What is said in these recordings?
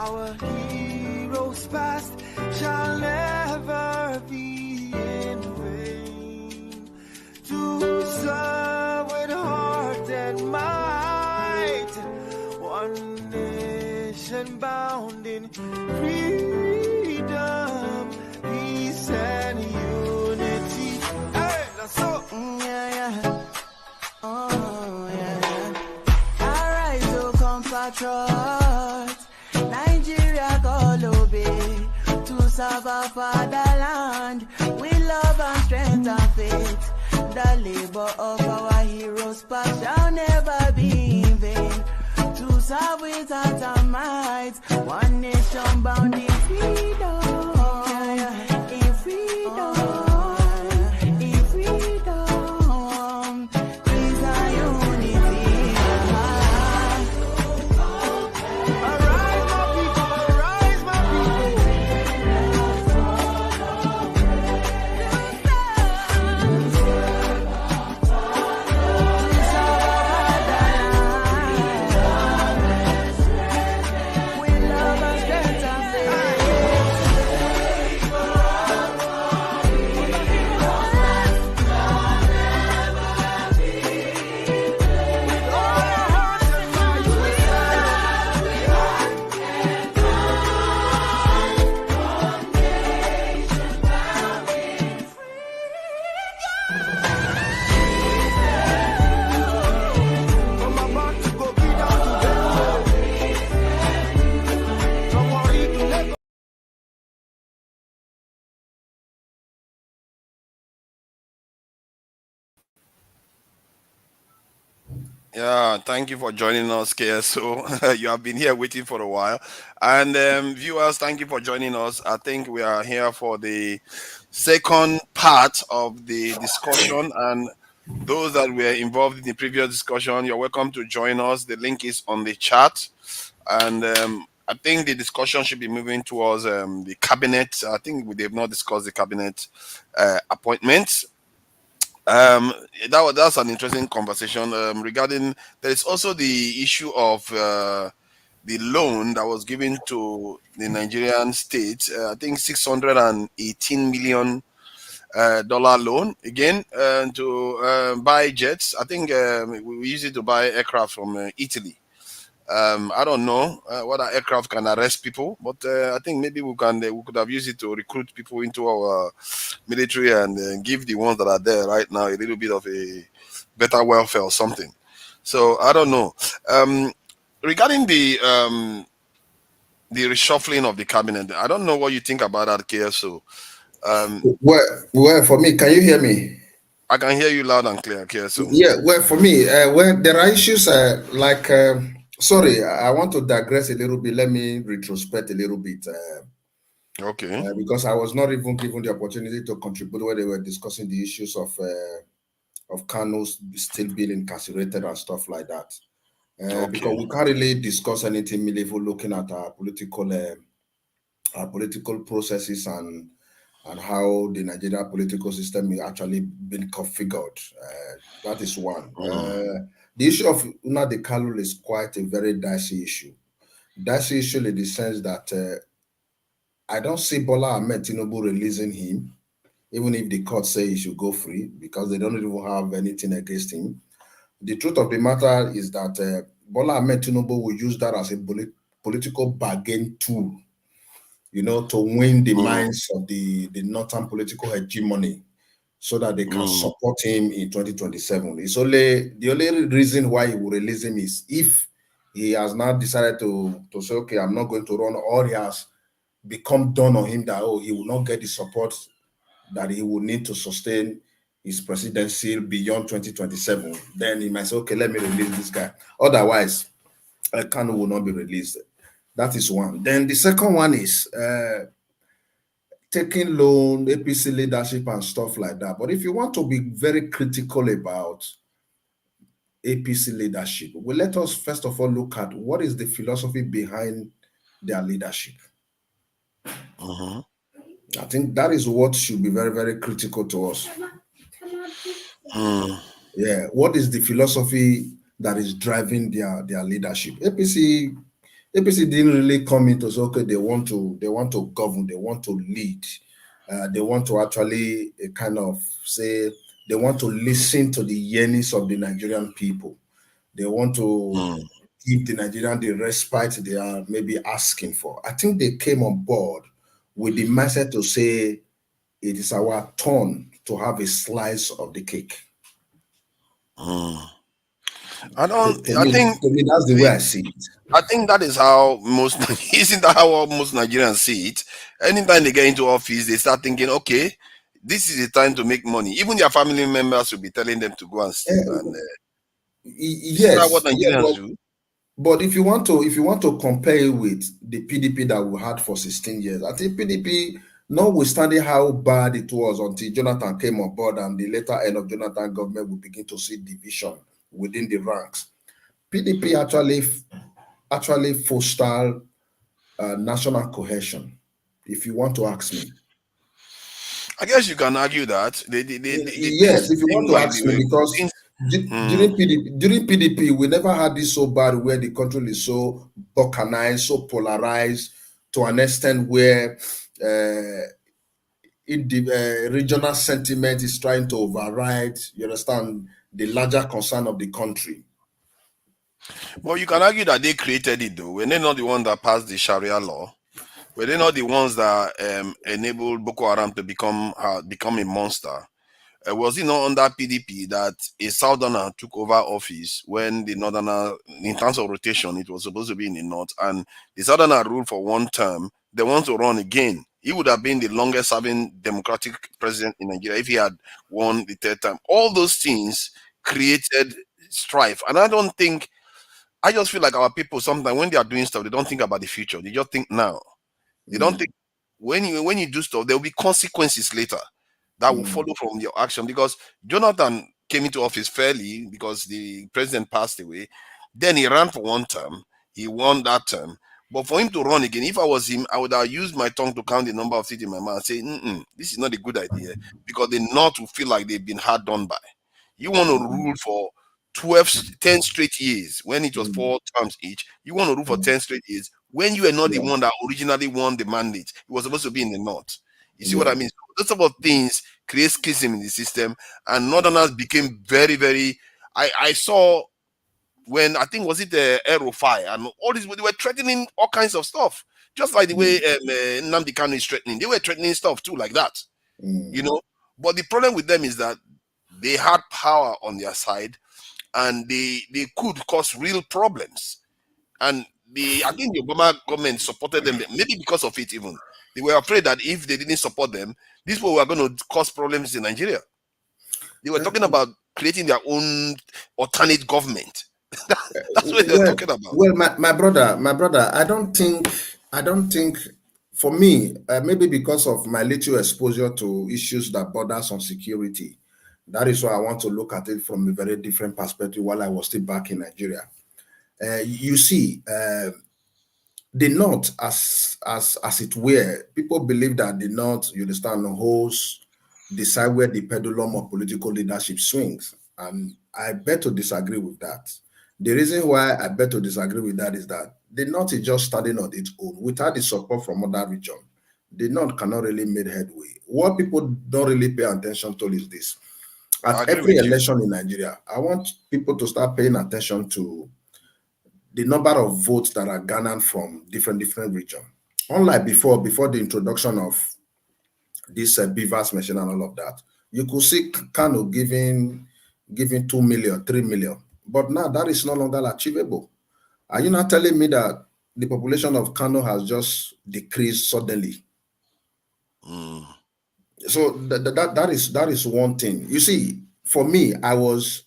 Our heroes past shall never be in vain. To serve with heart and might, one nation bound in freedom, peace and unity. Hey, that's all. Oh, yeah. Arise, O compatriots, Nigeria call obey, to serve our fatherland with love and strength and faith. The labor of our heroes past shall never be in vain. To serve with heart and might, one nation bound in freedom, in freedom. Yeah, thank you for joining us, KSO. You have been here waiting for a while. And viewers, thank you for joining us. I think we are here for the second part of the discussion. And those that were involved in the previous discussion, you're welcome to join us. The link is on the chat. And I think the discussion should be moving towards the cabinet. I think they've not discussed the cabinet appointments. That's an interesting conversation regarding. There is also the issue of the loan that was given to the Nigerian state. I think $618 million loan again to buy jets. I think we use it to buy aircraft from Italy. I don't know whether aircraft can arrest people, but I think maybe we could have used it to recruit people into our military and give the ones that are there right now a little bit of a better welfare or something. So I don't know. Regarding the reshuffling of the cabinet, I don't know what you think about that, KSO. Well, for me, can you hear me? I can hear you loud and clear, KSO. Yeah, well, for me, well, there are issues like. Sorry, I want to digress a little bit. Let me retrospect a little bit. Okay. Because I was not even given the opportunity to contribute when they were discussing the issues of Kanos still being incarcerated and stuff like that. Okay. Because we can't really discuss anything meaningful looking at our political processes and how the Nigerian political system is actually been configured. That is one. The issue of Nnamdi Kanu is quite a very dicey issue. Dicey issue in the sense that I don't see Bola Ahmed Tinubu releasing him, even if the court say he should go free, because they don't even have anything against him. The truth of the matter is that Bola Ahmed Tinubu will use that as a political bargain tool, you know, to win the minds of the northern political hegemony, so that they can support him in 2027. It's only the only reason why he will release him is if he has now decided to say, okay, I'm not going to run, or he has become done on him that he will not get the support that he will need to sustain his presidency beyond 2027. Then he might say, okay, let me release this guy. Otherwise, Kanu will not be released. That is one. Then the second one is taking loan, APC leadership and stuff like that. But if you want to be very critical about APC leadership, well, let us first of all look at what is the philosophy behind their leadership. I think that is what should be very, very critical to us. Yeah, what is the philosophy that is driving their leadership? APC APC didn't really come into say, okay, they want to govern, they want to lead, they want to actually kind of say they want to listen to the yearnings of the Nigerian people. They want to give the Nigerian the respite they are maybe asking for. I think they came on board with the mindset to say it is our turn to have a slice of the cake. I don't. To me, that's the way I see it. I think that is how most isn't that how most Nigerians see it. Anytime they get into office, they start thinking, okay, this is the time to make money. Even their family members will be telling them to go and steal. And isn't that what Yes, Nigerians do? but if you want to compare it with the PDP that we had for 16 years, I think PDP, notwithstanding how bad it was until Jonathan came on board and the later end of Jonathan government will begin to see division within the ranks. PDP actually fostered national cohesion, if you want to ask me. I guess you can argue that. Yes, if you want to ask me, because during PDP, we never had this so bad where the country is so balkanized, so polarized to an extent where regional sentiment is trying to override, you understand, the larger concern of the country. Well, you can argue that they created it though. Were they not the one that passed the Sharia law? Were they not the ones that enabled Boko Haram to become a monster? Was it not under PDP that a southerner took over office when the northerner, in terms of rotation, it was supposed to be in the north, and the southerner ruled for one term, they want to run again. He would have been the longest serving democratic president in Nigeria if he had won the third time. All those things created strife. And I just feel like our people sometimes when they are doing stuff, they don't think about the future. They just think now. They don't think when you do stuff, there will be consequences later that will follow from your action. Because Jonathan came into office fairly because the president passed away. Then he ran for one term. He won that term. But for him to run again, if I was him, I would have used my tongue to count the number of seats in my mouth and say, this is not a good idea. Because the North will feel like they've been hard done by. You want to rule for 10 straight years when it was 4 terms each. You want to rule for 10 straight years when you were not the one that originally won the mandate. It was supposed to be in the North. You see what I mean? So those type of things create schism in the system, and Northerners became very, very. I saw when I think was it the Aerofire and all this, they were threatening all kinds of stuff, just like the way Nnamdi Kanu is threatening. They were threatening stuff too, like that. You know, but the problem with them is that they had power on their side, and they could cause real problems. And I think the Obama government supported them, maybe because of it even. They were afraid that if they didn't support them, these people were going to cause problems in Nigeria. They were talking about creating their own alternate government. That's what they're talking about. Well, my brother, I don't think, for me, maybe because of my little exposure to issues that borders on security, that is why I want to look at it from a very different perspective while I was still back in Nigeria. You see, the North, as it were, people believe that the North, you understand, holds decide where the pendulum of political leadership swings. And I bet to disagree with that. The reason why I bet to disagree with that is that the North is just standing on its own without the support from other regions. The North cannot really make headway. What people don't really pay attention to is this. At every election in Nigeria, I want people to start paying attention to the number of votes that are garnered from different regions. Unlike before the introduction of this Beavers machine and all of that, you could see Kano giving 2 million, 3 million. But now that is no longer achievable. Are you not telling me that the population of Kano has just decreased suddenly? So that is one thing. You see, for me, I was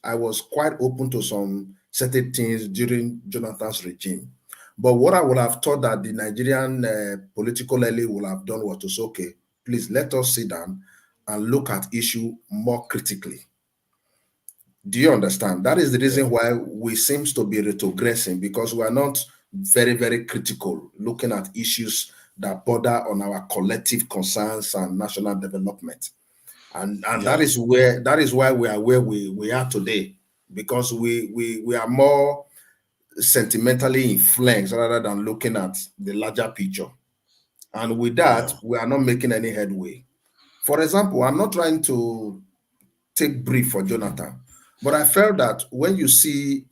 quite open to some certain things during Jonathan's regime. But what I would have thought that the Nigerian political elite would have done was to say, okay, please let us sit down and look at issue more critically. Do you understand? That is the reason why we seems to be retrogressing, because we are not very, very critical looking at issues that border on our collective concerns and national development. And that is why we are where we are today, because we are more sentimentally influenced rather than looking at the larger picture. And with that, we are not making any headway. For example, I'm not trying to take brief for Jonathan, but I felt that when you see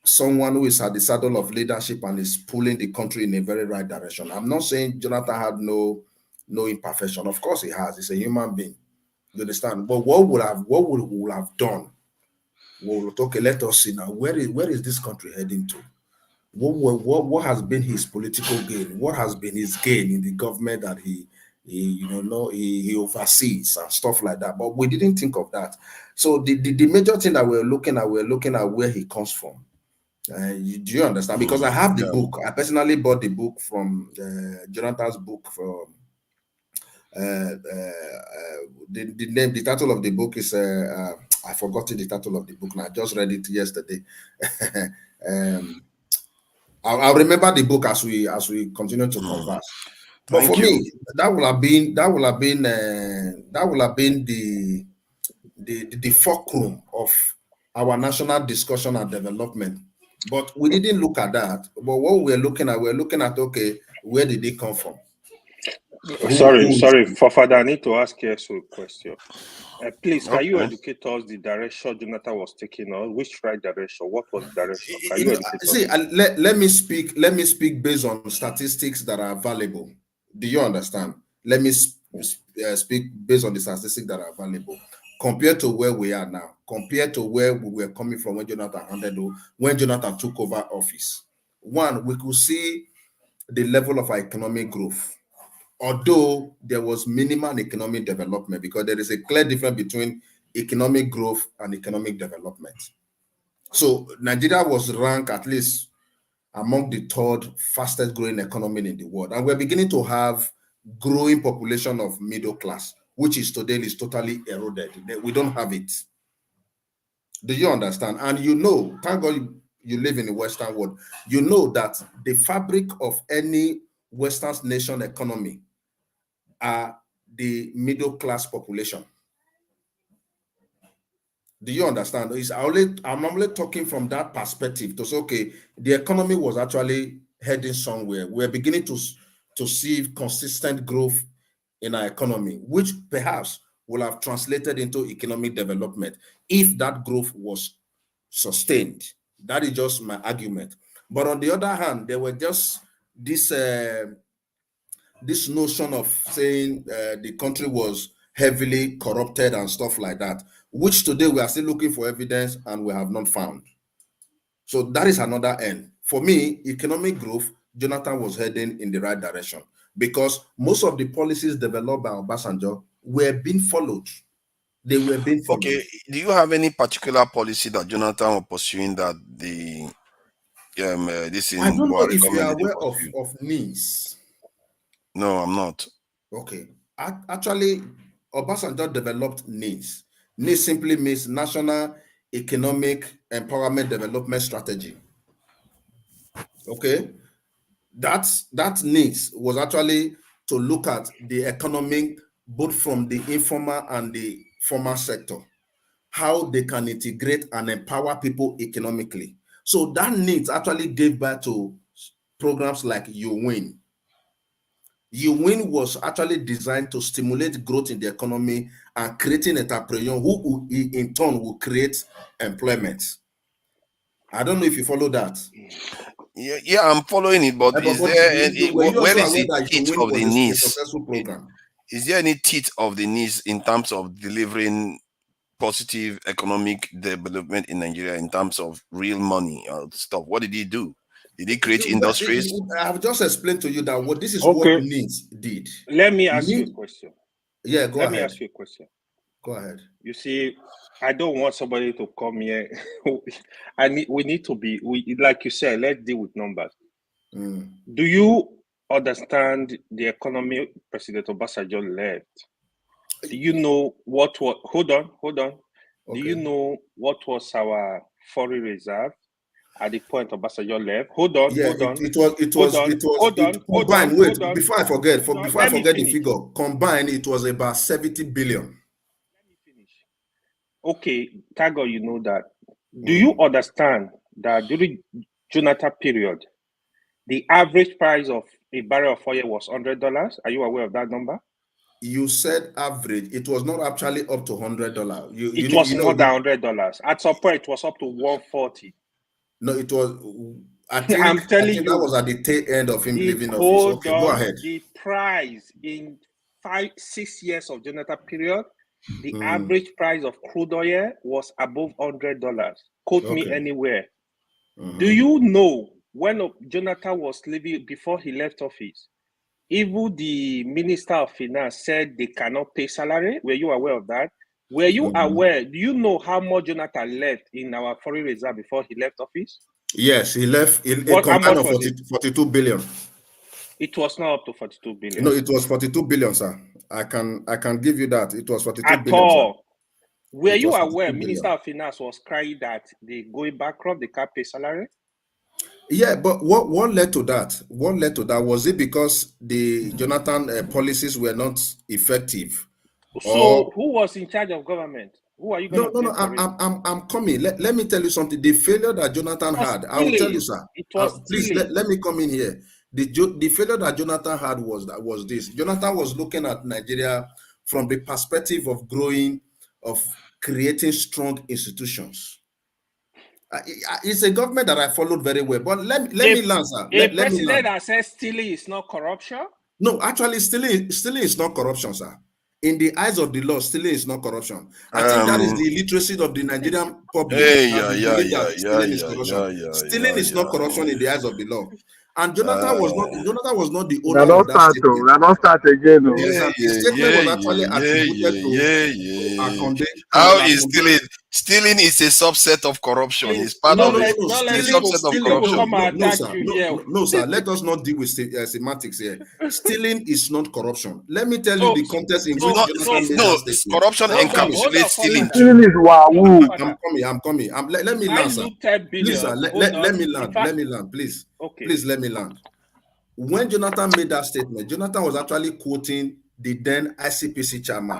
someone who is at the saddle of leadership and is pulling the country in a very right direction, I'm not saying Jonathan had no imperfection. Of course he has. He's a human being. You understand? But what we would have done? Well, okay, let us see now. Where is this country heading to? What has been his political gain? What has been his gain in the government that he oversees and stuff like that? But we didn't think of that. So the major thing that we're looking at where he comes from. Do you understand? Because I have the book. I personally bought the book from Jonathan's book from the title of the book is I forgot the title of the book now. I just read it yesterday. I'll remember the book as we continue to converse. But for me, that will have been the fulcrum of our national discussion and development. But we didn't look at that. But what we're looking at, okay, where did it come from? Sorry, Fafada, I need to ask you a question. Please, can you educate us the direction Jonathan was taking on? Which right direction? What was the direction? Can you educate us? See, let me speak based on statistics that are available. Do you understand? Let me speak based on the statistics that are available. Compared to where we are now, compared to where we were coming from when Jonathan took over office. One, we could see the level of economic growth. Although there was minimal economic development, because there is a clear difference between economic growth and economic development. So Nigeria was ranked at least among the third fastest growing economy in the world. And we're beginning to have growing population of middle class, which is today is totally eroded. We don't have it. Do you understand? And you know, thank God you live in the Western world, you know that the fabric of any Western nation economy are the middle class population. Do you understand? I'm only talking from that perspective to say, okay, the economy was actually heading somewhere. We're beginning to see consistent growth in our economy, which perhaps will have translated into economic development if that growth was sustained. That is just my argument. But on the other hand, there were just this notion of saying the country was heavily corrupted and stuff like that, which today we are still looking for evidence and we have not found. So that is another end. For me, economic growth, Jonathan was heading in the right direction because most of the policies developed by Obasanjo were being followed. They were being followed. Okay, do you have any particular policy that Jonathan was pursuing that the this in I don't know if you are recommended aware of NIS. No, I'm not. Okay. Actually, Obasanjo developed NIS. NIS simply means National Economic Empowerment Development Strategy. Okay. That NIS was actually to look at the economy both from the informal and the formal sector, how they can integrate and empower people economically. So that NIS actually gave birth to programs like You Win. You Win was actually designed to stimulate growth in the economy and creating entrepreneurs who in turn will create employment. I don't know if you follow that. Yeah, I'm following it, but is there any where is the teeth of the NIS? Successful program. Is there any teeth of the NIS in terms of delivering positive economic development in Nigeria in terms of real money or stuff? What did he do? Did he create industries? I've just explained to you that what this is what NIS did. Let me ask you a question. Yeah, go ahead. Let me ask you a question. Go ahead. You see, I don't want somebody to come here. We need to be, like you said, let's deal with numbers. Do you understand the economy President Obasanjo left? Do you know what was, hold on. Okay. Do you know what was our foreign reserve at the point Obasanjo left? Hold on. Combined, wait, before I forget the figure, combined, it was about 70 billion. Let me finish. Okay, Tago, you know that. Do you understand that during Jonathan period, the average price of a barrel of oil was $100. Are you aware of that number? You said average. It was not actually up to $100. It was more than $100. At some point, it was up to $140. No, it was. I think that was at the tail end of him leaving office. Okay, go ahead. The price in 5-6 years of Jonathan period, the average price of crude oil was above $100. Quote me anywhere. Do you know when Jonathan was leaving, before he left office, even the Minister of Finance said they cannot pay salary? Were you aware of that? Were you aware? Do you know how much Jonathan left in our foreign reserve before he left office? Yes, he left in a combined of 42 billion. It was not up to 42 billion. No, it was 42 billion, sir. I can give you that. It was 42 At billion. All. Sir. Were you aware Minister of Finance was crying that they going bankrupt, they can't pay salary? Yeah, but what led to that? What led to that? Was it because the Jonathan policies were not effective? So who was in charge of government? Who are you going to? No, I'm coming. Let me tell you something. The failure that Jonathan had, I will tell you, sir. Please let me come in here. The failure that Jonathan had was this. Jonathan was looking at Nigeria from the perspective of creating strong institutions. It's a government that I followed very well, but let me land, sir. A president that says stealing is not corruption? No, actually, stealing is not corruption, sir. In the eyes of the law, stealing is not corruption. I think that is the illiteracy of the Nigerian public. Stealing is not corruption in the eyes of the law. And Jonathan was not the owner of that statement. We are not start again. The statement was actually attributed to How is stealing? Stealing is a subset of corruption. It's part of it. It's a subset of corruption. No, sir. Let us not deal with semantics here. Stealing is not corruption. Let me tell you the context in which corruption encapsulates stealing. Stealing is wahoo. I'm coming. Let me land, sir. Please, sir. Let me land. Please. Okay. Please let me land. When Jonathan made that statement, Jonathan was actually quoting the then ICPC chairman,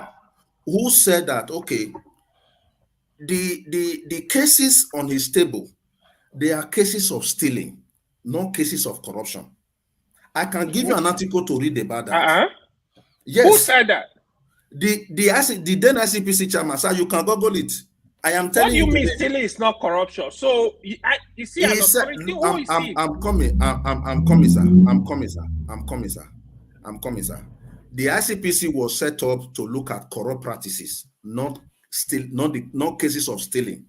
who said that, okay, the cases on his table, they are cases of stealing, not cases of corruption. I can give you an article to read about that. Yes. Who said that? The then ICPC chairman, sir, you can Google it. I am telling you. What do you mean stealing is not corruption? So you see, I'm coming, sir. The ICPC was set up to look at corrupt practices, not cases of stealing.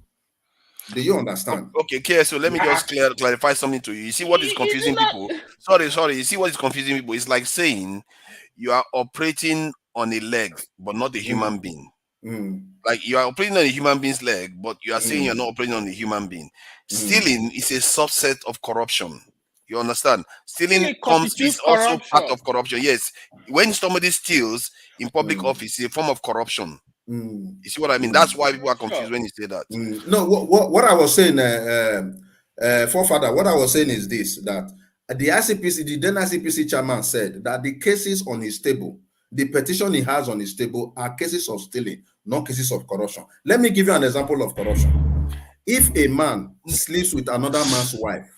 Do you understand? Okay, so let me just clarify something to you. You see what is confusing people? Sorry. You see what is confusing people? It's like saying you are operating on a leg, but not a human being. Like you are operating on a human being's leg, but you are saying you're not operating on a human being. Stealing is a subset of corruption. You understand? Stealing is also part of corruption. Yes, when somebody steals in public office, it's a form of corruption. You see what I mean? That's why people are confused when you say that. No, what I was saying, forefather, what I was saying is this: that the then ICPC chairman said that the cases on his table, the petition he has on his table, are cases of stealing, not cases of corruption. Let me give you an example of corruption. If a man sleeps with another man's wife,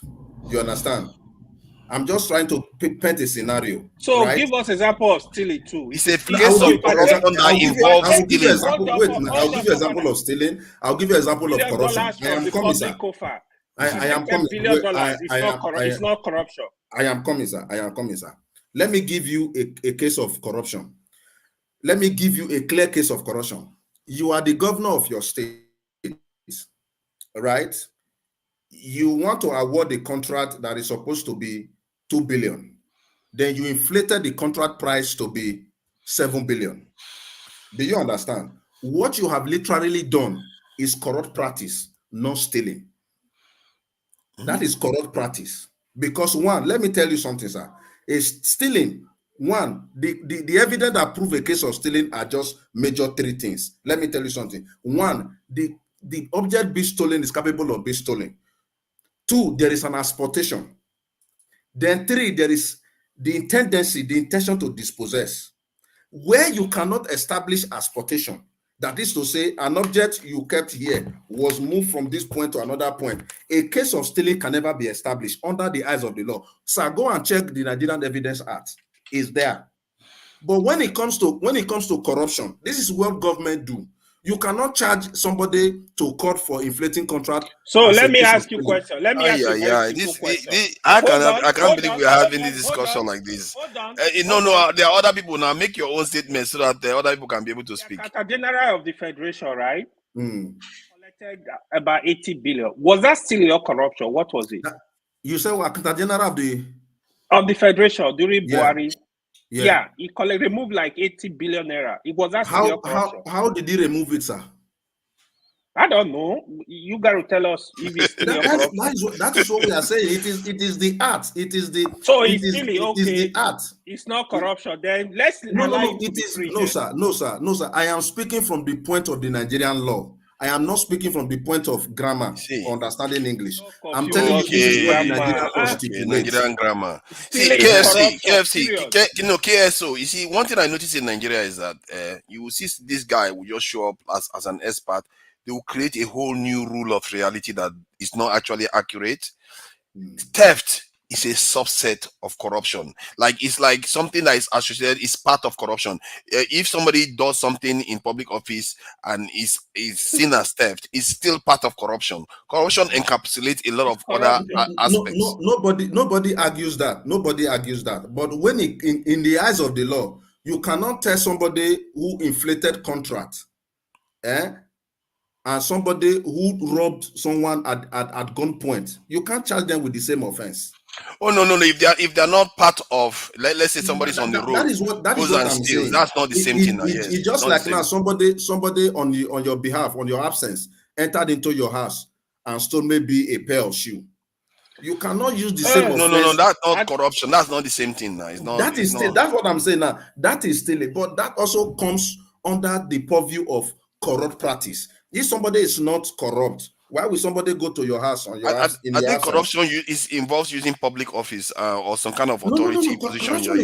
you understand? I'm just trying to paint a scenario. So give us example of stealing too. It's a case of corruption that involves stealing. I'll give you example of stealing. I'll give you example of corruption. I am coming, sir. I am coming. It's not corruption. I am coming, sir. Let me give you a case of corruption. Let me give you a clear case of corruption. You are the governor of your state, right? You want to award a contract that is supposed to be 2 billion. Then you inflated the contract price to be 7 billion. Do you understand? What you have literally done is corrupt practice, not stealing. That is corrupt practice. Because one, let me tell you something, sir. Is stealing. One, the evidence that prove a case of stealing are just major three things. Let me tell you something. One, the object being stolen is capable of being stolen. Two, there is an exportation. Then three, there is the intention to dispossess. Where you cannot establish exportation, That is to say, an object you kept here was moved from this point to another point. A case of stealing can never be established under the eyes of the law. So go and check the Nigerian Evidence Act. It's there. But when it comes to corruption, this is what government do. You cannot charge somebody to court for inflating contract. So let me ask you a question. Let me ask you a very simple question. I can't believe we're having this discussion like this. Hold on. No, there are other people now. Make your own statement so that the other people can be able to speak. The General of the Federation, right? Collected about 80 billion. Was that still your corruption? What was it? You said what? General of the Federation during Buhari. Yeah, he removed like 80 billion naira. It was that still your corruption? How did he remove it, sir? I don't know. You got to tell us if it's still your corruption. That is what we are saying. It is the art. It is the art. It's not corruption. Then let's no. It is no, sir. I am speaking from the point of the Nigerian law. I am not speaking from the point of grammar or understanding English. I'm telling you, this is what the Nigerian constitution Nigerian grammar. See, KFC, KSO. You see, one thing I noticed in Nigeria is that you will see this guy will just show up as an expert. They will create a whole new rule of reality that is not actually accurate. Theft is a subset of corruption. Like it's like something that is associated, is part of corruption. If somebody does something in public office and is seen as theft, it's still part of corruption. Corruption encapsulates a lot of other aspects. Nobody argues that. Nobody argues that. But when in the eyes of the law, you cannot tell somebody who inflated contract, and somebody who robbed someone at gunpoint, you can't charge them with the same offense. Oh no! If they're not part of, let's say somebody's on the road, that is what I'm saying. That's not the same thing. It's just like now somebody on your behalf, on your absence, entered into your house and stole maybe a pair of shoe. You cannot use the same offense. No, that's not corruption. That's not the same thing now. It's not. That's what I'm saying now. That is still it, but that also comes under the purview of corrupt practice. If somebody is not corrupt, why will somebody go to your house on your house? I think corruption involves using public office or some kind of authority position you are in.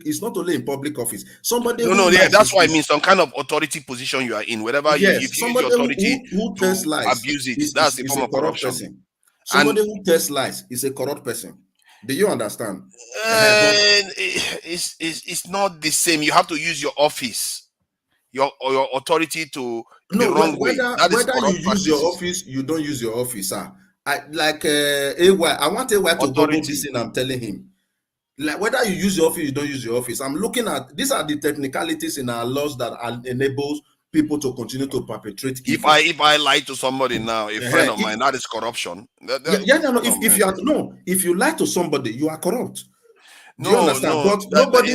It's not only in public office. Somebody. That's what I mean. Some kind of authority position you are in. Wherever you use your authority who tells lies, abuse it. That's a form of corruption. Person. Somebody who tells lies is a corrupt person. Do you understand? It's not the same. You have to use your office. Your authority to the wrong way. Whether you use your office, you don't use your office, sir. I want AY to go this thing I'm telling him. Like whether you use your office, you don't use your office. I'm looking at these are the technicalities in our laws that enables people to continue to perpetrate evil. If I lie to somebody now, a friend of mine, that is corruption. If you lie to somebody, you are corrupt. Do you understand? But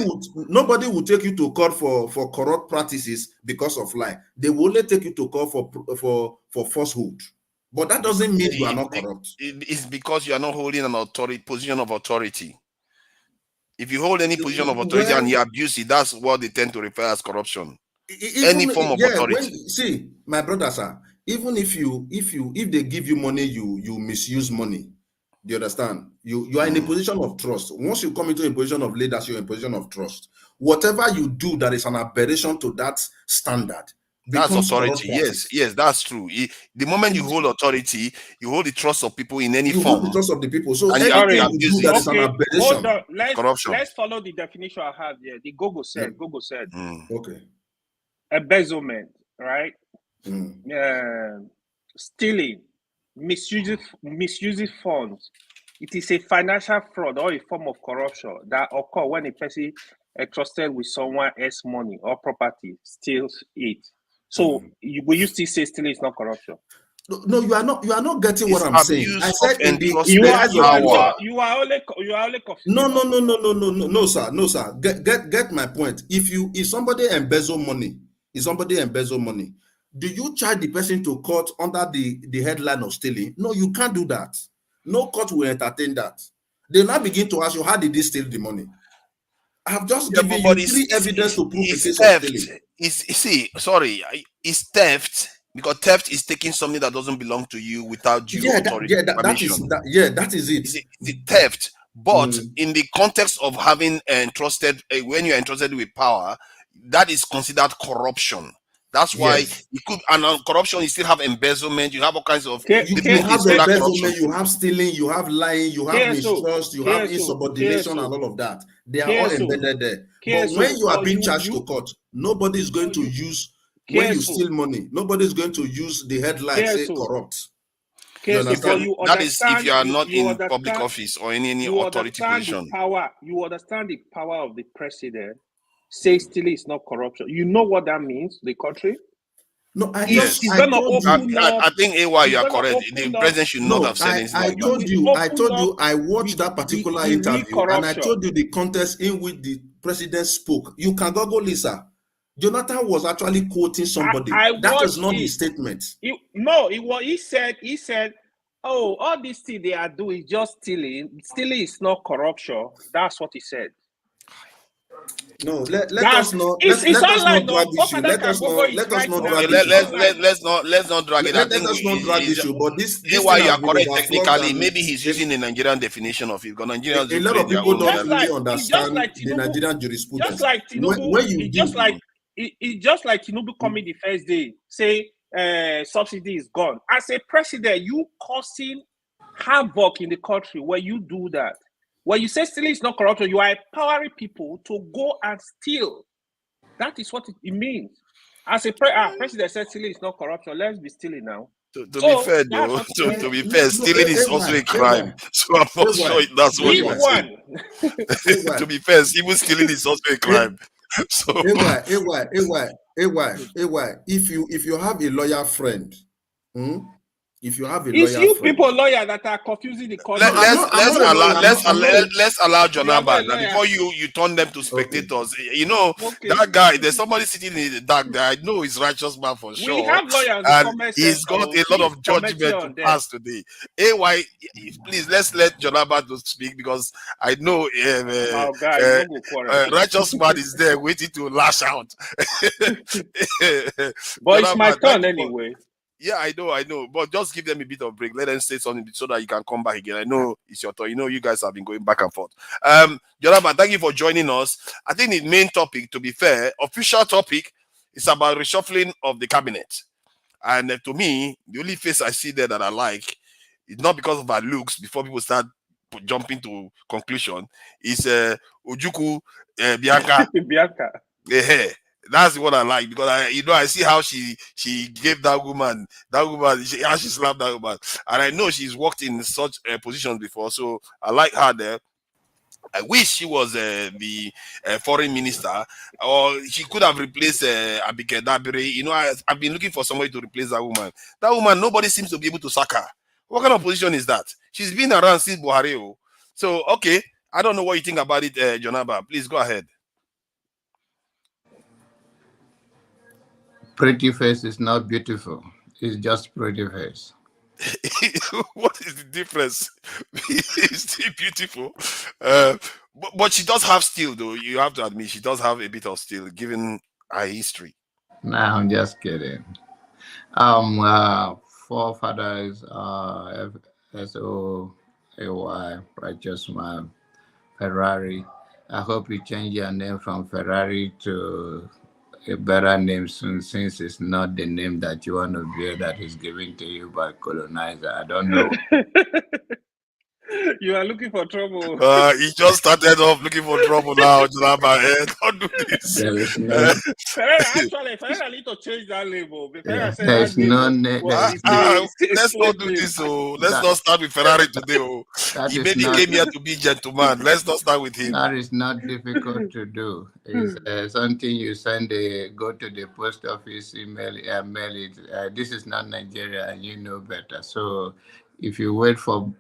nobody will take you to court for corrupt practices because of lie. They will only take you to court for falsehood. But that doesn't mean you are not corrupt. It's because you are not holding an position of authority. If you hold any position of authority and you abuse it, that's what they tend to refer as corruption. Any form of authority. See, my brother, sir, even if they give you money, you misuse money. Do you understand? You are in a position of trust. Once you come into a position of leadership, you're in a position of trust. Whatever you do that is an aberration to that standard. That's authority. Yes, that's true. The moment you hold authority, you hold the trust of people in any form. You hold the trust of the people. So anything you do that is an aberration. Corruption. Let's follow the definition I have here. The Gogo said. Okay. Embezzlement, right? Stealing, misusing funds. It is a financial fraud or a form of corruption that occurs when a person entrusted with someone else's money or property steals it. So will you still say stealing is not corruption? No, you are not getting what I'm saying. I said you are only confused. No, sir. Get my point. If somebody embezzle money, do you charge the person to court under the headline of stealing? No, you can't do that. No court will entertain that. They now begin to ask you, how did they steal the money? I have just given you 3 evidence to prove the case of stealing. It's theft, because theft is taking something that doesn't belong to you without due authority. That is it. It's the theft. But in the context of having entrusted, when you're entrusted with power, that is considered corruption. That's why Yes. you could, and on corruption, you still have embezzlement. You have all kinds of You different have similar embezzlement, corruption. you have stealing, you have lying, you have KSO, mistrust, you have insubordination, and all of that. They are all embedded there. But when you are being charged to court, nobody is going to use, when you steal money, nobody is going to use the headline say corrupt. You understand? That is if you are not in public office or in any authority position. You understand the power of the president. Say stealing is not corruption. You know what that means, the country? No, I Yes. just I told you. I think AY, you are correct. The president should not have said anything. I told you. I watched that particular interview, and I told you the context in which the president spoke. You can Google Lisa. Jonathan was actually quoting somebody. That is not his statement. He said, "Oh, all this thing they are doing is just stealing. Stealing is not corruption." That's what he said. No, let us not. Let's not drag this issue. Let's not drag it. Let us not drag this issue. But this why you are correct technically. Maybe he's using the Nigerian definition of it. Because Nigerians, a lot of people don't really understand the Nigerian jurisprudence. Just like Tinubu, just like Tinubu coming the first day, say subsidy is gone. As a president, you causing havoc in the country where you do that. When you say stealing is not corruption, you are empowering people to go and steal. That is what it means. As a president said stealing is not corruption, let's be stealing now. To be fair, though, to be fair, stealing is also a crime. So I'm not sure that's what you are saying. To be fair, even stealing is also a crime. So if you have a lawyer friend, if you have a it's lawyer you friend, people lawyer that are confusing the country. Let's allow Jonathan before you turn them to spectators. You know that guy. There's somebody sitting in the dark there. I know he's righteous man for sure. We have lawyers, and he's got a lot of judgment to pass today. AY, please let's let Jonathan to speak because I know righteous man is there waiting to lash out. But it's my turn anyway. Yeah, I know. But just give them a bit of break. Let them say something so that you can come back again. I know it's your turn. You know, you guys have been going back and forth. Jonathan, thank you for joining us. I think the main topic, to be fair, official topic, is about reshuffling of the cabinet. And to me, the only face I see there that I like is not because of her looks, before people start jumping to conclusion, is Ojukwu, Bianca. Bianca. That's what I like because I see how she gave that woman how she slapped that woman, and I know she's worked in such positions before, so I like her there. I wish she was the foreign minister, or she could have replaced Abike Dabiri. You know, I've been looking for somebody to replace that woman. That woman, nobody seems to be able to sack her. What kind of position is that? She's been around since Buhari. So, okay, I don't know what you think about it, Jonaba. Please go ahead. Pretty face is not beautiful. It's just pretty face. What is the difference? It's still beautiful. But she does have steel, though. You have to admit, she does have a bit of steel, given her history. No, I'm just kidding. Forefathers, SOAY, righteous man, Ferrari. I hope you change your name from Ferrari to a better name soon, since it's not the name that you want to bear that is given to you by colonizer. I don't know. You are looking for trouble. He just started off looking for trouble now. Don't do this. There is no. Actually, I need to change that label. There's no name. Let's not do this. Let's not start with Ferrari today. He maybe came here to be gentleman. Let's not start with him. That is not difficult to do. It's something you send. Go to the post office, mail it. This is not Nigeria, and you know better. So if you wait for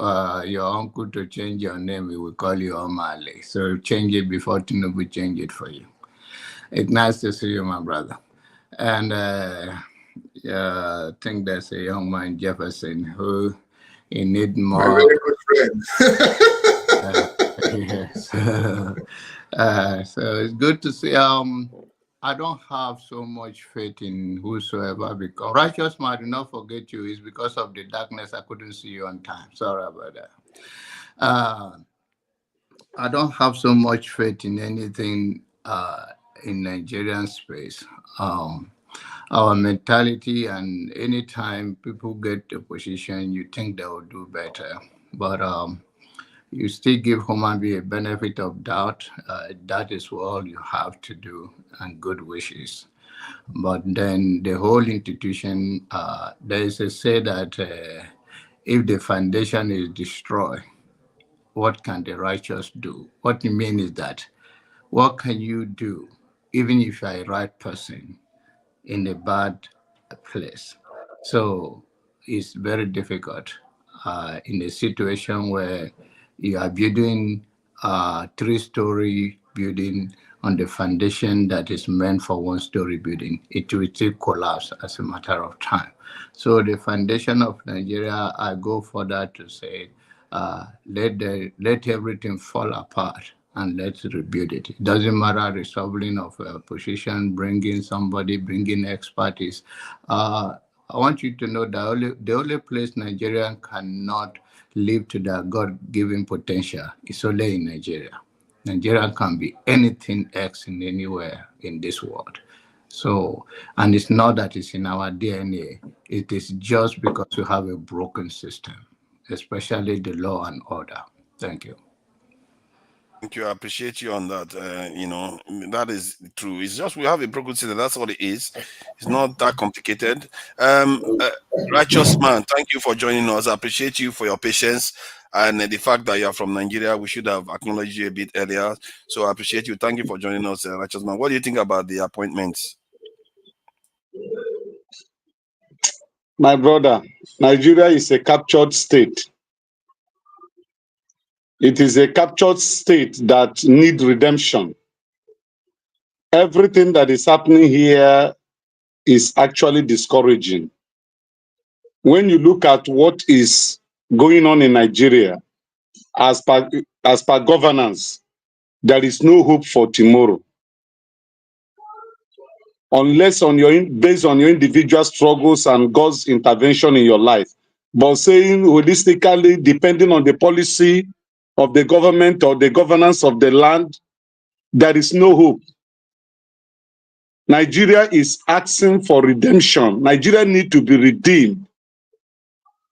your uncle to change your name, he will call you Omale. So change it before Tinubu change it for you. It's nice to see you, my brother. And I think there's a young man, Jefferson, who he need more. My very good friend. Yes. So it's good to see. I don't have so much faith in whosoever, because righteous man, do not forget you, is because of the darkness I couldn't see you on time. Sorry about that. I don't have so much faith in anything in Nigerian space. our mentality, and anytime people get a position, you think they will do better. But you still give human being a benefit of doubt. That is all you have to do, and good wishes. But then the whole institution, there is a say that if the foundation is destroyed, what can the righteous do? What you mean is that, what can you do, even if you're a right person, in a bad place? So it's very difficult in a situation where you are building a 3-story building on the foundation that is meant for 1-story building. It will still collapse as a matter of time. So the foundation of Nigeria, I go further to say, let everything fall apart and let's rebuild it. It doesn't matter reshuffling of a position, bringing expertise. I want you to know that the only place Nigerian cannot live to their God-given potential is only in Nigeria. Nigeria can be anything else in anywhere in this world. So, and it's not that it's in our DNA. It is just because we have a broken system, especially the law and order. Thank you. Thank you. I appreciate you on that. That is true. It's just we have a broken system. That's all it is. It's not that complicated. Righteous man, thank you for joining us. I appreciate you for your patience and the fact that you are from Nigeria. We should have acknowledged you a bit earlier. So I appreciate you. Thank you for joining us, Righteous man. What do you think about the appointments? My brother, Nigeria is a captured state. It is a captured state that needs redemption. Everything that is happening here is actually discouraging. When you look at what is going on in Nigeria, as per governance, there is no hope for tomorrow. Unless based on your individual struggles and God's intervention in your life. But saying holistically, depending on the policy of the government or the governance of the land, there is no hope. Nigeria is asking for redemption. Nigeria needs to be redeemed.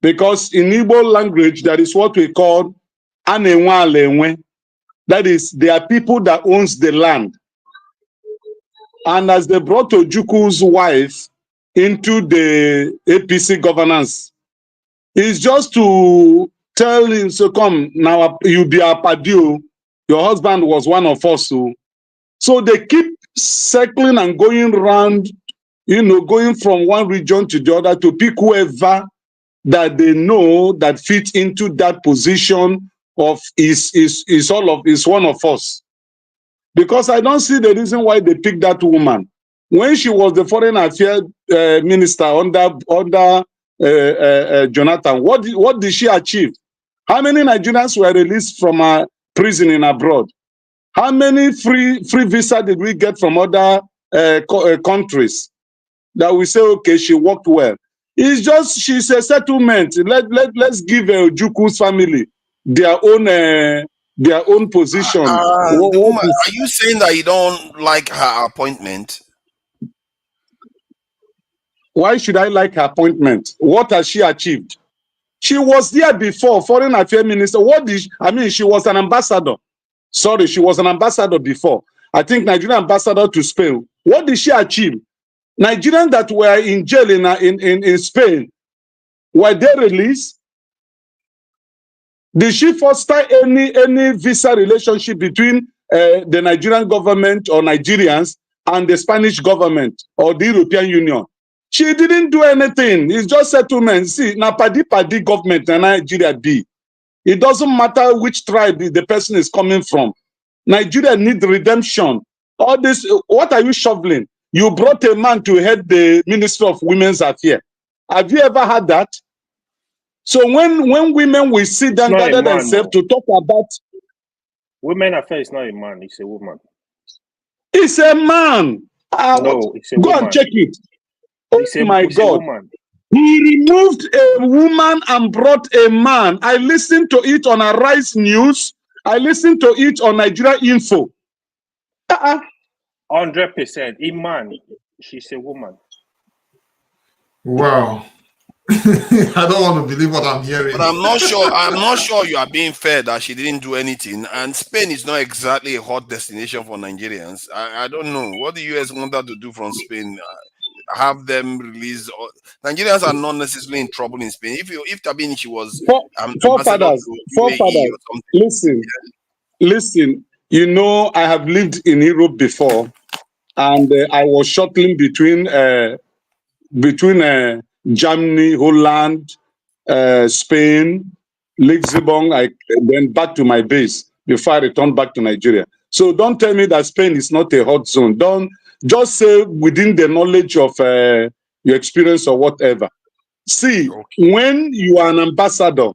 Because in Igbo language, there is what we call Anenwe Alenwe. That is, there are people that owns the land. And as they brought Ojukwu's wife into the APC governance, it's just to tell him, so come, now you be a padio. Your husband was one of us. So they keep circling and going around, going from one region to the other to pick whoever that they know that fits into that position of is one of us. Because I don't see the reason why they picked that woman. When she was the foreign affairs minister under Jonathan, what did she achieve? How many Nigerians were released from a prison in abroad? How many free visa did we get from other countries that we say, okay, she worked well? It's just, she's a settlement. Let's give Ojukwu's family their own position. The woman, are you saying that you don't like her appointment? Why should I like her appointment? What has she achieved? She was there before, foreign affairs minister. She was an ambassador. Sorry, she was an ambassador before. I think Nigerian ambassador to Spain. What did she achieve? Nigerians that were in jail in Spain, were they released? Did she foster any visa relationship between the Nigerian government or Nigerians and the Spanish government or the European Union? She didn't do anything. It's just settlement. See, now padi government in Nigeria be. It doesn't matter which tribe the person is coming from. Nigeria needs redemption. All this, what are you shoveling? You brought a man to head the Ministry of Women's Affairs. Have you ever had that? So when women will sit down, gather themselves to talk about women affairs, is not a man, it's a woman. It's a man. No, it's a go woman. And check it. Oh my God. He removed a woman and brought a man. I listened to it on Arise News. I listened to it on Nigeria Info. 100%. A man. She's a woman. Wow. I don't want to believe what I'm hearing. But I'm not sure. I'm not sure you are being fair that she didn't do anything. And Spain is not exactly a hot destination for Nigerians. I don't know what the US wanted to do from Spain. Have them release. Nigerians are not necessarily in trouble in Spain. If Tabini she was ambassador Forefathers, to UAE forefathers, or something. listen, listen. You know, I have lived in Europe before, and I was shuttling between Germany, Holland, Spain, Lisbon, then back to my base before I returned back to Nigeria. So don't tell me that Spain is not a hot zone. Don't just say within the knowledge of your experience or whatever. See, when you are an ambassador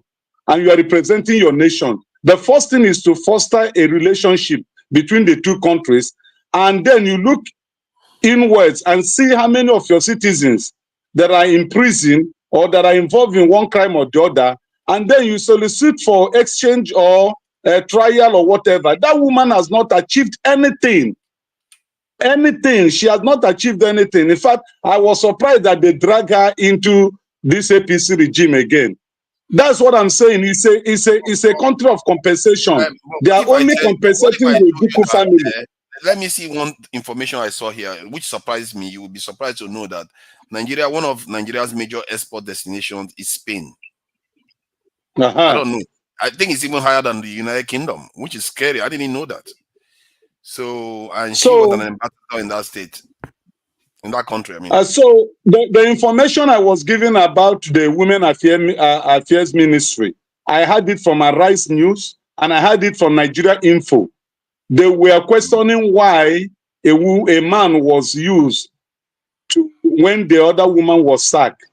and you are representing your nation, the first thing is to foster a relationship between the two countries, and then you look inwards and see how many of your citizens that are in prison or that are involved in one crime or the other, and then you solicit for exchange or trial or whatever. That woman has not achieved anything. She has not achieved anything. In fact, I was surprised that they drag her into this APC regime again. That's what I'm saying. It's a country of compensation. They are only compensating the Ojukwu family. Let me see one information I saw here, which surprised me. You will be surprised to know that Nigeria, one of Nigeria's major export destinations, is Spain. I don't know. I think it's even higher than the United Kingdom, which is scary. I didn't know that. So, and she was an ambassador in that state, in that country. I mean, so the information I was given about the Women Affairs Ministry, I had it from Arise News and I had it from Nigeria Info. They were questioning why a man was used when the other woman was sacked,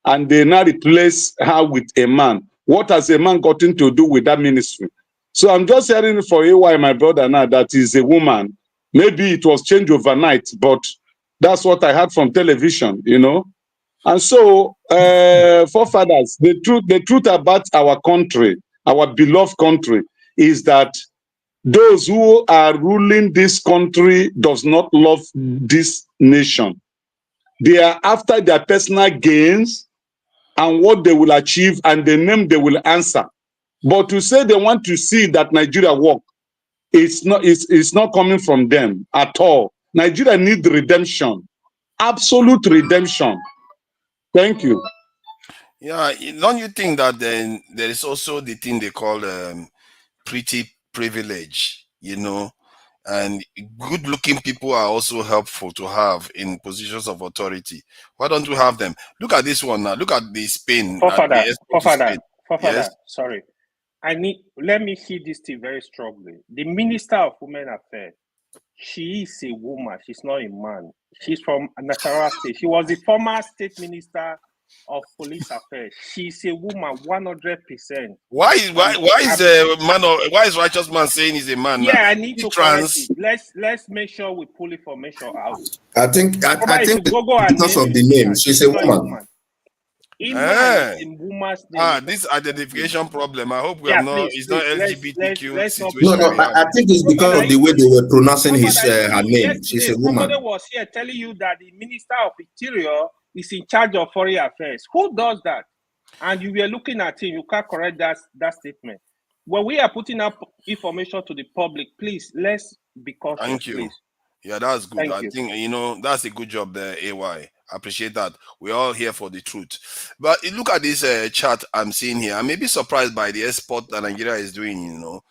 and they now replace her with a man. What has a man gotten to do with that ministry? So I'm just hearing for AY, my brother, now that is a woman. Maybe it was changed overnight, but that's what I heard from television, you know. And so, forefathers, the truth about our country, our beloved country, is that those who are ruling this country does not love this nation. They are after their personal gains and what they will achieve and the name they will answer. But to say they want to see that Nigeria work, it's not coming from them at all. Nigeria needs redemption, absolute redemption. Thank you. Yeah, don't you think that then there is also the thing they call pretty privilege, you know, and good-looking people are also helpful to have in positions of authority. Why don't we have them? Look at this one now. Look at the Spain. Yes? Sorry. Let me see this thing very strongly. The Minister of Women Affairs, she is a woman. She's not a man. She's from Nasarawa State. She was the former state minister of police affairs. She's a woman, 100%. Why is righteous man saying he's a man? Yeah, I need to correct it. Let's make sure we pull information out. I think because of the name, she's a woman. In woman's name. This identification problem. I hope it's not LGBTQ situation. No, I think it's because of the way they were pronouncing her name. She's a woman. Somebody was here telling you that the Minister of Interior is in charge of foreign affairs. Who does that? And you were looking at him. You can't correct that statement. When we are putting up information to the public, please, let's be cautious. Thank you. Please. Yeah, that's good. I think, that's a good job there, AY. I appreciate that. We're all here for the truth. But look at this chart I'm seeing here. I may be surprised by the export that Nigeria is doing,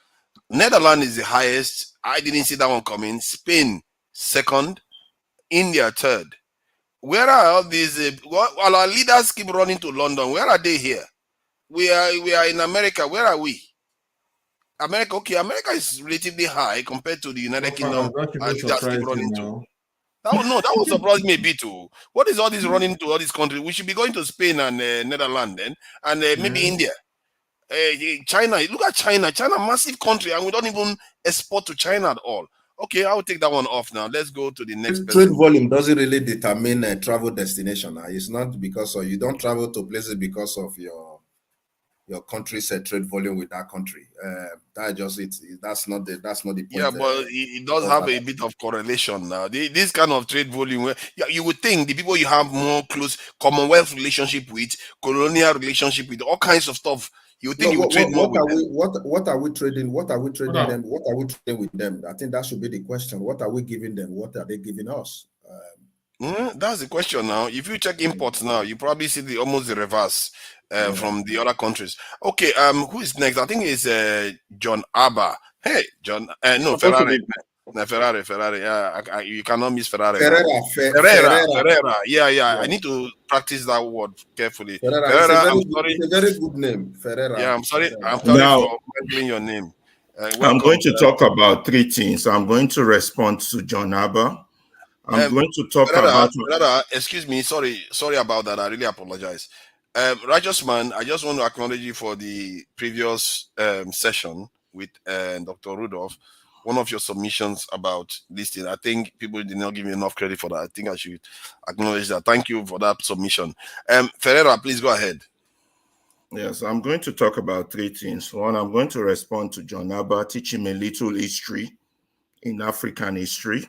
Netherlands is the highest. I didn't see that one coming. Spain, second. India, third. Where are all these? While our leaders keep running to London, where are they here? We are in America. Where are we? America, okay, America is relatively high compared to the United Kingdom. That would surprise me a bit too. What is all this running to all these countries? We should be going to Spain and Netherlands then, and maybe India. China, look at China. China, massive country, and we don't even export to China at all. Okay, I will take that one off now. Let's go to the next Trade volume doesn't really determine a travel destination. It's not because you don't travel to places because of your your country's trade volume with that country. That's just it. That's not the point. Yeah, but it does have a bit of correlation now. This kind of trade volume, you would think the people you have more close Commonwealth relationship with, colonial relationship with, all kinds of stuff. You would think you would trade more with them. What are we trading? What are we trading them? What are we trading with them? I think that should be the question. What are we giving them? What are they giving us? That's the question now. If you check imports now, you probably see almost the reverse from the other countries. Okay, who is next? I think it's John Abba. Hey, John. No, Ferrari. No, Ferrari. Yeah, you cannot miss Ferrari. Ferreira. Yeah. I need to practice that word carefully. Ferreira, it's a very good name. Ferreira. Yeah, I'm sorry. I'm sorry for mentioning your name. I'm going to talk about three things. I'm going to respond to John Abba. I'm going to talk about. Excuse me, sorry about that. I really apologize. Righteous Man, I just want to acknowledge you for the previous session with Dr. Rudolph. One of your submissions about this thing, I think people did not give me enough credit for that. I think I should acknowledge that. Thank you for that submission. Ferreira, please go ahead. Yes, I'm going to talk about three things. One, I'm going to respond to John Abba, teach him a little history in African history.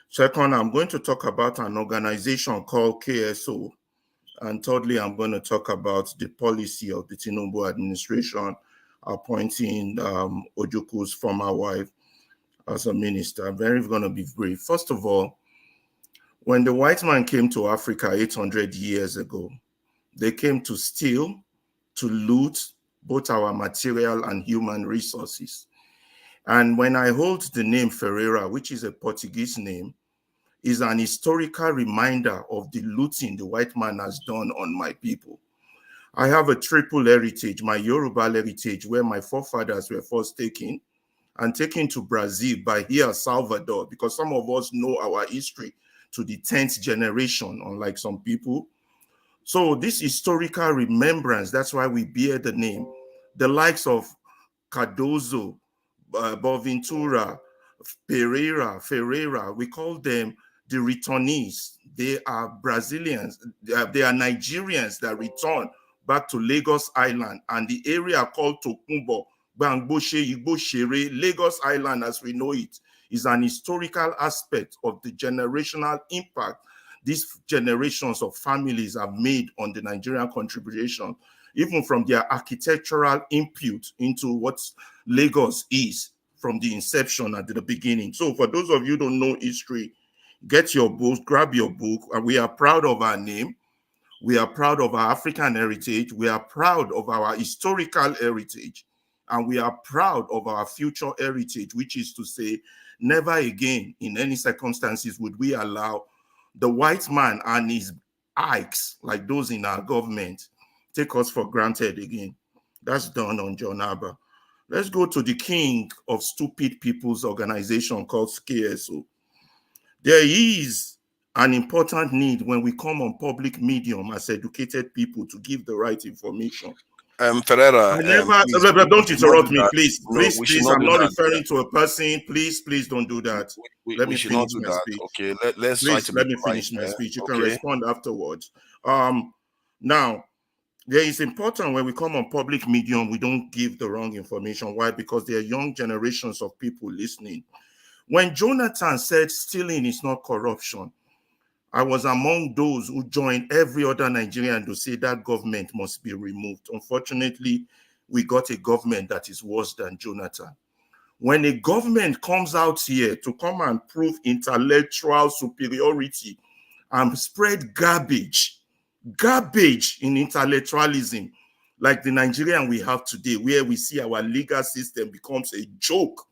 Second, I'm going to talk about an organization called KSO. And thirdly, I'm going to talk about the policy of the Tinubu administration appointing Ojukwu's former wife as a minister. I'm very going to be brief. First of all, when the white man came to Africa 800 years ago, they came to steal, to loot both our material and human resources. And when I hold the name Ferreira, which is a Portuguese name, is an historical reminder of the looting the white man has done on my people. I have a triple heritage, my Yoruba heritage, where my forefathers were first taken and taken to Brazil, Bahia, Salvador, because some of us know our history to the 10th generation, unlike some people. So this historical remembrance, that's why we bear the name. The likes of Cardozo, Boaventura, Ferreira, we call them the returnees. They are Brazilians, they are Nigerians that return back to Lagos Island and the area called Tokumbo, Bangboshe, Igboshere, Lagos Island as we know it, is an historical aspect of the generational impact these generations of families have made on the Nigerian contribution, even from their architectural input into what Lagos is from the inception at the beginning. So for those of you who don't know history, get your book, grab your book, and we are proud of our name. We are proud of our African heritage. We are proud of our historical heritage. And we are proud of our future heritage, which is to say, never again in any circumstances would we allow the white man and his ikes, like those in our government, take us for granted again. That's done on John Abba. Let's go to the king of stupid people's organization called KSO. There is an important need when we come on public medium as educated people to give the right information. Ferreira, don't interrupt me, please. Please, I'm not referring to a person. Please, don't do that. Let me finish my speech. Okay, let's let me finish my speech. You can respond afterwards. Now, there is important when we come on public medium, we don't give the wrong information. Why? Because there are young generations of people listening. When Jonathan said stealing is not corruption, I was among those who joined every other Nigerian to say that government must be removed. Unfortunately, we got a government that is worse than Jonathan. When a government comes out here to come and prove intellectual superiority and spread garbage in intellectualism, like the Nigerian we have today, where we see our legal system becomes a joke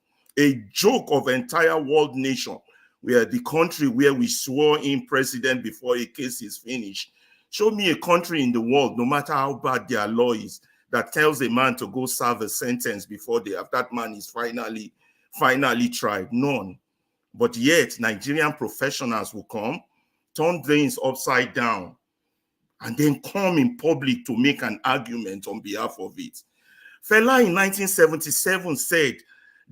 of entire world nation. We are the country where we swore in president before a case is finished. Show me a country in the world, no matter how bad their law is, that tells a man to go serve a sentence before that man is finally tried. None. But yet, Nigerian professionals will come, turn things upside down, and then come in public to make an argument on behalf of it. Fela in 1977 said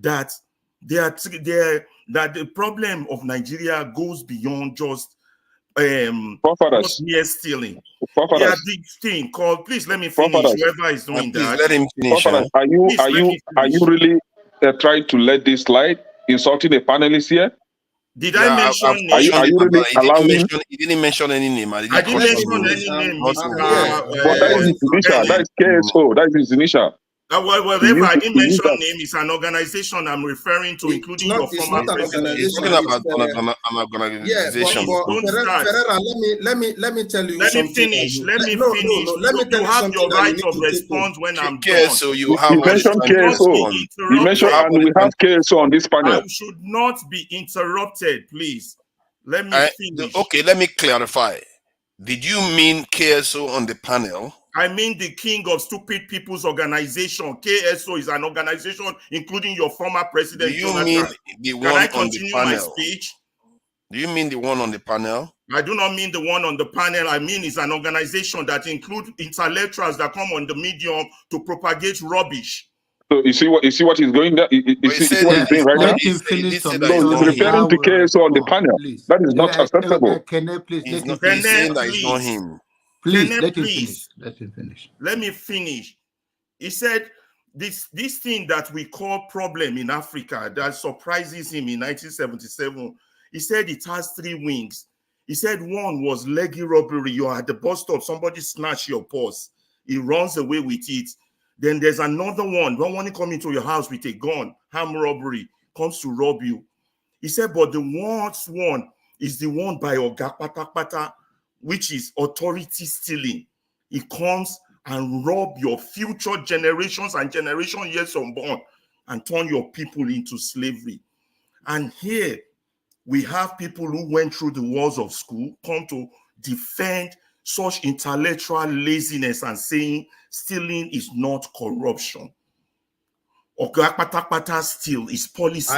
that that the problem of Nigeria goes beyond just Forefathers. mere stealing. Forefathers. Yeah, this thing called, please let me finish. Whoever is doing please that. let him finish. Are you really trying to let this slide, insulting a panelist here? Did I mention name? Are you really allowing? He didn't mention any name. I didn't mention any name, Mr. But that is his initial. That is KSO. That is his initial. Whatever, I didn't mention name. It's an organization I'm referring to, including your former president. He's talking about an organization. Ferreira, let me tell you. Let me finish. Let me finish. You have your right of response when I'm done. So you have mentioned KSO. You mentioned, and we have KSO on this panel. I should not be interrupted, please. Let me finish. Okay, let me clarify. Did you mean KSO on the panel? I mean the king of stupid people's organization. KSO is an organization including your former president. Do you mean the one on the panel? My speech? Do you mean the one on the panel? I do not mean the one on the panel. I mean it's an organization that includes intellectuals that come on the medium to propagate rubbish. So you see what he's going there. You see what he's doing right now. He's referring to KSO on the panel. Please. That is not acceptable. Can I please? He's saying that it's not him. Please let him finish. Let me finish. He said this thing that we call problem in Africa that surprises him in 1977. He said it has 3 wings. He said one was leggy robbery. You're at the bus stop, somebody snatch your purse. He runs away with it. Then there's another one. Don't want to come into your house with a gun, armed robbery, comes to rob you. He said, but the worst one is the one by Oga Patapata, which is authority stealing. It comes and rob your future generations and generation years unborn and turn your people into slavery. And here we have people who went through the walls of school come to defend such intellectual laziness and saying stealing is not corruption. Pata steal is policy.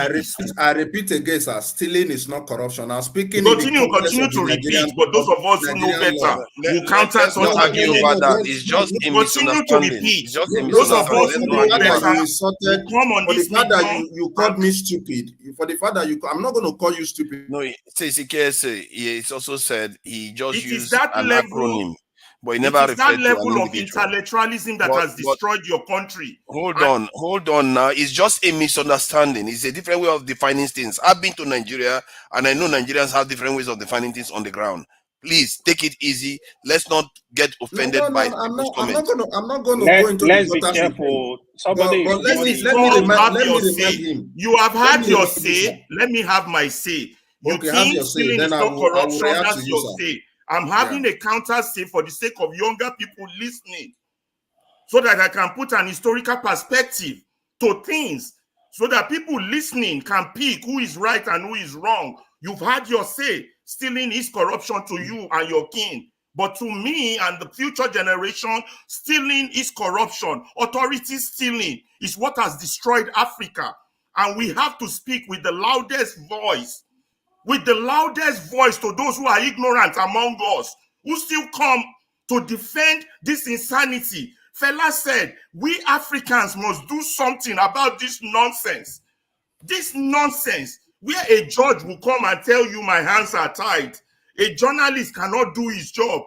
I repeat again, sir. Stealing is not corruption. I'm speaking. Continue to repeat, but those of us who know better will counter such arguments. It's just a continue to repeat. Those of us who know better will come on this. For the fact that you called me stupid, for the fact that I'm not going to call you stupid. No, it's also said he just used that an acronym. But he never referred that to level an of intellectualism that has destroyed your country. Hold on now. It's just a misunderstanding. It's a different way of defining things. I've been to Nigeria and I know Nigerians have different ways of defining things on the ground. Please take it easy. Let's not get offended by people's comments. I'm not going to go into let's be careful. Somebody let me remind him. You have had your say. Let me have my say. You think stealing is not corruption? That's your say. I'm having a counter say for the sake of younger people listening, so that I can put an historical perspective to things, so that people listening can pick who is right and who is wrong. You've had your say. Stealing is corruption to you and your king. But to me and the future generation, stealing is corruption. Authority stealing is what has destroyed Africa. And we have to speak with the loudest voice. With the loudest voice to those who are ignorant among us, who still come to defend this insanity. Fela said, we Africans must do something about this nonsense. This nonsense, where a judge will come and tell you my hands are tied. A journalist cannot do his job.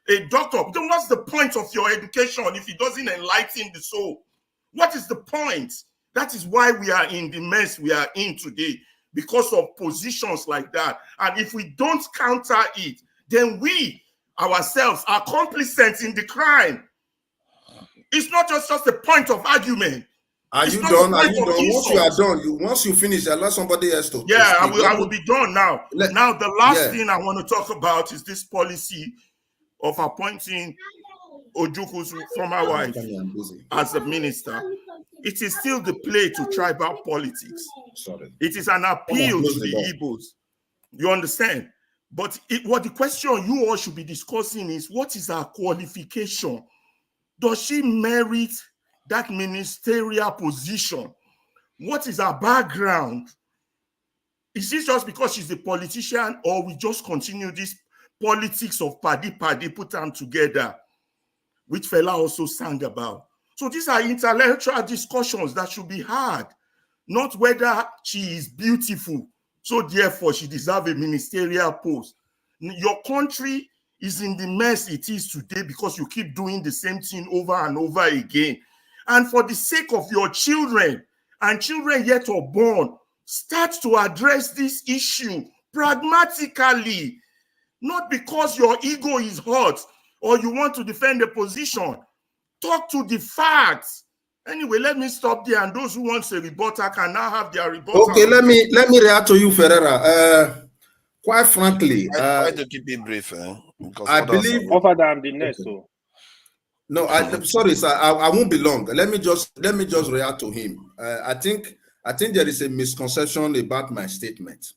A doctor, then what's the point of your education if it doesn't enlighten the soul? What is the point? That is why we are in the mess we are in today. Because of positions like that. And if we don't counter it, then we ourselves are complicit in the crime. It's not just a point of argument. Are you done? Once you are done, once you finish, allow somebody else to. Yeah, I will be done now. Now, the last thing I want to talk about is this policy of appointing Ojukwu's former wife as a minister. It is still the play to tribal politics. It is an appeal to the Igbos. You understand? But what the question you all should be discussing is, what is her qualification? Does she merit that ministerial position? What is her background? Is this just because she's a politician, or we just continue this politics of paddy put them together, which Fela also sang about? So these are intellectual discussions that should be had, not whether she is beautiful, so therefore she deserves a ministerial post. Your country is in the mess it is today because you keep doing the same thing over and over again. And for the sake of your children and children yet unborn, start to address this issue pragmatically, not because your ego is hurt or you want to defend a position. Talk to the facts. Anyway, let me stop there, and those who want a rebuttal can now have their rebuttal. Okay, let me react to you, Ferreira. Quite frankly, try to keep it brief. I believe over that I'm the next. Okay. No, I'm sorry, sir. I won't be long. Let me just react to him. I think there is a misconception about my statement.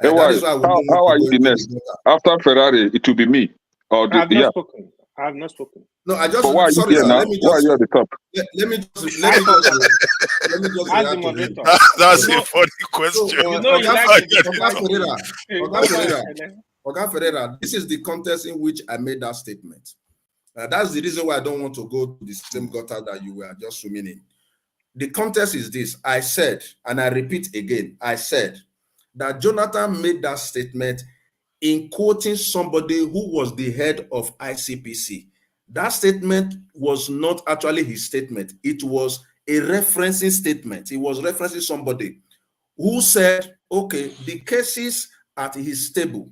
That is why how are you the next? After Ferrari, it will be me. Or I have not spoken. I have not spoken. No, I just. But why are you here now? Why are you at the top? Let me just react to him. That's a funny question. So, Oga Ferreira, this is the context in which I made that statement. That's the reason why I don't want to go to the same gutter that you were just swimming in. The context is this. I said, and I repeat again, I said that Jonathan made that statement in quoting somebody who was the head of ICPC. That statement was not actually his statement. It was a referencing statement. He was referencing somebody who said, okay, the cases at his table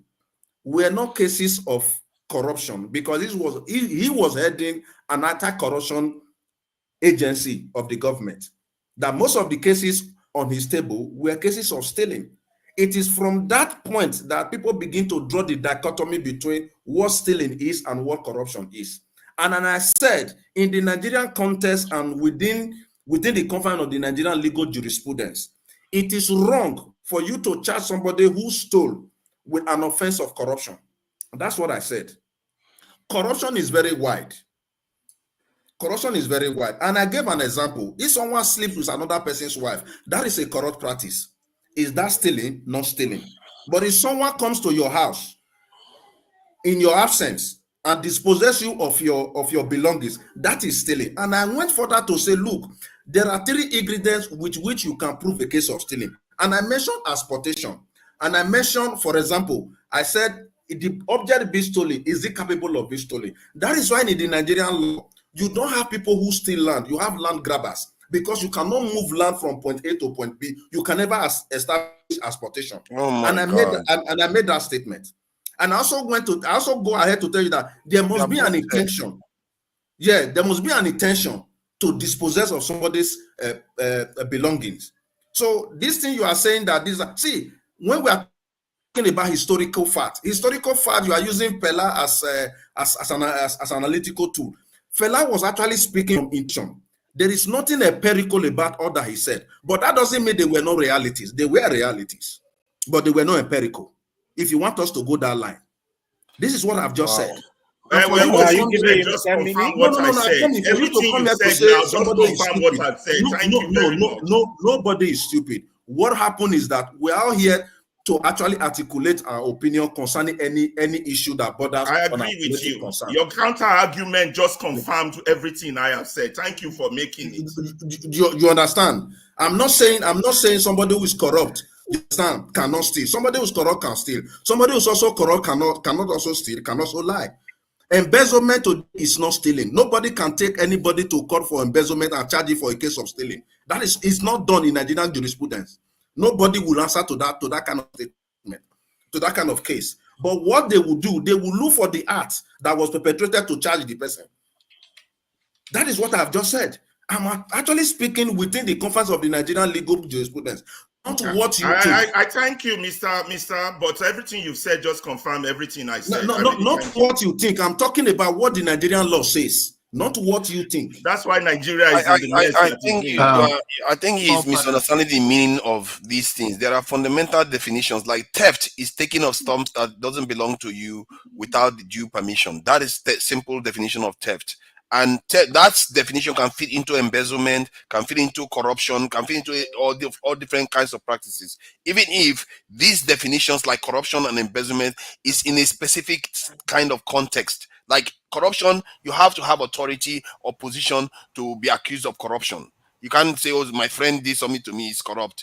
were not cases of corruption because he was heading an anti-corruption agency of the government. That most of the cases on his table were cases of stealing. It is from that point that people begin to draw the dichotomy between what stealing is and what corruption is. And I said, in the Nigerian context and within the confines of the Nigerian legal jurisprudence, it is wrong for you to charge somebody who stole with an offense of corruption. That's what I said. Corruption is very wide. Corruption is very wide. And I gave an example. If someone sleeps with another person's wife, that is a corrupt practice. Is that stealing? Not stealing. But if someone comes to your house in your absence and disposes you of your belongings, that is stealing. And I went further to say, look, there are 3 ingredients with which you can prove a case of stealing. And I mentioned exportation. And I mentioned, for example, I said, the object being stolen, is it capable of being stolen? That is why in the Nigerian law, you don't have people who steal land. You have land grabbers. Because you cannot move land from point A to point B. You can never establish exportation. Oh my and I made that statement. And I also go ahead to tell you that there must be an intention. Yeah, there must be an intention to dispossess of somebody's belongings. So this thing you are saying that when we are talking about historical fact, you are using Fela as an analytical tool. Fela was actually speaking from intention. There is nothing empirical about all that he said, but that doesn't mean they were not realities. They were realities, but they were not empirical. If you want us to go that line, this is what I've just said. Nobody is stupid. What happened is that we are here to actually articulate our opinion concerning any issue that bothers. I agree with you. Concern. Your counter argument just confirmed everything I have said. Thank you for making it. You understand? I'm not saying somebody who is corrupt cannot steal. Somebody who is corrupt can steal. Somebody who is also corrupt cannot also steal, can also lie. Embezzlement is not stealing. Nobody can take anybody to court for embezzlement and charge it for a case of stealing. That is not done in Nigerian jurisprudence. Nobody will answer to that kind of statement, to that kind of case. But what they will do, they will look for the act that was perpetrated to charge the person. That is what I have just said. I'm actually speaking within the confines of the Nigerian legal jurisprudence. Not what you think. I thank you, Mr. But everything you've said just confirmed everything I said. Not what you think. I'm talking about what the Nigerian law says. Not what you think. That's why Nigeria is in the mess. I think he's misunderstanding the meaning of these things. There are fundamental definitions, like theft is taking of stuff that doesn't belong to you without the due permission. That is the simple definition of theft. And that definition can fit into embezzlement, can fit into corruption, can fit into all different kinds of practices. Even if these definitions like corruption and embezzlement is in a specific kind of context. Like corruption, you have to have authority or position to be accused of corruption. You can't say, oh, my friend did something to me, it's corrupt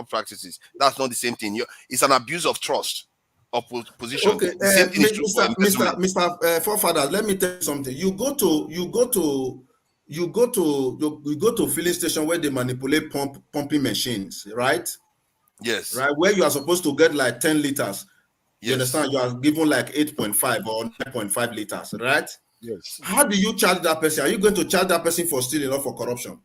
practices. That's not the same thing. It's an abuse of trust. opposition. Okay, The same thing is true for Mr. Forefather, let me tell you something. You go to filling station where they manipulate pumping machines, right? Yes. Right, where you are supposed to get like 10 liters. You Yes. understand? You are given like 8.5 or 9.5 liters, right? Yes. How do you charge that person? Are you going to charge that person for stealing or for corruption?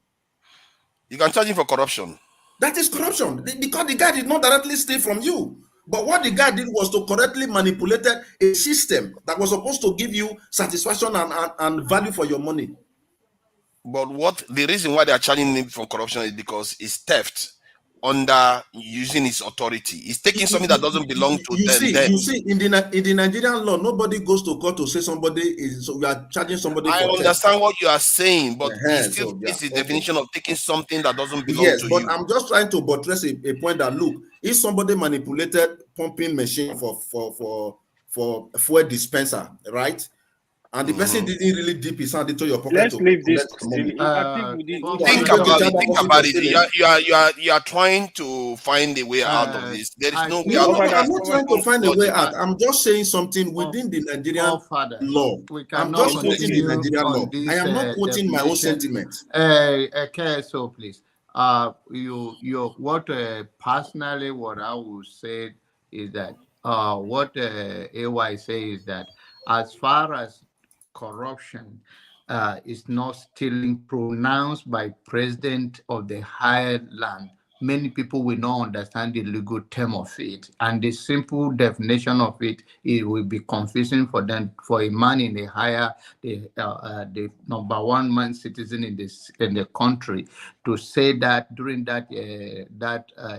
You can charge him for corruption. That is corruption because the guy did not directly steal from you. But what the guy did was to correctly manipulate a system that was supposed to give you satisfaction and value for your money. But the reason why they are charging him for corruption is because it's theft under using his authority. He's taking something that doesn't belong to them. You see, in the Nigerian law, nobody goes to court to say somebody is. So we are charging somebody. I understand what you are saying, but it's so, the definition of taking something that doesn't belong to you. Yes, but I'm just trying to buttress a point that look, if somebody manipulated pumping machine for fuel dispenser, right? And the person didn't really dip his hand into your pocket. Let's leave this. Think about it. You are trying to find a way out of this. There is no way out. I'm not trying to find a way out. I'm just saying something within the Nigerian law. I'm just quoting the Nigerian law. I am not quoting my own sentiments. So please, personally, what I would say is that what AY say is that as far as corruption is not still pronounced by president of the higher land, many people will not understand the legal term of it, and the simple definition of it will be confusing for them. For a man in the higher, the number one man citizen in the country, to say that during that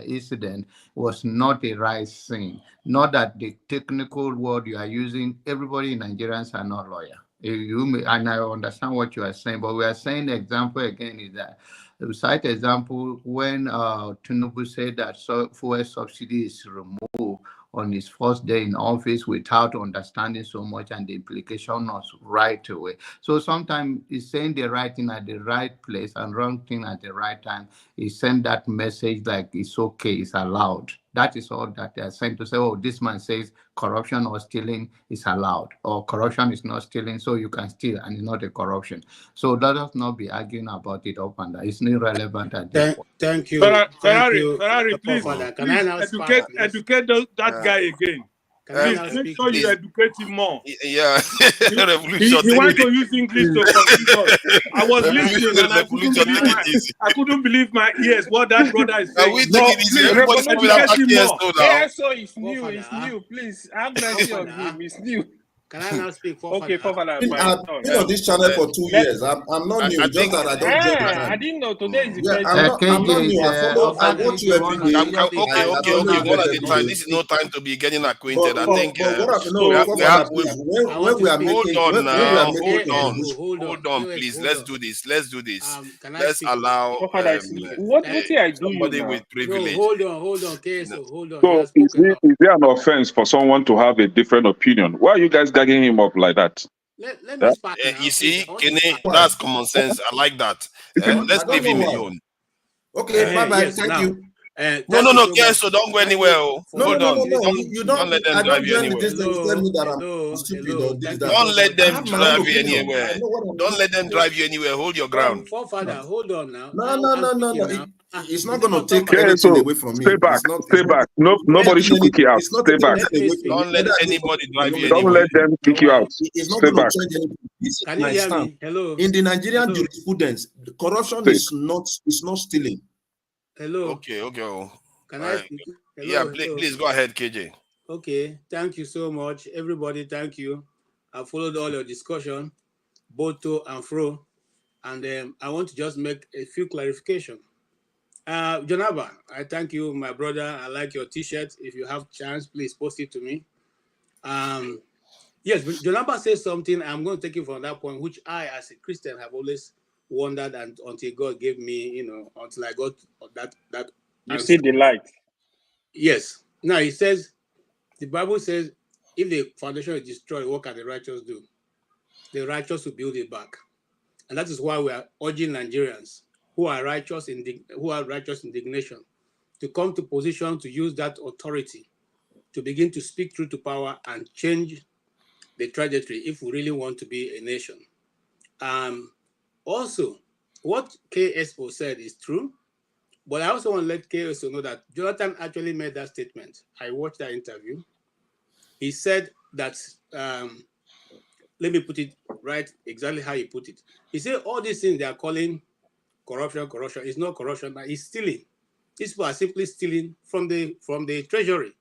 incident was not a right thing. Not that the technical word you are using, everybody in Nigerians are not lawyers. And I understand what you are saying, but we are saying the example again is that we cite example when Tinubu said that fuel subsidy is removed on his first day in office without understanding so much and the implication was right away. So sometimes he's saying the right thing at the right place and wrong thing at the right time. He sent that message like it's okay, it's allowed. That is all that they are saying, to say, oh, this man says corruption or stealing is allowed, or corruption is not stealing, so you can steal and it's not a corruption. So let us not be arguing about it up and down. It's not relevant at this point. Thank you. Ferrari, please, can I now educate that guy again. Please make sure you educate him more. Yeah. He wants to use English to confuse us. I was listening and I couldn't believe my ears what that brother is saying. So it's new. Please have mercy on him. It's new. Can I now speak for okay, I've been on this channel for 2 years. I'm not new. Just that I don't I didn't know today is the I'm not new. I watch you every day. Okay. One at a time. This is no time to be getting acquainted. I think hold on, please. Let's do this. Let's allow what I do somebody with privilege. Hold on, KSO, hold on. So is there an offense for someone to have a different opinion? Why are you guys gagging him up like that? Let me spark you see, Kenny, that's common sense. I like that. Let's leave him alone. Okay, bye-bye. Thank you. No, yes, so don't go anywhere. Hold on. You don't let them drive you anywhere. Don't let them drive you anywhere. Don't let them drive you anywhere. Hold your ground. Father, hold on now. No. It's not going to take anything away from me. Stay back. Nobody should kick you out. Stay back. Don't let anybody drive you anywhere. Don't let them kick you out. It's not going to change anything. Can you hear me? Hello. In the Nigerian jurisprudence, corruption is not stealing. Hello. Okay. Can I speak? Hello, yeah, please go ahead, KJ. Okay, thank you so much, everybody. Thank you. I followed all your discussion, both to and fro, and I want to just make a few clarifications. Jonaba, I thank you, my brother. I like your T-shirt. If you have chance, please post it to me. Yes, Jonaba says something. I'm going to take it from that point, which I, as a Christian, have always wondered, and until God gave me, until I got that. You see the light. Yes. Now he says, the Bible says, if the foundation is destroyed, what can the righteous do? The righteous will build it back, and that is why we are urging Nigerians who are righteous indignation to come to position to use that authority to begin to speak truth to power and change the trajectory if we really want to be a nation. Also, what KSO said is true, but I also want to let KSO know that Jonathan actually made that statement. I watched that interview. He said that, let me put it right exactly how he put it. He said all these things they are calling corruption is not corruption, but it's stealing. These people are simply stealing from the treasury,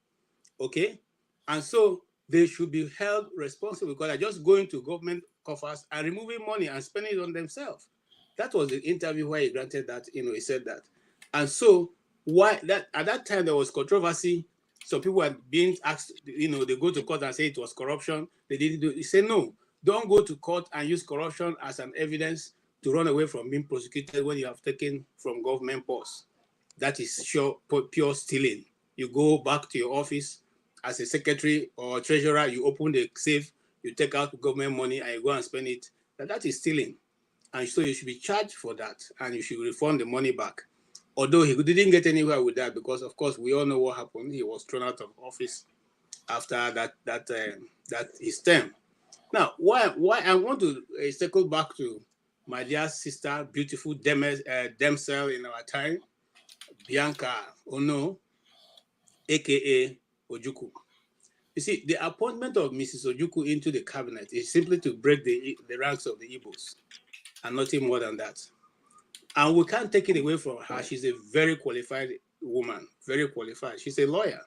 okay? And so they should be held responsible because they're just going to government coffers and removing money and spending it on themselves. That was the interview where he granted that, he said that. And so why that at that time there was controversy. Some people were being asked, they go to court and say it was corruption. They didn't do it. He said, no, don't go to court and use corruption as an evidence to run away from being prosecuted when you have taken from government posts. That is pure stealing. You go back to your office as a secretary or treasurer, you open the safe, you take out government money and you go and spend it. That is stealing. And so you should be charged for that and you should refund the money back. Although he didn't get anywhere with that because, of course, we all know what happened. He was thrown out of office after that his term. Now, why I want to circle back to my dear sister, beautiful damsel in our time, Bianca aka Ojukwu. You see, the appointment of Mrs. Ojukwu into the cabinet is simply to break the ranks of the Igbos and nothing more than that. And we can't take it away from her. She's a very qualified woman, very qualified. She's a lawyer,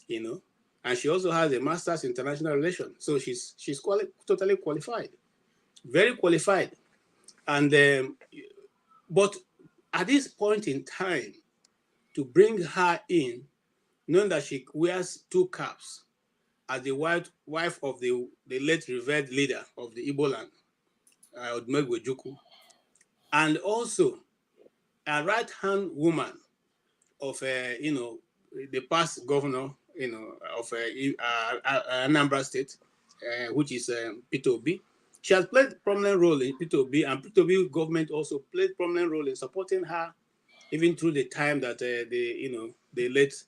and she also has a master's in international relations. So she's totally qualified, very qualified. And but at this point in time, to bring her in, knowing that she wears two caps as the wife of the late revered leader of the Igbo land, Odumegwu Ojukwu, and also a right-hand woman of the past governor of Anambra State, which is Peter Obi. She has played a prominent role in Peter Obi, and Peter Obi government also played a prominent role in supporting her, even through the time that the late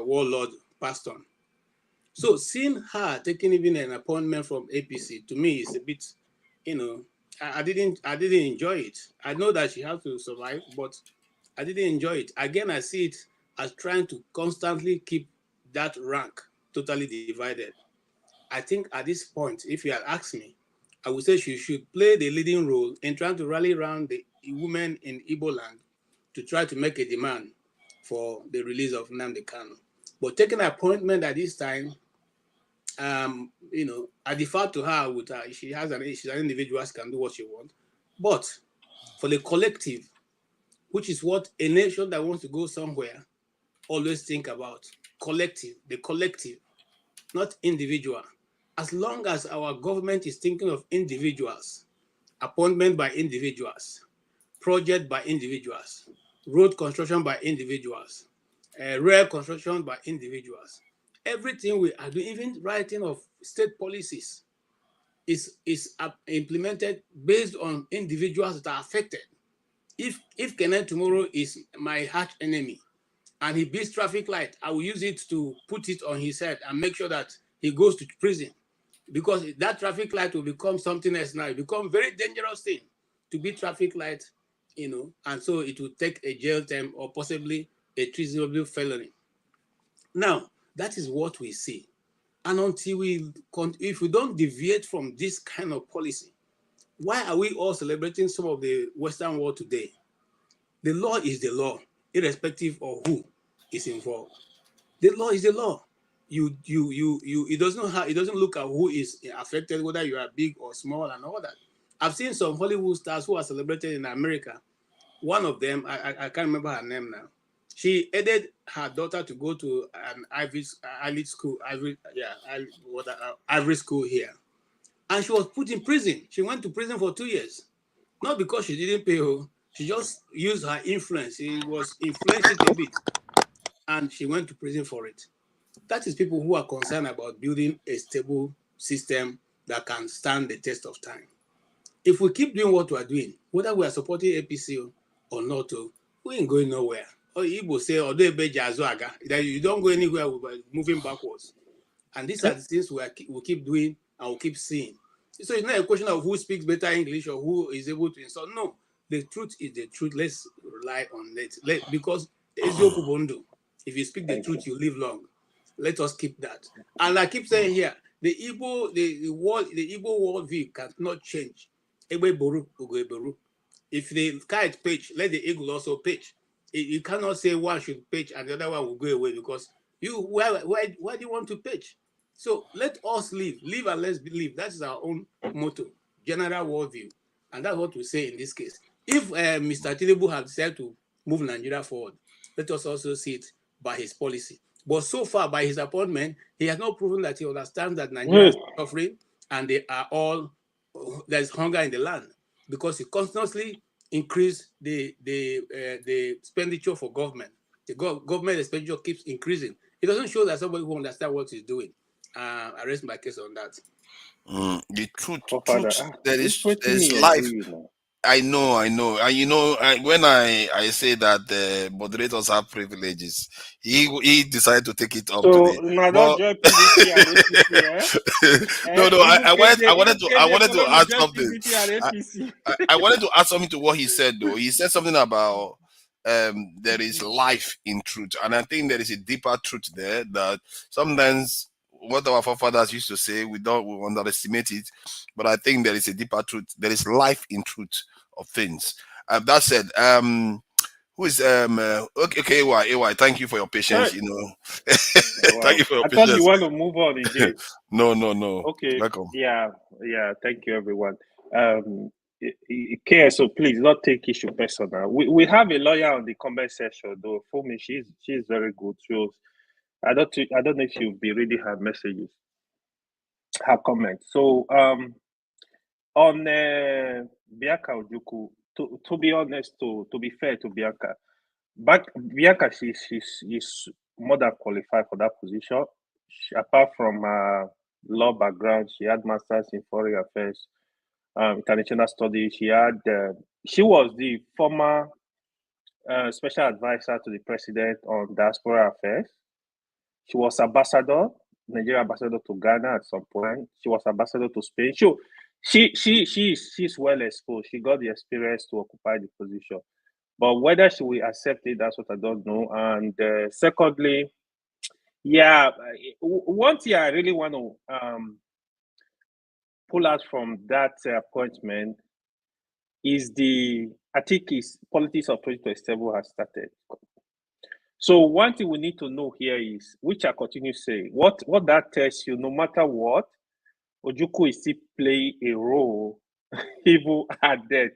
warlord passed on. So seeing her taking even an appointment from APC, to me is a bit, I didn't enjoy it. I know that she has to survive, but I didn't enjoy it. Again, I see it as trying to constantly keep that rank totally divided. I think at this point, if you had asked me, I would say she should play the leading role in trying to rally around the women in Igbo land to try to make a demand for the release of Nnamdi Kanu. But taking an appointment at this time, I defer to her with her. She's an individual, she can do what she wants. But for the collective, which is what a nation that wants to go somewhere always think about, the collective, not individual. As long as our government is thinking of individuals, appointment by individuals, project by individuals, road construction by individuals, rail construction by individuals, everything we are doing, even writing of state policies, is implemented based on individuals that are affected. If Kenneth tomorrow is my arch enemy and he beats traffic light, I will use it to put it on his head and make sure that he goes to prison, because that traffic light will become something else now. It becomes very dangerous thing to beat traffic light, and so it will take a jail term or possibly a treasonable felony. Now, that is what we see. And until if we don't deviate from this kind of policy, why are we all celebrating some of the Western world today? The law is the law, irrespective of who is involved. The law is the law. It doesn't look at who is affected, whether you are big or small and all that. I've seen some Hollywood stars who are celebrated in America. One of them, I can't remember her name now. She aided her daughter to go to an Ivy school here. And she was put in prison. She went to prison for 2 years. Not because she didn't pay her. She just used her influence. She was influenced a bit. And she went to prison for it. That is people who are concerned about building a stable system that can stand the test of time. If we keep doing what we are doing, whether we are supporting APC or not, we ain't going nowhere. Igbo say, that you don't go anywhere without moving backwards. And these are the things we'll keep doing and we'll keep seeing. So it's not a question of who speaks better English or who is able to insult. No, the truth is the truth. Let's rely on it. Because if you speak the truth, you live long. Let us keep that. And I keep saying here, the Igbo worldview cannot change. If the kite pitch, let the eagle also pitch. You cannot say one should pitch and the other one will go away because why do you want to pitch? So let us live and let's believe. That is our own motto, general worldview. And that's what we say in this case. If Mr. Tinubu has decided to move Nigeria forward, let us also see it by his policy. But so far, by his appointment, he has not proven that he understands that Nigeria is suffering and they are all, there's hunger in the land because he constantly increased the expenditure for government. The government expenditure keeps increasing. It doesn't show that somebody who understands what he's doing. I rest my case on that. The truth, there is life. I know. And when I say that the moderators have privileges, he decided to take it up today. No, I wanted to add something. I wanted to add something to what he said though. He said something about there is life in truth, and I think there is a deeper truth there that sometimes what our forefathers used to say, we underestimate it, but I think there is a deeper truth. There is life in truth of things. That said, who is okay, AY, thank you for your patience. Hey. Thank you for your I patience. thought you want to move on again. No. Okay. Welcome. Yeah. Thank you, everyone. So please not take issue personal. We have a lawyer on the comment section though. For me, she's very good. So I don't know if you'll be reading her messages, her comments. So on Bianca Ojukwu, to be honest, to be fair to Bianca, Bianca she's more than qualified for that position. Apart from law background, she had masters in foreign affairs, international studies. She was the former special advisor to the president on diaspora affairs. She was Nigeria ambassador to Ghana at some point. She was ambassador to Spain. She's well exposed. She got the experience to occupy the position. But whether she will accept it, that's what I don't know. And secondly, one thing I really want to pull out from that appointment is I think politics of 2027 has started. So one thing we need to know here is, which I continue to say, what that tells you, no matter what, Ojukwu is still playing a role, even at death.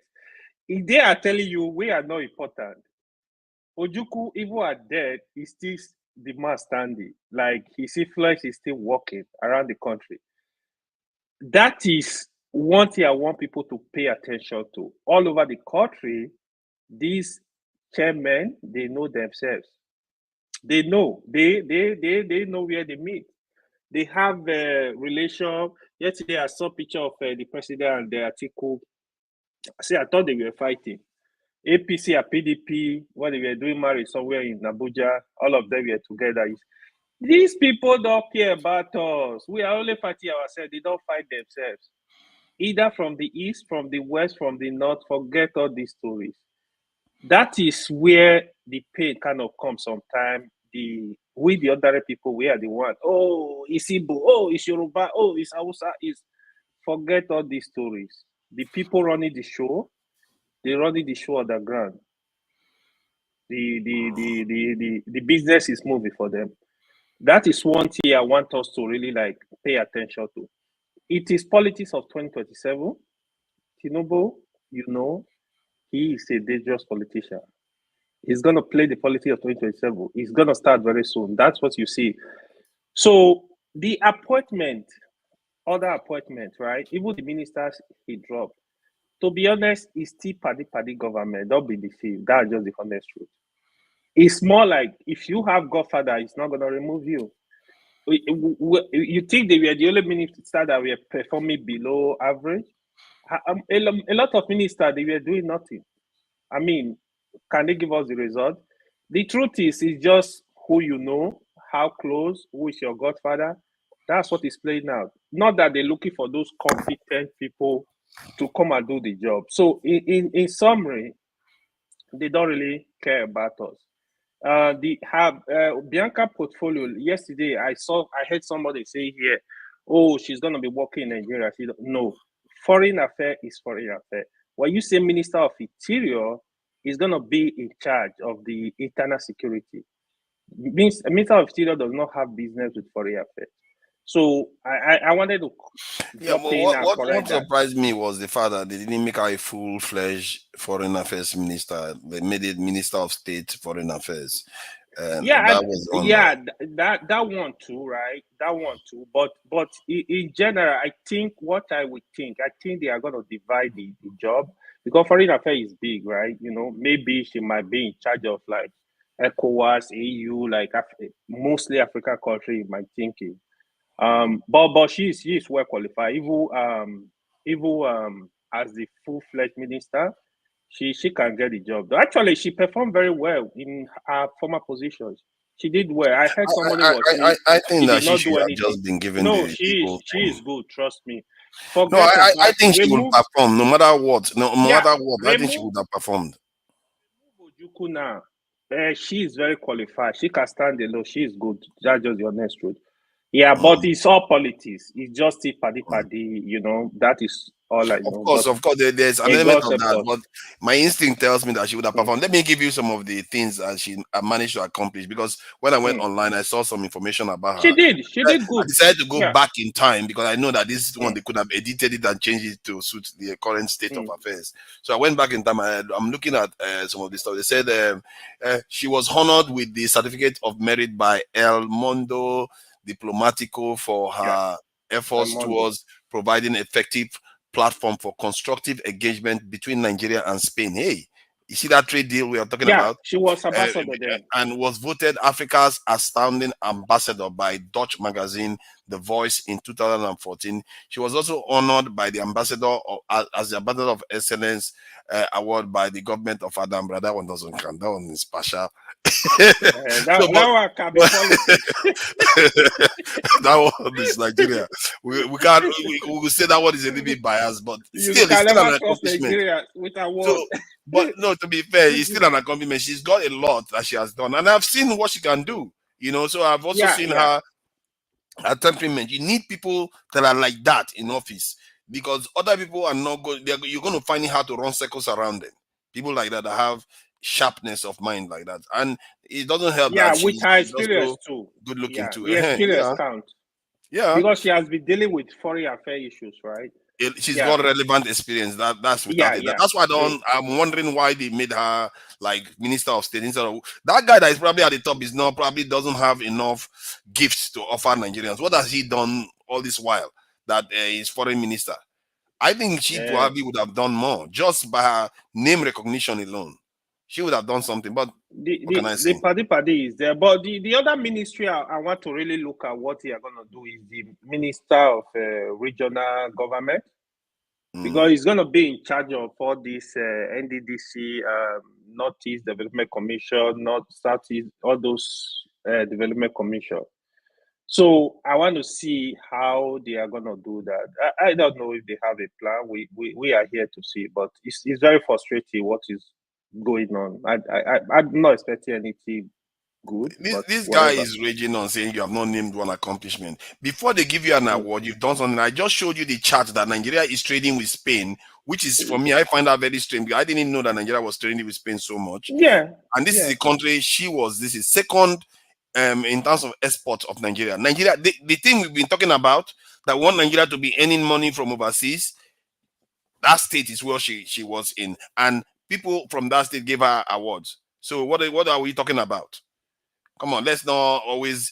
If they are telling you we are not important, Ojukwu, even at death, is still the man standing. Like his influence is still working around the country. That is one thing I want people to pay attention to. All over the country, these chairmen, they know themselves. They know. They know where they meet. They have a relation. Yesterday, I saw a picture of the president and the Atiku. I thought they were fighting. APC and PDP, when they were doing marriage somewhere in Abuja, all of them were together. These people don't care about us. We are only fighting ourselves. They don't fight themselves. Either from the east, from the west, from the north. Forget all these stories. That is where the pain kind of comes sometimes. The ordinary people, we are the one. Oh, it's Igbo. Oh, it's Yoruba. Oh, it's Hausa. Forget all these stories. The people running the show, they running the show on the ground. The business is moving for them. That is one thing I want us to really pay attention to. It is politics of 2027. Tinubu, he is a dangerous politician. He's going to play the politics of 2027. He's going to start very soon. That's what you see. So the other appointment, right? Even the ministers he dropped. To be honest, it's still party government. Don't be deceived. That's just the honest truth. It's more like if you have Godfather, it's not going to remove you. You think they were the only ministers that were performing below average? A lot of ministers, they were doing nothing. I mean, can they give us the result? The truth is, it's just who you know, how close, who is your godfather. That's what is playing out. Not that they're looking for those competent people to come and do the job. So, in summary, they don't really care about us. Bianca portfolio yesterday. I heard somebody say here, "Oh, she's gonna be working in Nigeria." No, foreign affair is foreign affair. When you say Minister of Interior, is gonna be in charge of the internal security. Means Minister of Interior does not have business with foreign affairs. So I wanted to drop in and correct that. What surprised me was the fact that they didn't make her a full-fledged foreign affairs minister. They made it Minister of State Foreign Affairs. That one too, right? That one too. But in general, I think they are going to divide the job, because foreign affairs is big, right? You know, maybe she might be in charge of like ECOWAS, EU, like mostly African country, my thinking. But she is well qualified. Even as the full-fledged minister, she can get the job. Actually, she performed very well in her former positions. She did well. I heard somebody I think that she should have just been given. No, she is good. Trust me. I think she will perform no matter what. No matter what, I think she would have performed. Ojukwu now, she is very qualified. She can stand alone. She is good. That's just the honest truth. Yeah, but it's all politics. It's just a paddy, you know. That is all I know. Of course, there's an element of that. But my instinct tells me that she would have performed. Let me give you some of the things that she managed to accomplish. Because when I went online, I saw some information about her. She did good. I decided to go back in time because I know that this is one they could have edited it and changed it to suit the current state of affairs. So I went back in time. I'm looking at some of this stuff. They said she was honored with the certificate of merit by El Mundo Diplomatico for her efforts towards providing effective platform for constructive engagement between Nigeria and Spain. Hey, you see that trade deal we are talking about? She was ambassador there. And was voted Africa's astounding ambassador by Dutch magazine The Voice in 2014. She was also honored by the ambassador as the ambassador of excellence award by the government of Adambra. That one doesn't count. That one is partial. That one can be politics. That one is Nigeria. We can't. We will say that one is a little bit biased, but still, it's still an accomplishment. With a word. But no, to be fair, it's still an accomplishment. She's got a lot that she has done, and I've seen what she can do. You know, so I've also seen her temperament. You need people that are like that in office, because other people are not good. You're going to find it hard to run circles around them. People like that have sharpness of mind like that, and it doesn't help. Yeah, with her experience too. Good looking too. The experience counts. Yeah, because she has been dealing with foreign affairs issues, right? She's got relevant experience. That's without it. That's why I'm wondering why they made her like Minister of State instead of that guy that is probably at the top probably doesn't have enough gifts to offer Nigerians. What has he done all this while that he's foreign minister? I think she probably would have done more just by her name recognition alone. She would have done something, but the paddy is there. But the other ministry I want to really look at what they are going to do is the Minister of Regional Government, because he's going to be in charge of all this NDDC, Northeast Development Commission, North Southeast, all those development commission. So I want to see how they are going to do that. I don't know if they have a plan. We are here to see, but it's very frustrating what is going on. I'm not expecting anything good. This guy is raging on saying you have not named one accomplishment. Before they give you an award, you've done something. I just showed you the chart that Nigeria is trading with Spain, which is, for me, I find that very strange. I didn't know that Nigeria was trading with Spain so much. Yeah. And this is the country this is second in terms of exports of Nigeria. Nigeria, the thing we've been talking about, that want Nigeria to be earning money from overseas, that state is where she was in. And people from that state gave her awards. So what are we talking about? Come on, let's not always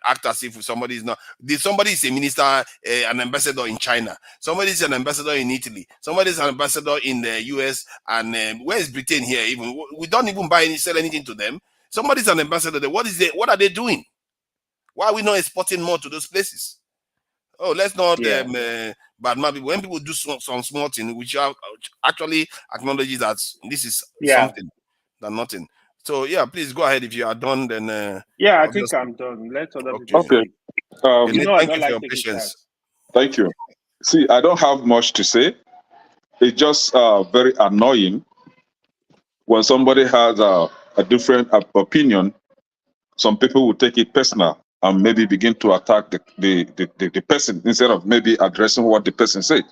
act as if somebody is not. Somebody is a minister, an ambassador in China. Somebody is an ambassador in Italy. Somebody is an ambassador in the US. And where is Britain here? Even we don't even sell anything to them. Somebody's an ambassador there. What are they doing? Why are we not exporting more to those places? Oh, let's not but when people do some small thing, which actually acknowledges that this is something than nothing. So yeah, please go ahead if you are done. Then yeah, I think I'm done. Let other people Okay. speak. You know, I Thank don't you for like your taking patience. shots. Thank you. See, I don't have much to say. It's just very annoying when somebody has a different opinion. Some people will take it personal and maybe begin to attack the person instead of maybe addressing what the person said.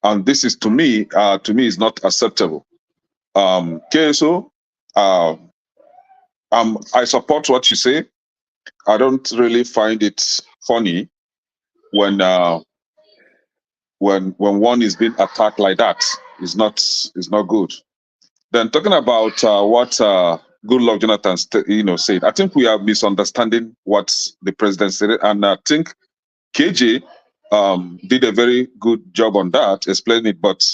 And this is to me is not acceptable. KSO, I support what you say. I don't really find it funny when one is being attacked like that. It's not good. Then talking about what Goodluck Jonathan said, I think we are misunderstanding what the president said, and I think KJ did a very good job on that, explaining it. But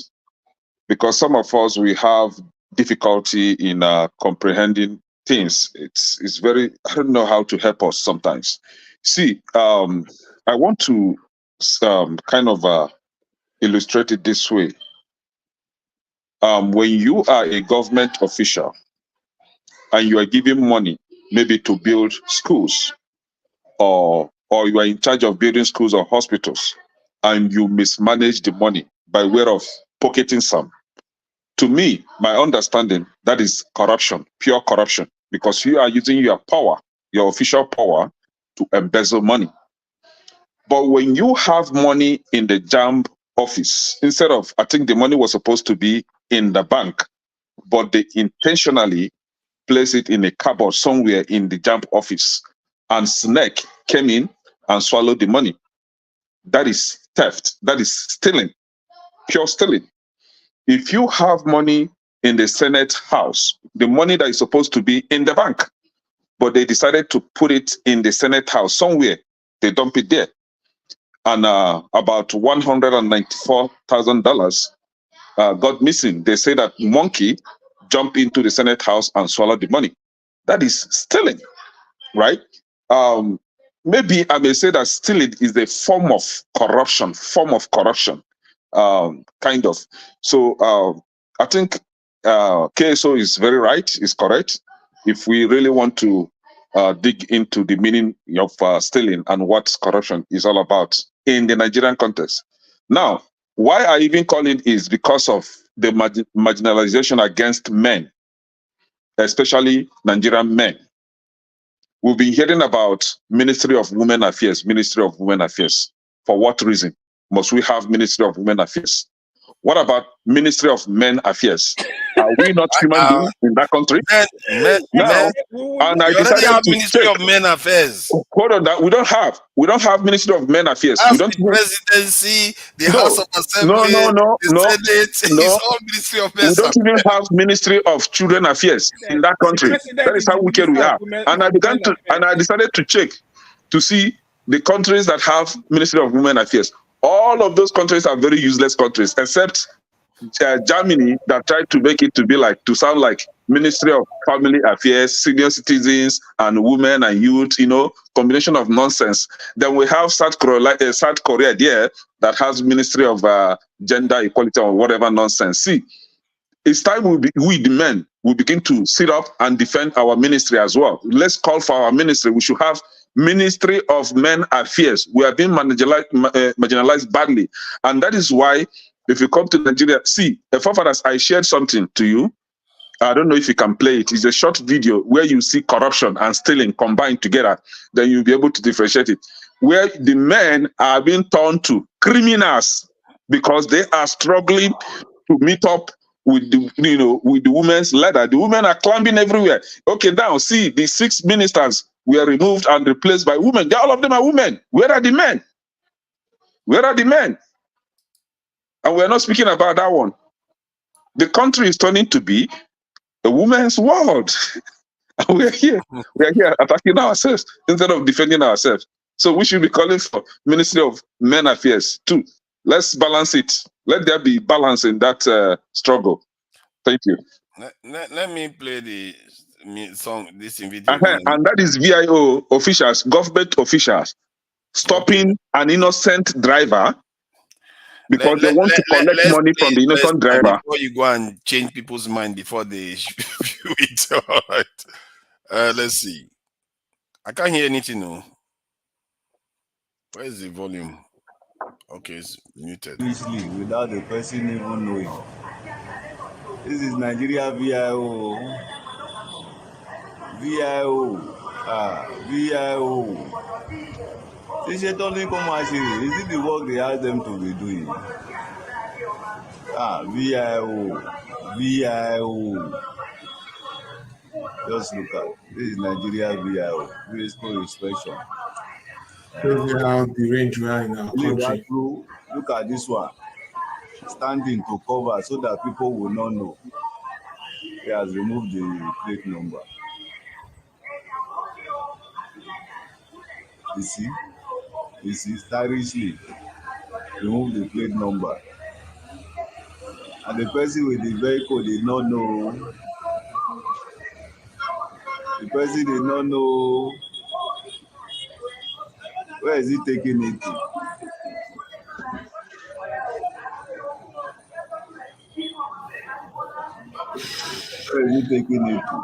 because some of us we have difficulty in comprehending things, it's very, I don't know how to help us sometimes. See, I want to kind of illustrate it this way. When you are a government official and you are giving money maybe to build schools, or you are in charge of building schools or hospitals, and you mismanage the money by way of pocketing some, to me, my understanding, that is corruption, pure corruption, because you are using your power, your official power, to embezzle money. But when you have money in the JAMB office, instead of, I think the money was supposed to be in the bank, but they intentionally place it in a cupboard somewhere in the JAMB office, and snake came in and swallowed the money. That is theft. That is stealing, pure stealing. If you have money in the Senate House, the money that is supposed to be in the bank, but they decided to put it in the Senate House somewhere, they dump it there. And about $194,000 got missing. They say that monkey jumped into the Senate House and swallowed the money. That is stealing, right? Maybe I may say that stealing is a form of corruption, kind of. So I think KSO is very right, is correct. If we really want to dig into the meaning of stealing and what corruption is all about in the Nigerian context. Now, why I even call it is because of the marginalization against men, especially Nigerian men. We've been hearing about Ministry of Women Affairs. For what reason must we have Ministry of Women Affairs? What about Ministry of Men Affairs? Are we not human beings in that country? Now, and I decided have to Ministry check. of Men Affairs. Hold on, that we don't have Ministry of Men Affairs. That's We don't the presidency, the House of Assembly, the Senate. It's all Ministry of Men We don't even Affairs. have Ministry of Children Affairs in that country. That is how wicked we are. And I decided to check to see the countries that have Ministry of Women Affairs. All of those countries are very useless countries, except Germany, that tried to make it to sound like Ministry of Family Affairs, Senior Citizens, and Women and Youth, combination of nonsense. Then we have South Korea there that has Ministry of Gender Equality or whatever nonsense. See, it's time we the men will begin to sit up and defend our ministry as well. Let's call for our ministry. We should have Ministry of Men Affairs. We are being marginalized badly. And that is why, if you come to Nigeria, see, forefathers, I shared something to you. I don't know if you can play it. It's a short video where you see corruption and stealing combined together. Then you'll be able to differentiate it. Where the men are being turned to criminals because they are struggling to meet up with the women's ladder. The women are climbing everywhere. Okay, now see, the 6 ministers were removed and replaced by women. All of them are women. Where are the men? Where are the men? And we're not speaking about that one. The country is turning to be a woman's world. And we're here attacking ourselves instead of defending ourselves. So we should be calling for Ministry of Men Affairs too. Let's balance it. Let there be balance in that struggle. Thank you. Let me play the song, this in video. And that is VIO officials, government officials, stopping an innocent driver because they want to collect money from the innocent driver. Before you go and change people's mind before they view it. All right. Let's see. I can't hear anything. No. Where is the volume? Okay, it's muted. Without the person even knowing. This is Nigeria VIO. VIO. Is it the work they ask them to be doing? VIO. Just look at this is Nigeria VIO. Fiscal inspection. How the range we are in our country. Look at this one. Standing to cover so that people will not know. He has removed the plate number. You see, stylishly remove the plate number. And the person with the vehicle did not know. The person did not know. Where is he taking it to? Where is he taking it to?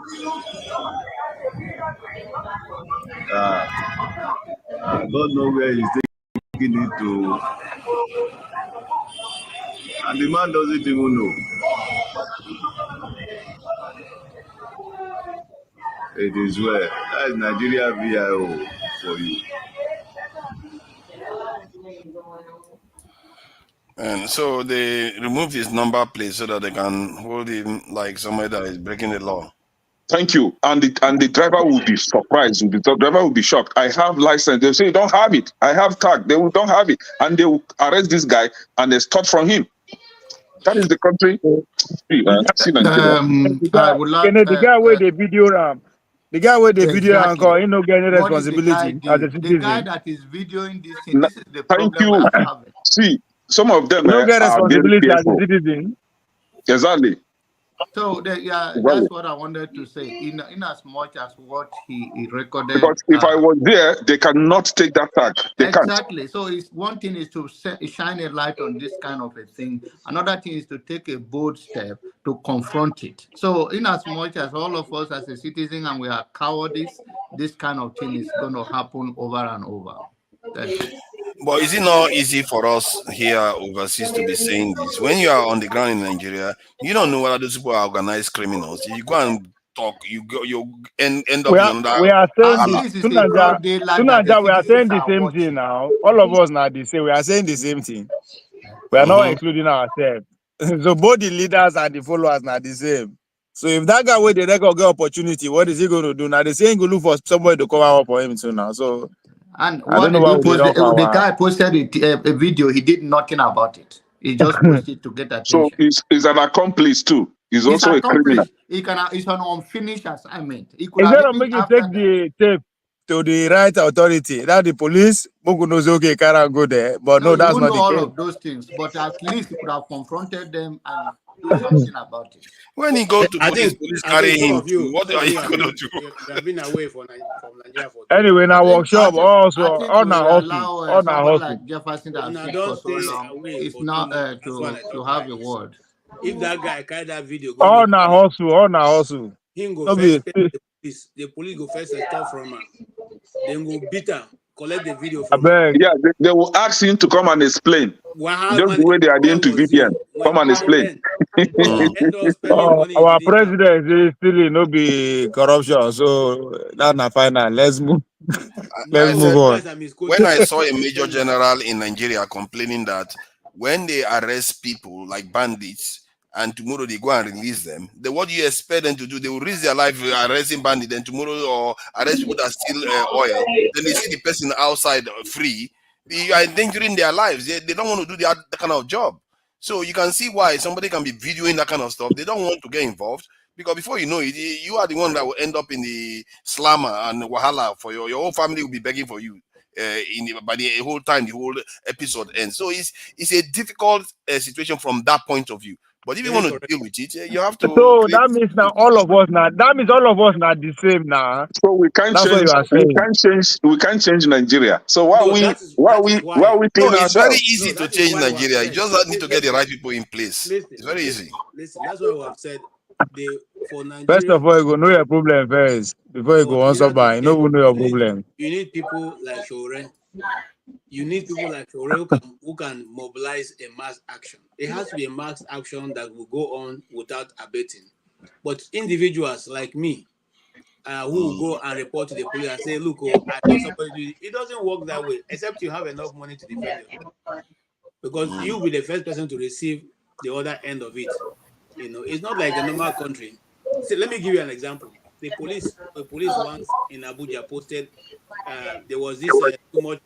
I don't know where he's taking it to. And the man doesn't even know. It is where. That is Nigeria VIO for you. And so they remove his number plate so that they can hold him like somebody that is breaking the law. Thank you. And the driver will be surprised. The driver will be shocked. I have license. They'll say, you don't have it. I have tag. They don't have it. And they will arrest this guy and they start from him. That is the country. I would like the guy with the video ram. The guy with the video anchor, he no get any responsibility as a citizen. The guy that is videoing this thing, this is the problem. Thank you. See, some of them no get responsibility as a citizen. Exactly. So that's what I wanted to say. In as much as what he recorded. Because if I was there, they cannot take that tag. They exactly. can't. So one thing is to shine a light on this kind of a thing. Another thing is to take a bold step to confront it. So in as much as all of us as a citizen and we are cowardice, this kind of thing is going to happen over and over. But is it not easy for us here overseas to be saying this? When you are on the ground in Nigeria, you don't know whether those people are organized criminals. You go and talk, you end up in that. We are saying this. Tunanja, we are saying the same thing now. All of us now they say we are saying the same thing. We are not including ourselves. So both the leaders and the followers are the same. So if that guy with the record get opportunity, what is he going to do now? They saying go look for somebody to cover up for him too now. So. And the guy posted a video. He did nothing about it. He just posted to get attention. So he's an accomplice too. He's also a criminal. It's an unfinished assignment. Is that to make you take the tape to the right authority? That the police, okay, can't go there. But no, that's not the all case. Of those things. But at least he could have confronted them and do something about it. When he go to police carry him, what are you going to do? They have been away from Nigeria for anyway, in our workshop, also on our hustle, like Jefferson that for so long. It's not to have a word. If that guy carry that video, on our hustle, he go first the police go first and stop from him. Then go beat him, collect the video from him. Yeah, they will ask him to come and explain. Just the way they are doing to VPN. Come and explain. Our president is still no be corruption, so that's not final. Let's move. Let's move on. When I saw a major general in Nigeria complaining that when they arrest people like bandits and tomorrow they go and release them, then what do you expect them to do? They will risk their life arresting bandits, then tomorrow or arrest people that steal oil. Then they see the person outside free. They are endangering their lives. They don't want to do that kind of job. So you can see why somebody can be videoing that kind of stuff. They don't want to get involved because before you know it, you are the one that will end up in the slammer and wahala for your whole family will be begging for you by the whole time the whole episode ends. So it's a difficult situation from that point of view. But if you want to deal with it, you have to. So that means now all of us now. That means all of us now the same now. So we can't That's what change. you are saying. We can't change Nigeria. So why No, are we that is why. No, killing it's very ourselves? easy No, to that is change why we have Nigeria. You said. just need to get the right people in place. It's very easy. Listen. That's why we have said. For First Nigeria. of all, you go know your problem first before you For go on Nigeria to somebody. You change, know your problem. you need people like Shore. You need people like Shore who can mobilize a mass action. It has to be a mass action that will go on without abating. But individuals like me, who will go and report to the police and say, "Look, I saw somebody do it." It doesn't work that way, except you have enough money to defend yourself, because you'll be the first person to receive the other end of it. You know, it's not like a normal country. So let me give you an example. The police once in Abuja posted there was this too much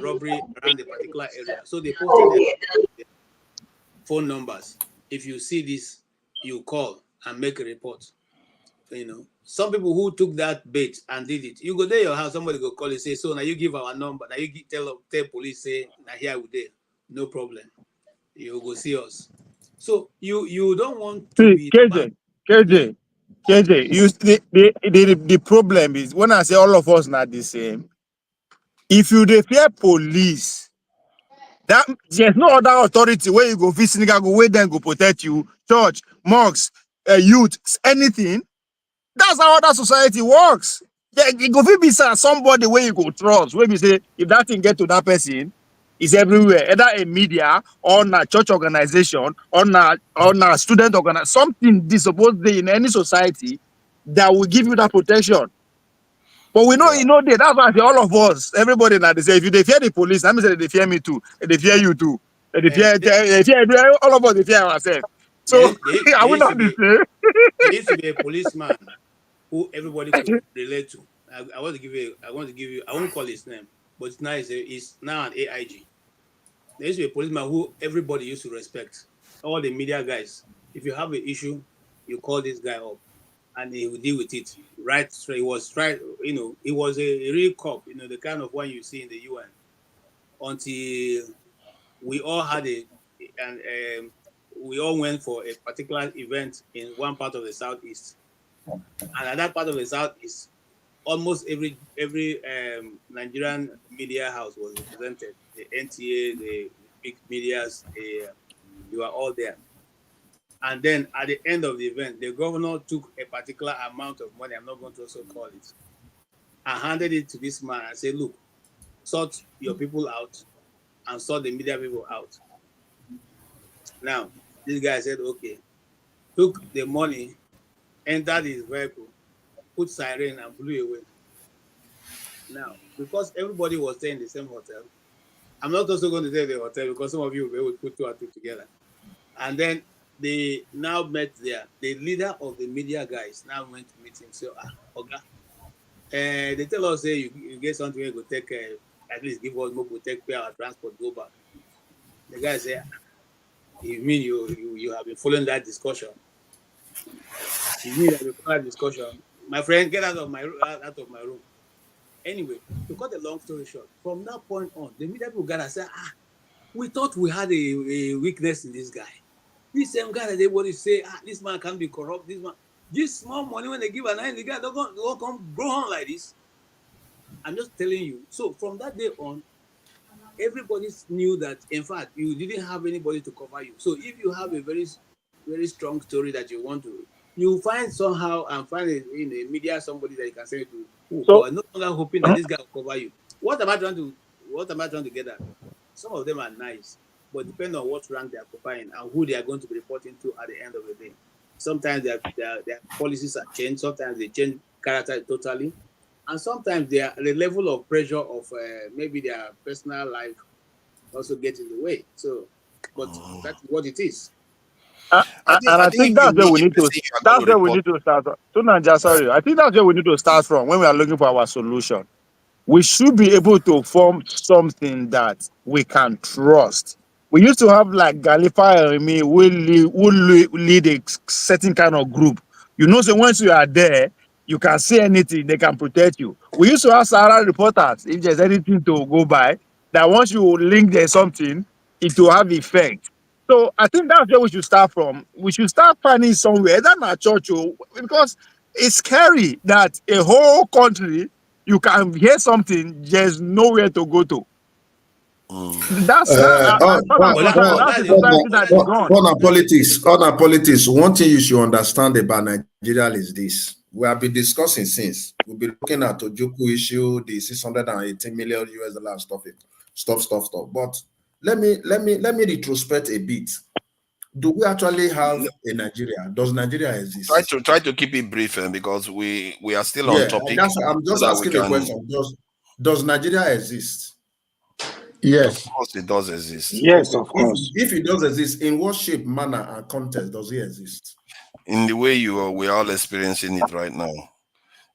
robbery around a particular area. So they posted their phone numbers. If you see this, you call and make a report. You know, some people who took that bait and did it. You go there your house, somebody go call you, say, so now you give our number. Now you tell police, say, now here we there. No problem. You go see us. So you don't want to be KJ, you the problem is when I say all of us not the same. If you fear police, that there's no other authority where you go visit, go where then go protect you. Church, mosques, youth, anything. That's how other society works. Yeah, it go be somebody where you go trust. Where you say if that thing get to that person, is everywhere. Either a media or a church organization or a student organization. Something this supposed in any society that will give you that protection. But we know, that's why I say all of us, everybody now they say if they fear the police, that means they fear me too. They fear you too. They fear all of us, they fear ourselves. So I will not say. There needs to be a policeman who everybody could relate to. I want to give you, I won't call his name, but it's now an AIG. There used to be a policeman who everybody used to respect. All the media guys. If you have an issue, you call this guy up and he will deal with it. Right straight. He was right, he was a real cop, the kind of one you see in the UN. Until we all had we all went for a particular event in one part of the southeast. And at that part of the southeast, almost every Nigerian media house was represented. The NTA, the big medias, you are all there. And then at the end of the event, the governor took a particular amount of money, I'm not going to also call it, and handed it to this man and said, look, sort your people out and sort the media people out. Now, this guy said, okay, took the money, entered his vehicle, put siren and blew away. Now, because everybody was staying in the same hotel, I'm not also going to say the hotel because some of you will put two and two together. And then they now met there. The leader of the media guys now went to meet him. So, okay. They tell us, hey, you get something, you go take, at least give us more, go take pay our transport, go back. The guy said, you mean you have been following that discussion? You mean you have been following that discussion? My friend, get out of my room. Anyway, to cut a long story short, from that point on, the media people got to say, we thought we had a weakness in this guy. This same guy that everybody say, this man can be corrupt. This small money when they give an eye, the guy don't come grow on like this. I'm just telling you. So from that day on, everybody knew that, in fact, you didn't have anybody to cover you. So if you have a very, very strong story that you want to, you find somehow and find in the media somebody that you can say to, so I'm no longer hoping that this guy will cover you. What am I trying to get at? Some of them are nice, but depending on what rank they are occupying and who they are going to be reporting to at the end of the day. Sometimes their policies are changed. Sometimes they change character totally. And sometimes the level of pressure of maybe their personal life also gets in the way. So, but that's what it is. I think that's where we need to. That's where we need to start. Sorry, I think that's where we need to start from when we are looking for our solution. We should be able to form something that we can trust. We used to have like Galifa and me who lead a certain kind of group. So once you are there, you can say anything, they can protect you. We used to have Sahara reporters, if there's anything to go by, that once you link there something, it will have effect. So I think that's where we should start from. We should start finding somewhere, that's not church, because it's scary that a whole country, you can hear something, there's nowhere to go to. That's on our politics. One thing you should understand about Nigeria is this: we have been discussing since. We've been looking at Ojukwu issue, the 618 million US dollar stuff. But let me retrospect a bit. Do we actually have a Nigeria? Does Nigeria exist? Try to keep it brief, because we are still on topic. I'm just asking a question. Does Nigeria exist? Yes. Of course it does exist. Yes, of course. If it does exist, in what shape, manner, and context does it exist? In the way we're all experiencing it right now.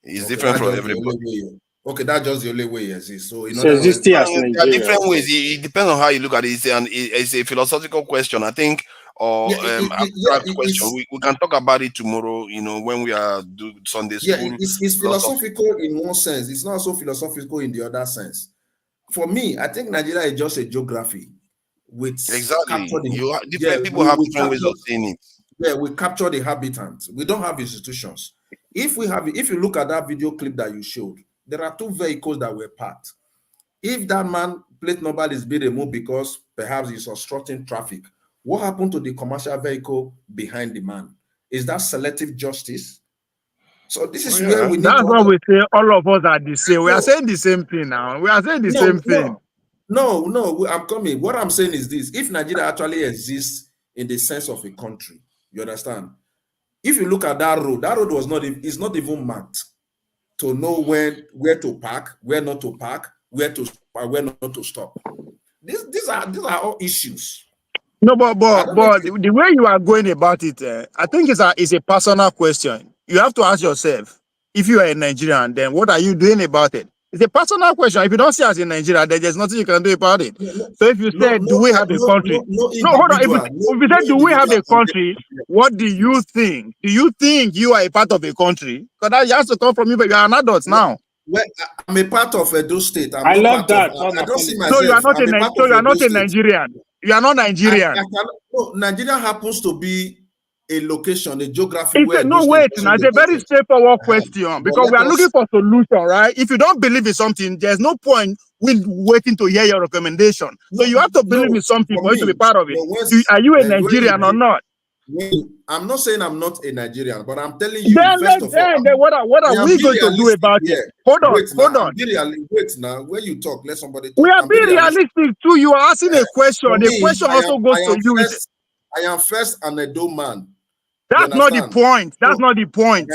It's different from everybody. Okay, that's just the only way it exists. So, there are different ways. It depends on how you look at it. It's a philosophical question, I think, or abstract question. We can talk about it tomorrow, when we are do Sunday school. Yeah, it's philosophical in one sense. It's not so philosophical in the other sense. For me, I think Nigeria is just a geography. Exactly. Different people have different ways of seeing it. Yeah, we capture the habitant. We don't have institutions. If you look at that video clip that you showed, there are 2 vehicles that were parked. If that man plate number is being removed because perhaps he's obstructing traffic, what happened to the commercial vehicle behind the man? Is that selective justice? So this is where we need. That's what we say. All of us are the same. We are saying the same thing now. We are saying the same thing. No, I'm coming. What I'm saying is this: if Nigeria actually exists in the sense of a country, you understand? If you look at that road was not even marked to know where to park, where not to park, where not to stop. These are all issues. No, but the way you are going about it, I think it's a personal question. You have to ask yourself, if you are a Nigerian, then what are you doing about it? It's a personal question. If you don't see us in Nigeria, then there's nothing you can do about it. So if you say, do we have a country? Hold on. If you say, do we have a country, what do you think? Do you think you are a part of a country? Because that has to come from you, but you are an adult now. Well, I'm a part of Edo State. I love that. I don't see myself. So you are not a Nigerian. You are not Nigerian. Nigeria happens to be a location, a geography. It's a very straightforward question, because we are looking for solution, right? If you don't believe in something, there's no point with waiting to hear your recommendation. So you have to believe in something for you to be part of it. Are you a Nigerian or not? I'm not saying I'm not a Nigerian, but I'm telling you, first of all, what are we going to do about it? Hold on. Wait now. When you talk, let somebody talk. We are being realistic too. You are asking a question. The question also goes to you. I am first an Edo man. That's not the point. That's not the point.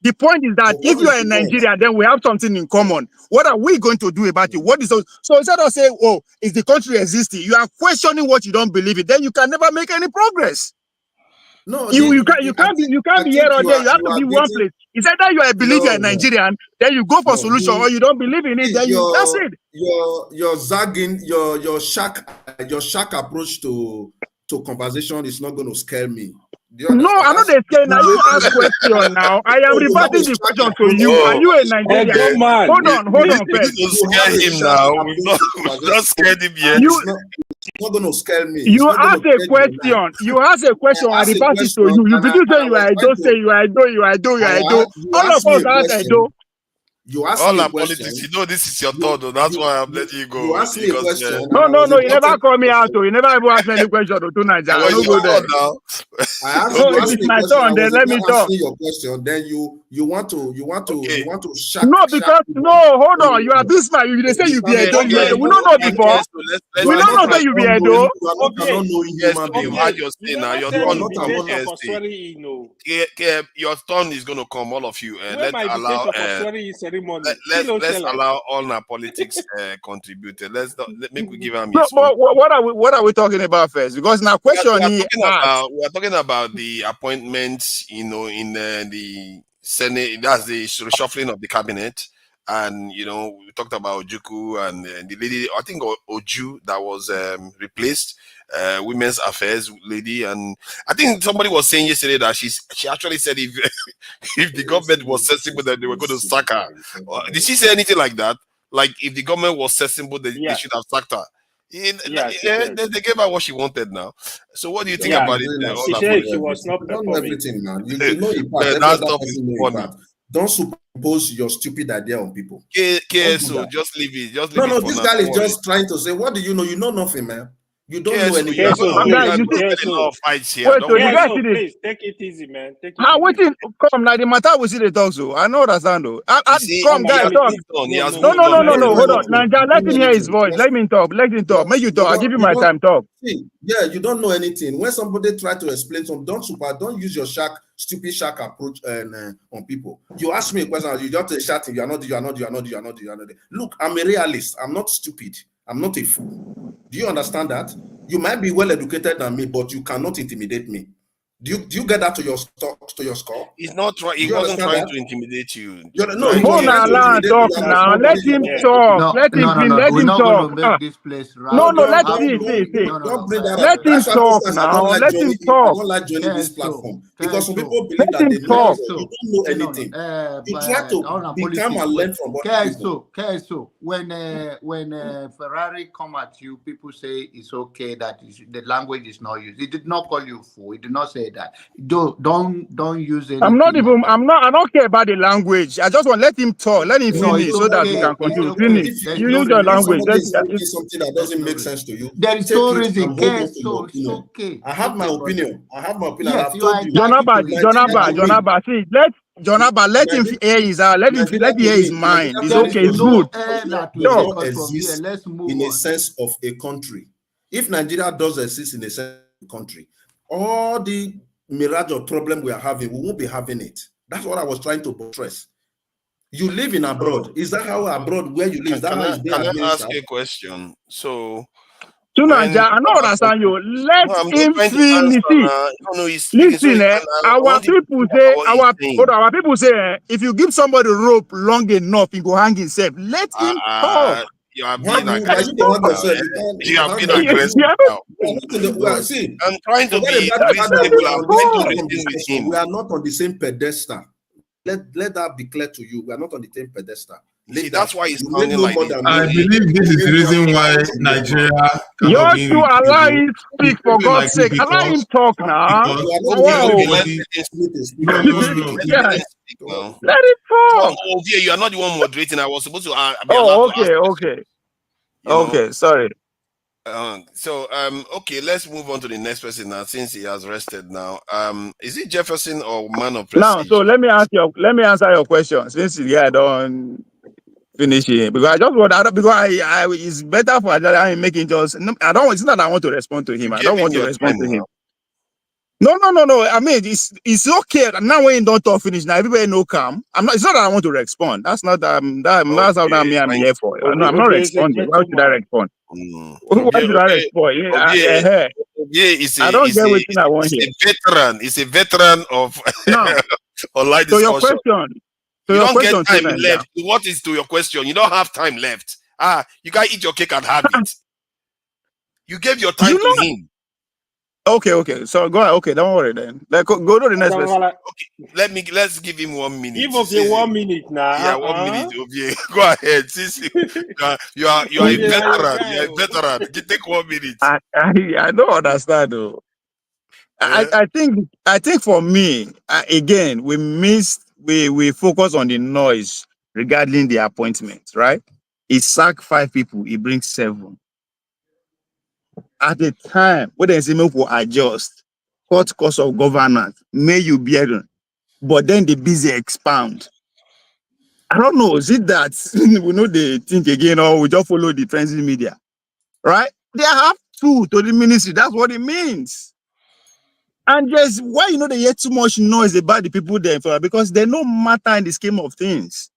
The point is that if you are in Nigeria, then we have something in common. What are we going to do about it? So instead of saying, "Oh, is the country existing?" You are questioning what you don't believe in. Then you can never make any progress. No, you can't be here or there. You have to be one place. It's either you are a believer in Nigerian, then you go for solution, or you don't believe in it. Then that's it. Your zagging, your shark approach to conversation is not going to scare me. No, I'm not saying now. You ask question now. I am reverting the question to you. Are you a Nigerian? Hold on. First. You scare him now. We've not scared him yet. It's not going to scare me. You ask a question. You ask a question. I revert it to you. You begin to say you are Edo. Say you are Edo. All of us are Edo. You ask all me our a question. politics, this is your thought. That's why I'm letting you go. You ask me a question. No. You never call me out. You never ever ask me any question to do Nigeria. I don't go there. I asked you if it's my turn, then let me talk. Your question. Then you want to shock. No, because hold on. You are this man. You say you be Edo. We don't know before. We don't know that you be Edo. Your turn is going to come, all of you. Let's allow all our politics contributed. Make we give them. But what are we talking about first? Because now question we are talking about the appointments, in the Senate. That's the reshuffling of the cabinet, and we talked about Ojukwu and the lady. I think Oju that was replaced. Women's affairs lady, and I think somebody was saying yesterday that she actually said if the government was sensible that they were going to sack her. Did she say anything like that? Like if the government was sensible, they should have sacked her. They gave her what she wanted now. So what do you think about it? She said she was not performing. You don't know everything, man. You know it part. That stuff is funny. Don't superimpose your stupid idea on people. KSO, just leave it. Just leave no, it this guy is just trying to say, what do you know? You know nothing, man. You don't know anything. Please take it easy, man. Waiting, come now. The matter we see the talk, so I know understand though. Come, guys, talk. No. Hold on, Nanja, let him hear his voice. Let me talk. Let him talk. Make you talk. I'll give you my time. Talk. Yeah, you don't know anything. When somebody try to explain something, don't use your stupid shark approach on people. You ask me a question, you just shouting. You are not. Look, I'm a realist. I'm not stupid. I'm not a fool. Do you understand that? You might be well educated than me, but you cannot intimidate me. Do you get that to your score? He's not trying. He wasn't trying to intimidate you. Let him talk. Let him talk. Let's see. Don't bring that up. Let him talk now. Let him talk. I don't like joining this platform because some people believe that they know you don't know anything. You try to become and learn from what KSO, when Ferrari come at you, people say it's okay that the language is not used. He did not call you fool. He did not say that. Don't use it. I don't care about the language. I just want to let him talk. Let him finish so that we can continue. Finish. You use your language. Something that doesn't make sense to you. There is no reason. It's okay. I have my opinion. Yes, Jonaba, see, let him hear his let him hear his mind. It's okay, it's good. Exist in a sense of a country. If Nigeria does exist in a sense of a country, all the mirage of problem we are having, we won't be having it. That's what I was trying to stress. You live in abroad. Is that how abroad where you live? Can I ask you a question? So Tunanja, I don't understand you. Let him finish. Listen, our people say, if you give somebody rope long enough, he go hang himself. Let him talk. You are being aggressive. You are being aggressive now. See, I'm trying to be reasonable. I'm trying to reason with him. We are not on the same pedestal. Let that be clear to you. We are not on the same pedestal. See, that's why he's sounding like this. I believe this is the reason why Nigeria. You to allow him speak for God's sake. Allow him talk now. No. Let it talk. You are not the one moderating. I was supposed to. Okay. Sorry. Okay, let's move on to the next person now, since he has rested now. Is it Jefferson or man of prestige? Now, so let me answer your question, since I don't finish it, because I just want it's better for I making just it's not that I want to respond to him. I don't want to respond to him. No. I mean, it's okay now when you don't talk finish. Now everybody know calm. It's not that I want to respond. That's not that's how I'm here for. I'm not responding. Why should I respond? Why should I respond? I don't get what I want here. It's a veteran of online discussion. So your question. You don't get time left. What is to your question? You don't have time left. You can't eat your cake and have it. You gave your time to him. Okay. So go ahead. Okay, don't worry then. Go to the next person. Okay, let's give him 1 minute. Give us 1 minute now. Yeah, 1 minute. Okay. Go ahead. You are a veteran. You are a veteran. You take 1 minute. I don't understand though. I think for me, again, we focus on the noise regarding the appointment, right? He sacked 5 people, he brings 7. At the time, when there's a move for adjust, cut cost of governance, may you bear, but then the busy expound. I don't know, is it that we know they think again or we just follow the trends in media, right? They have to the ministry, that's what it means. And just why they hear too much noise about the people there, because they no matter in the scheme of things.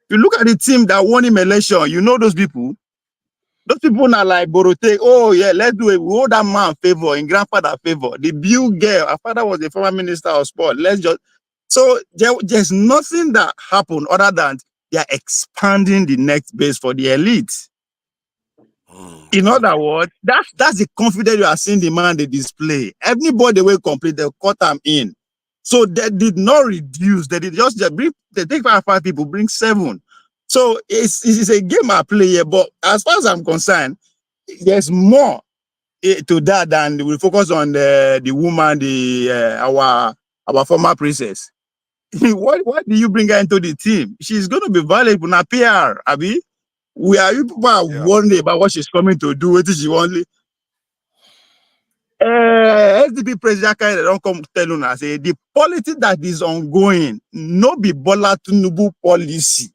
You look at the team that won him election, those people. Those people now like Borote. Oh yeah, let's do it. We owe that man favor, in grandfather favor. The Bill girl, our father was the former minister of sport. So there's nothing that happened other than they are expanding the next base for the elite. In other words, that's the confidence you are seeing the man they display. Everybody will complete, they cut them in. So they did not reduce. They did they take 5 people, bring 7. So it's a game I play here. But as far as I'm concerned, there's more to that than we focus on the woman, our former princess. Why do you bring her into the team? She's going to be valuable in PR, Abi. People are worried about what she's coming to do. What is she only? SDP president don't come tell us say the policy that is ongoing, no be Bola Tinubu policy.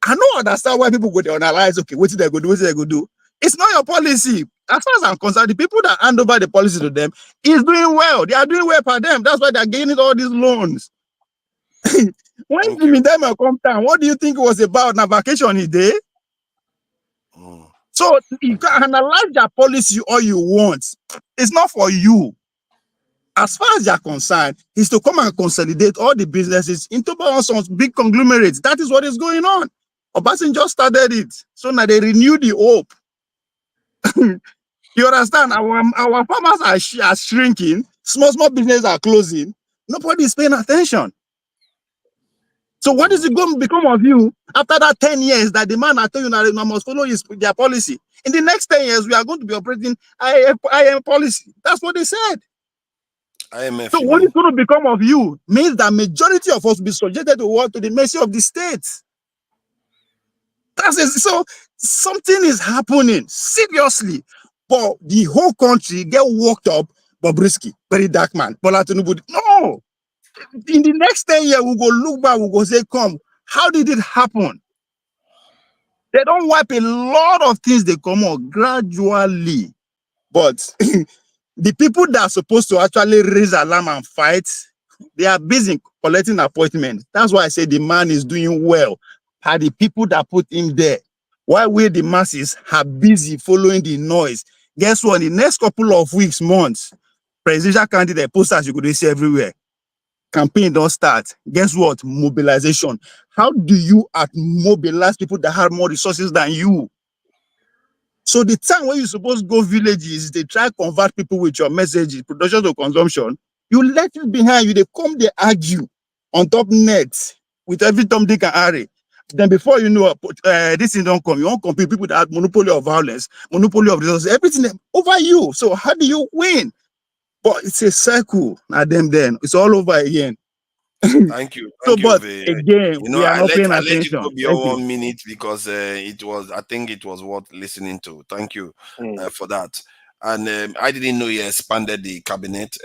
I don't understand why people go to analyze, okay, what did they go do, what did they go do? It's not your policy. As far as I'm concerned, the people that hand over the policy to them is doing well. They are doing well for them. That's why they're gaining all these loans. When the time come down, what do you think it was about? Now vacation is there. So you can analyze their policy all you want. It's not for you. As far as you're concerned, is to come and consolidate all the businesses into some big conglomerates. That is what is going on. Obasanjo just started it. So now they renew the hope. You understand? Our farmers are shrinking. Small businesses are closing. Nobody is paying attention. So what is it going to become of you after that 10 years that the man I told you now must follow their policy? In the next 10 years, we are going to be operating IM policy. That's what they said. IMF, so what is going to become of you means that majority of us will be subjected to the mercy of the state. So something is happening seriously, but the whole country get worked up. Bobrisky, very dark man. Bola Tinubu. No, in the next 10 years, we'll go look back. We'll go say, "Come, how did it happen?" They don't wipe a lot of things. They come out gradually, but the people that are supposed to actually raise alarm and fight, they are busy collecting appointments. That's why I say the man is doing well. Are the people that put him there? While we, the masses, are busy following the noise. Guess what? In the next couple of weeks, months, presidential candidate posters you could see everywhere. Campaign don't start. Guess what? Mobilization. How do you mobilize people that have more resources than you? So the time when you're supposed to go villages, they try to convert people with your messages, production to consumption. You let it behind you. They come, they argue on top net with every Tom, Dick, and Harry. Then before you know, this thing don't come. You won't compete people that have monopoly of violence, monopoly of resources, everything over you. So how do you win? But it's a cycle. Now then, it's all over again. Thank you. But again, we are not paying attention. I let you go beyond 1 minute because I think it was worth listening to. Thank you for that. And I didn't know he expanded the cabinet.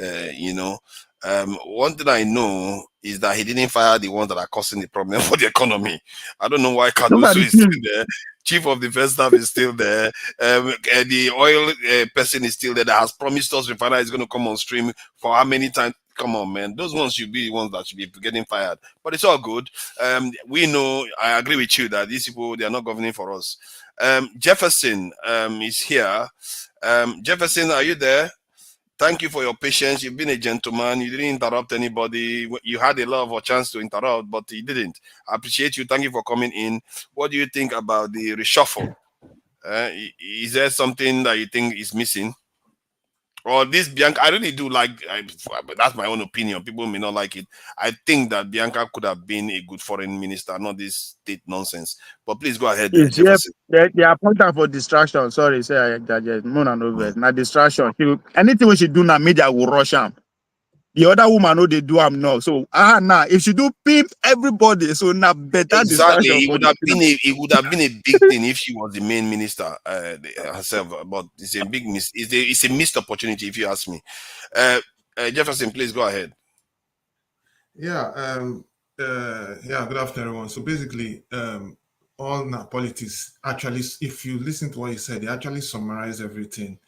One thing I know is that he didn't fire the ones that are causing the problem for the economy. I don't know why Cardoso is still there. Chief of Defense Staff is still there. The oil person is still there that has promised us refinery is going to come on stream for how many times? Come on, man. Those ones should be the ones that should be getting fired. But it's all good. We know, I agree with you that these people, they are not governing for us. Jefferson is here. Jefferson, are you there? Thank you for your patience. You've been a gentleman. You didn't interrupt anybody. You had a lot of a chance to interrupt, but you didn't. I appreciate you. Thank you for coming in. What do you think about the reshuffle? Is there something that you think is missing? Or this Bianca, I really do like, but that's my own opinion. People may not like it. I think that Bianca could have been a good foreign minister, not this state nonsense. But please go ahead. They appoint her for distraction. Sorry, say more and over. Not distraction. Anything we should do now, media will rush him. The other woman know they do am now. So if she do pimp everybody, so now better exactly. distraction. It would have been a big thing if she was the main minister herself. But it's a big it's a missed opportunity if you ask me. Jefferson, please go ahead. Yeah. Good afternoon, everyone. So basically, all politics actually, if you listen to what he said, they actually summarize everything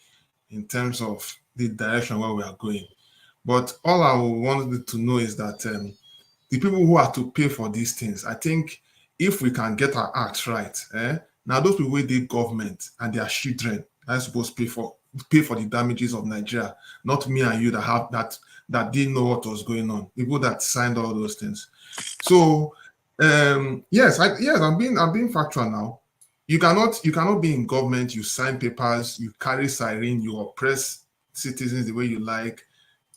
in terms of the direction where we are going. But all I wanted to know is that the people who are to pay for these things, I think if we can get our acts right, now those people with the government and their children are supposed to pay for the damages of Nigeria, not me and you that have that didn't know what was going on, people that signed all those things. So I'm being factual now. You cannot be in government, you sign papers, you carry siren, you oppress citizens the way you like.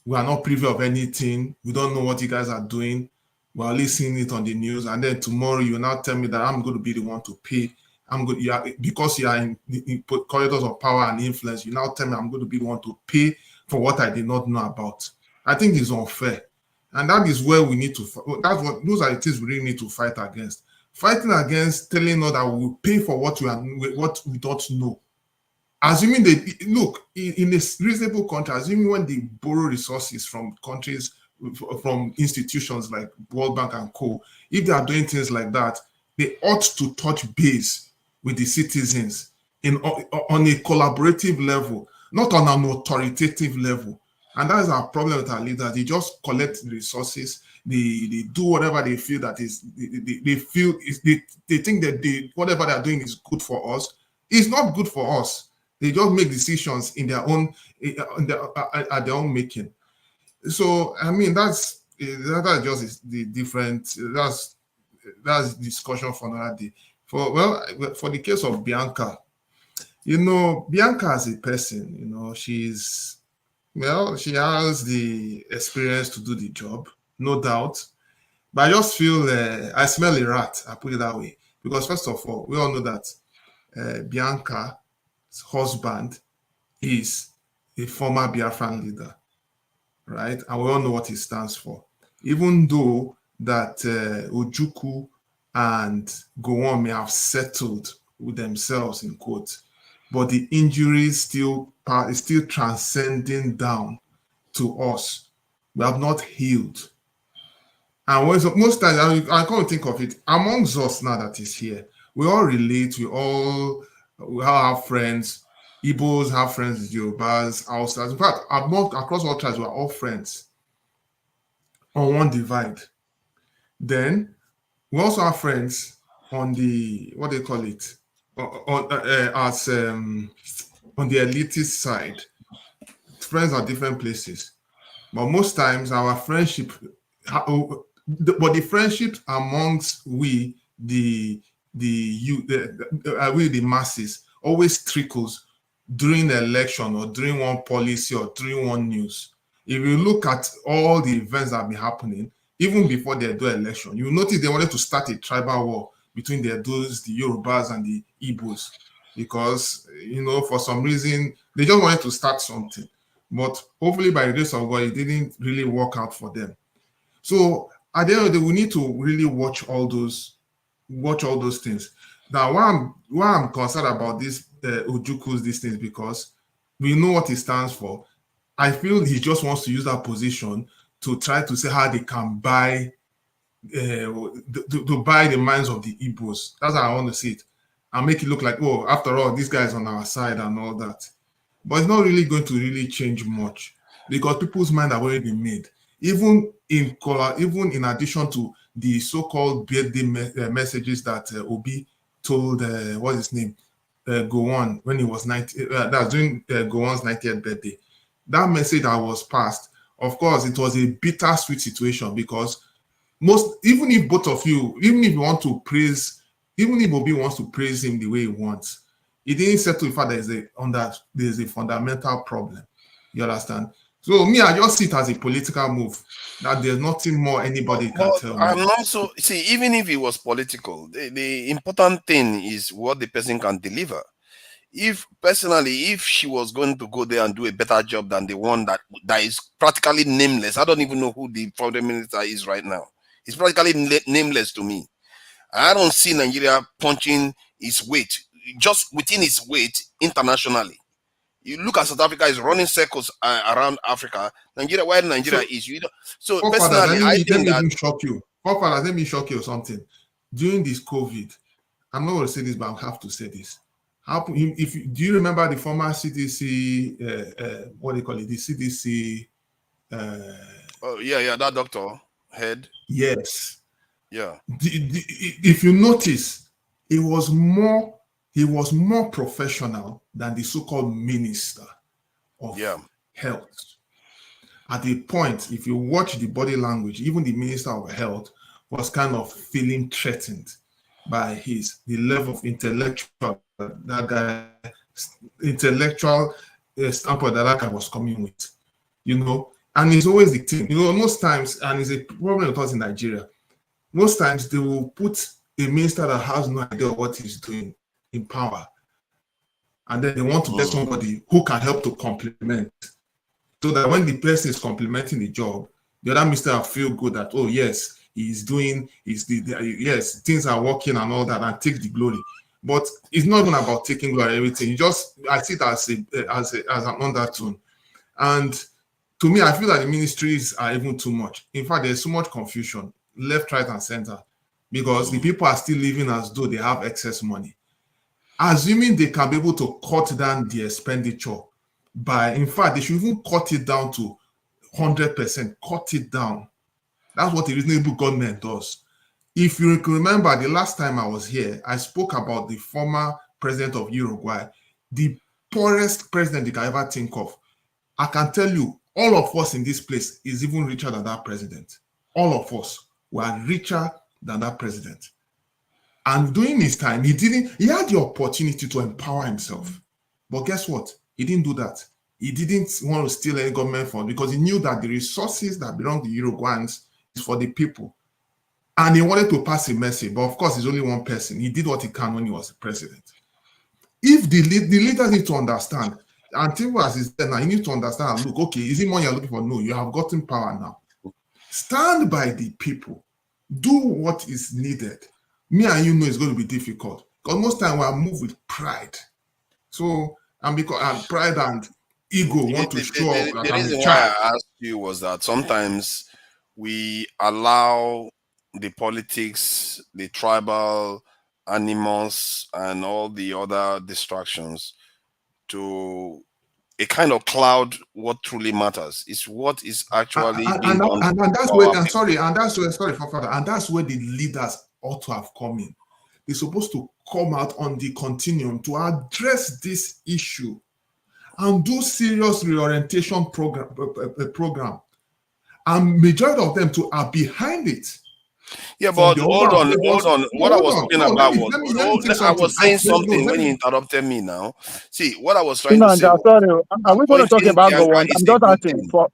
We are not privy of anything. We don't know what you guys are doing. We're only seeing it on the news. And then tomorrow you now tell me that I'm going to be the one to pay I'm good. Because you are in corridors of power and influence, you now tell me I'm going to be the one to pay for what I did not know about. I think it's unfair. And that is where we need to, those are the things we really need to fight against. Fighting against telling us that we will pay for what we don't know. Assuming they, look, in a reasonable country, assuming when they borrow resources from countries, from institutions like World Bank and Co., if they are doing things like that, they ought to touch base with the citizens on a collaborative level, not on an authoritative level. And that is our problem with our leaders. They just collect the resources. They do whatever they feel that is. They think that whatever they are doing is good for us. It's not good for us. They just make decisions in their own at their own making. So I mean that's just the different. That's discussion for another day. For the case of Bianca, Bianca as a person, she has the experience to do the job, no doubt. But I just feel I smell a rat, I put it that way. Because first of all, we all know that Bianca's husband is a former Biafran leader, right? And we all know what he stands for. Even though that Ojukwu and Gowon may have settled with themselves, in quotes, but the injury is still transcending down to us. We have not healed. And most times, I can't think of it, amongst us now that is here, we all relate, we all have friends. Igbos have friends, Yorubas, Hausas. In fact, across all tribes, we're all friends on one divide. Then we also have friends on the, what do you call it, on the elitist side. Friends are different places, but most times our friendship, but the friendship amongst we the masses always trickles during the election or during one policy or during one news. If you look at all the events that have been happening, even before the Edo election, you notice they wanted to start a tribal war between the Edos, the Yorubas, and the Igbos, because, for some reason, they just wanted to start something. But hopefully by the grace of God, it didn't really work out for them. So at the end of the day, we need to really watch all those things. Now, why I'm concerned about this Ojukwu's these things, because we know what he stands for. I feel he just wants to use that position to try to say how they can buy to buy the minds of the Igbos. That's how I want to see it, and make it look like, oh, after all, this guy is on our side and all that. But it's not really going to really change much, because people's minds have already been made. Even in addition to the so-called birthday messages that Obi told what's his name, Gowon, when he was 90. That's during Gowon's 90th birthday. That message that was passed, of course, it was a bittersweet situation, because even if both of you, even if you want to praise, even if Obi wants to praise him the way he wants, he didn't settle the fact that there's a fundamental problem. You understand? So me, I just see it as a political move, that there's nothing more anybody can tell me. And also, see, even if it was political, the important thing is what the person can deliver. If she was going to go there and do a better job than the one that is practically nameless, I don't even know who the foreign minister is right now. It's practically nameless to me. I don't see Nigeria punching its weight, just within its weight internationally. You look at South Africa is running circles around Africa. Nigeria, where Nigeria is, personally, I think that. Let me shock you or something. During this COVID, I'm not going to say this, but I have to say this. Do you remember the former CDC? What do you call it? The CDC. That doctor head. Yes. Yeah. If you notice, he was more professional than the so-called minister of health. At the point, if you watch the body language, even the minister of health was kind of feeling threatened by the level of intellectual standpoint that guy was coming with, and it's always the thing, most times, and it's a problem with us in Nigeria, most times they will put a minister that has no idea what he's doing in power. And then they want to get somebody who can help to complement. So that when the person is complementing the job, the other minister will feel good that, oh yes, yes, things are working and all that, and take the glory. But it's not even about taking glory and everything. I see it as an undertone. And to me, I feel that the ministries are even too much. In fact, there's so much confusion, left, right, and center, because the people are still living as though they have excess money. Assuming they can be able to cut down the expenditure in fact, they should even cut it down to 100%, cut it down. That's what a reasonable government does. If you can remember, the last time I was here, I spoke about the former president of Uruguay, the poorest president you can ever think of. I can tell you, all of us in this place is even richer than that president. All of us were richer than that president. And during his time, he had the opportunity to empower himself. But guess what? He didn't do that. He didn't want to steal any government fund because he knew that the resources that belong to Uruguayans is for the people. And he wanted to pass a message. But of course, he's only one person. He did what he can when he was the president. If the leaders need to understand, and Tinubu as is there now, you need to understand, look, okay, is it money you're looking for? No, you have gotten power now. Stand by the people. Do what is needed. Me and you know it's going to be difficult because most time we are moved with pride. So, and pride and ego want to show up. The reason why I asked you was that sometimes we allow the politics, the tribal animals, and all the other distractions to a kind of cloud what truly matters. It's what is actually being done. And that's where, and that's where the leaders ought to have come in. They're supposed to come out on the continuum to address this issue and do serious reorientation program. And majority of them are behind it. Yeah, but hold on. What I was talking about was I was saying something when you interrupted me now. See, what I was trying to say. Sorry, are we going to talk about Gowon? I'm just asking for.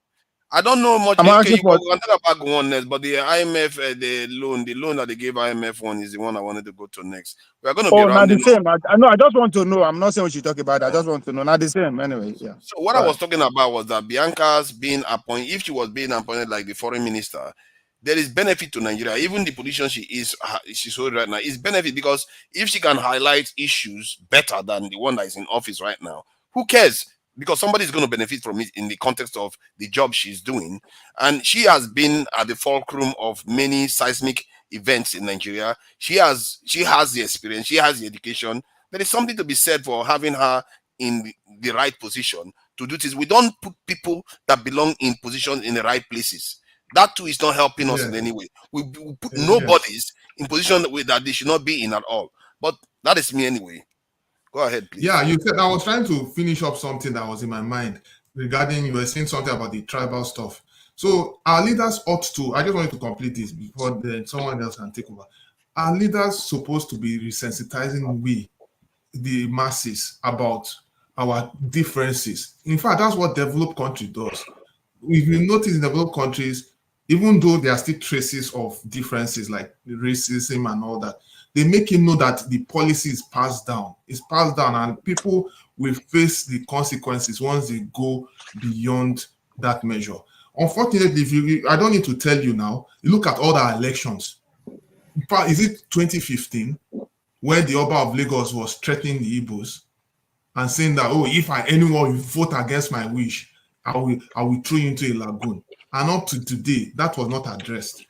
I don't know much. Okay, you can talk about Gowon next, but the IMF, the loan that they gave IMF one is the one I wanted to go to next. We are going to be not the same. I just want to know. I'm not saying what you talk about. I just want to know. Not the same. Anyway, yeah. So what I was talking about was that Bianca's being appointed, if she was being appointed like the foreign minister, there is benefit to Nigeria. Even the position she's holding right now is benefit because if she can highlight issues better than the one that is in office right now, who cares? Because somebody is going to benefit from it in the context of the job she's doing. And she has been at the fulcrum of many seismic events in Nigeria. She has the experience. She has the education. There is something to be said for having her in the right position to do this. We don't put people that belong in positions in the right places. That too is not helping us in any way. We put nobodies in position that they should not be in at all. But that is me anyway. Go ahead, please. Yeah, you said I was trying to finish up something that was in my mind regarding you were saying something about the tribal stuff. So our leaders ought to, I just wanted to complete this before then someone else can take over. Our leaders supposed to be resensitizing the masses about our differences. In fact, that's what developed country does. If you notice in developed countries, even though there are still traces of differences like racism and all that, they make him know that the policy is passed down. It's passed down and people will face the consequences once they go beyond that measure. Unfortunately, I don't need to tell you now, you look at all the elections. Is it 2015 where the Oba of Lagos was threatening the Igbos and saying that, oh, if anyone will vote against my wish, I will throw you into a lagoon. And up to today, that was not addressed.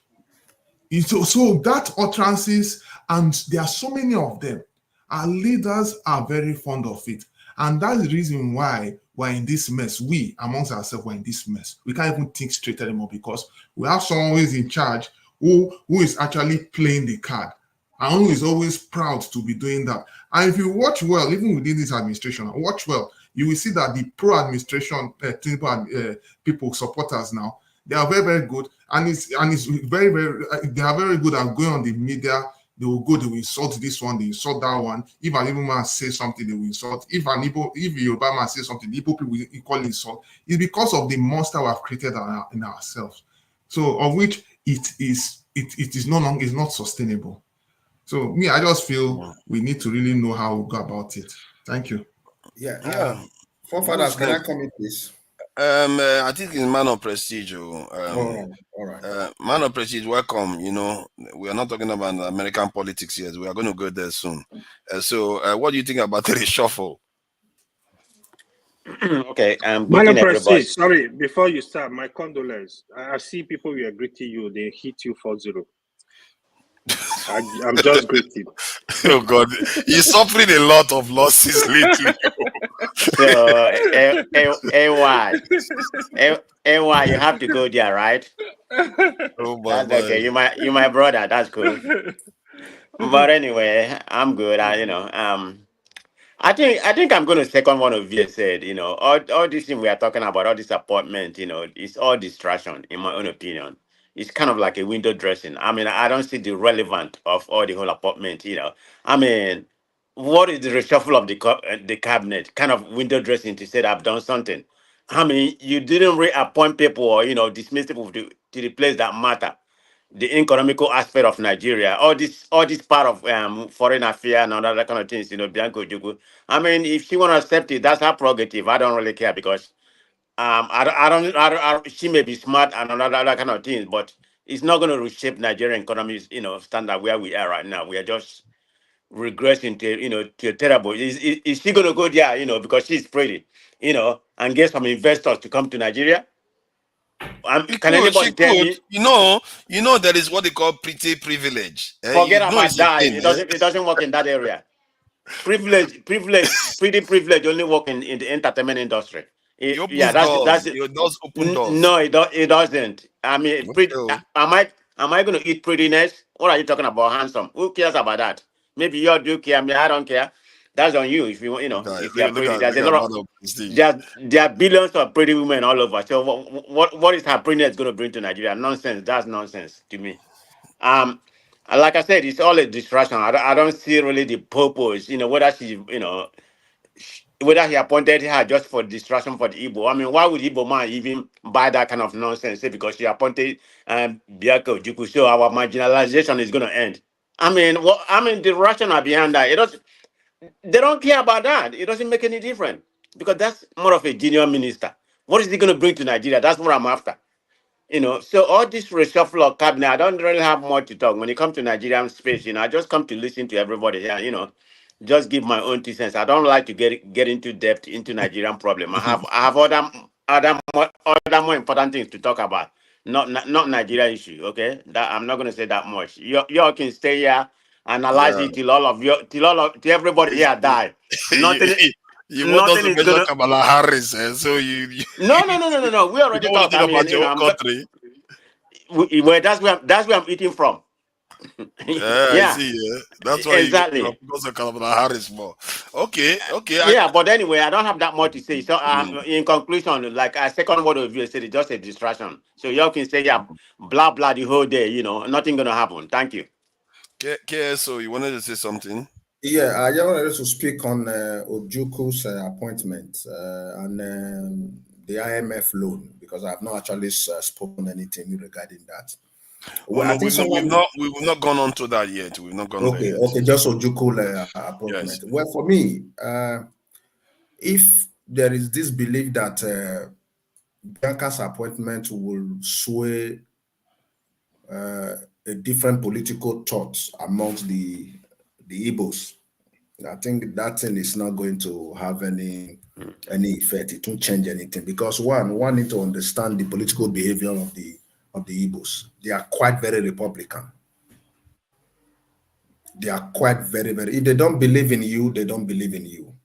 So that utterances, and there are so many of them, our leaders are very fond of it. And that's the reason why we're in this mess. We, amongst ourselves, we're in this mess. We can't even think straight anymore because we have someone who is in charge who is actually playing the card and who is always proud to be doing that. And if you watch well, even within this administration, watch well, you will see that the pro-administration people, supporters now, they are very, very good. And it's very, very, they are very good at going on the media. They will go, they will insult this one, they insult that one. If an Igbo man says something, they will insult. If a Yoruba man says something, the Igbo people will equally insult. It's because of the monster we have created in ourselves. So of which it is no longer, is not sustainable. So me, I just feel we need to really know how we go about it. Thank you. Yeah. Forefathers, can I come in, please? I think it's man of prestige. All right. Man of prestige, welcome. You know, we are not talking about American politics yet. We are going to go there soon. So, what do you think about the reshuffle? Okay, Man of prestige, sorry, before you start, my condolences. I see people we are greeting you, they hit you 4-0. I'm just greeting. Oh God, he's suffering a lot of losses lately. So, AY, you have to go there, right? Oh my That's okay. You my brother. That's cool. But anyway, I'm good. I think I'm going to second one of you said. You know, all this thing we are talking about, all this appointment, you know, it's all distraction, in my own opinion. It's kind of like a window dressing. I mean, I don't see the relevance of all the whole appointment. You know, I mean, what is the reshuffle of the cabinet? Kind of window dressing to say that I've done something. I mean, you didn't reappoint people or dismiss people to the place that matter. The economical aspect of Nigeria, all this part of foreign affairs and all that kind of things, Bianca Ojukwu. I mean, if she want to accept it, that's her prerogative. I don't really care because she may be smart and all that kind of things, but it's not going to reshape Nigerian economy's standard where we are right now. We are just regressing to terrible. Is she going to go there, because she's pretty, and get some investors to come to Nigeria? Can anybody tell me? You know, there is what they call pretty privilege. Forget about that. It doesn't work in that area. Pretty privilege only work in the entertainment industry. That's it does open doors. No, it doesn't. I mean, am I going to eat prettiness? What are you talking about? Handsome? Who cares about that? Maybe you do care. I mean, I don't care. That's on you. If you if you are pretty, there's a lot of there are billions of pretty women all over. So what is her prettiness going to bring to Nigeria? Nonsense. That's nonsense to me. Like I said, it's all a distraction. I don't see really the purpose. Whether she whether he appointed her just for distraction for the Igbo. I mean, why would Igbo man even buy that kind of nonsense? Say because she appointed Bianca Ojukwu, so our marginalization is going to end. I mean, the rationale behind that, they don't care about that. It doesn't make any difference because that's more of a junior minister. What is he going to bring to Nigeria? That's what I'm after. So all this reshuffle of cabinet, I don't really have more to talk. When it comes to Nigerian space, I just come to listen to everybody here, just give my own 2 cents. I don't like to get into depth into Nigerian problem. I have other more important things to talk about, not Nigeria issue. Okay, that I'm not going to say that much. Y'all can stay here, analyze it till everybody here die. Nothing. You want us to mention Kamala Harris, so you No. We already talked about your own country. That's where I'm eating from. I see. Yeah. That's why exactly. Because of Kamala Harris more. Okay. Yeah, but anyway, I don't have that much to say. So, in conclusion, like a second word of you said, it's just a distraction. So y'all can say blah blah the whole day. Nothing gonna happen. Thank you. So you wanted to say something? Yeah, I just wanted to speak on Ojukwu's appointment and the IMF loan because I have not actually spoken anything regarding that. Well, we've not gone on to that yet. We've not gone there yet. Okay, just Ojukwu appointment. Yes. Well, for me, if there is this belief that Bianca's appointment will sway a different political thoughts amongst the Igbos, I think that thing is not going to have any effect. It won't change anything because one need to understand the political behavior of the Igbos. They are quite very Republican. They are quite very, very. If they don't believe in you, they don't believe in you.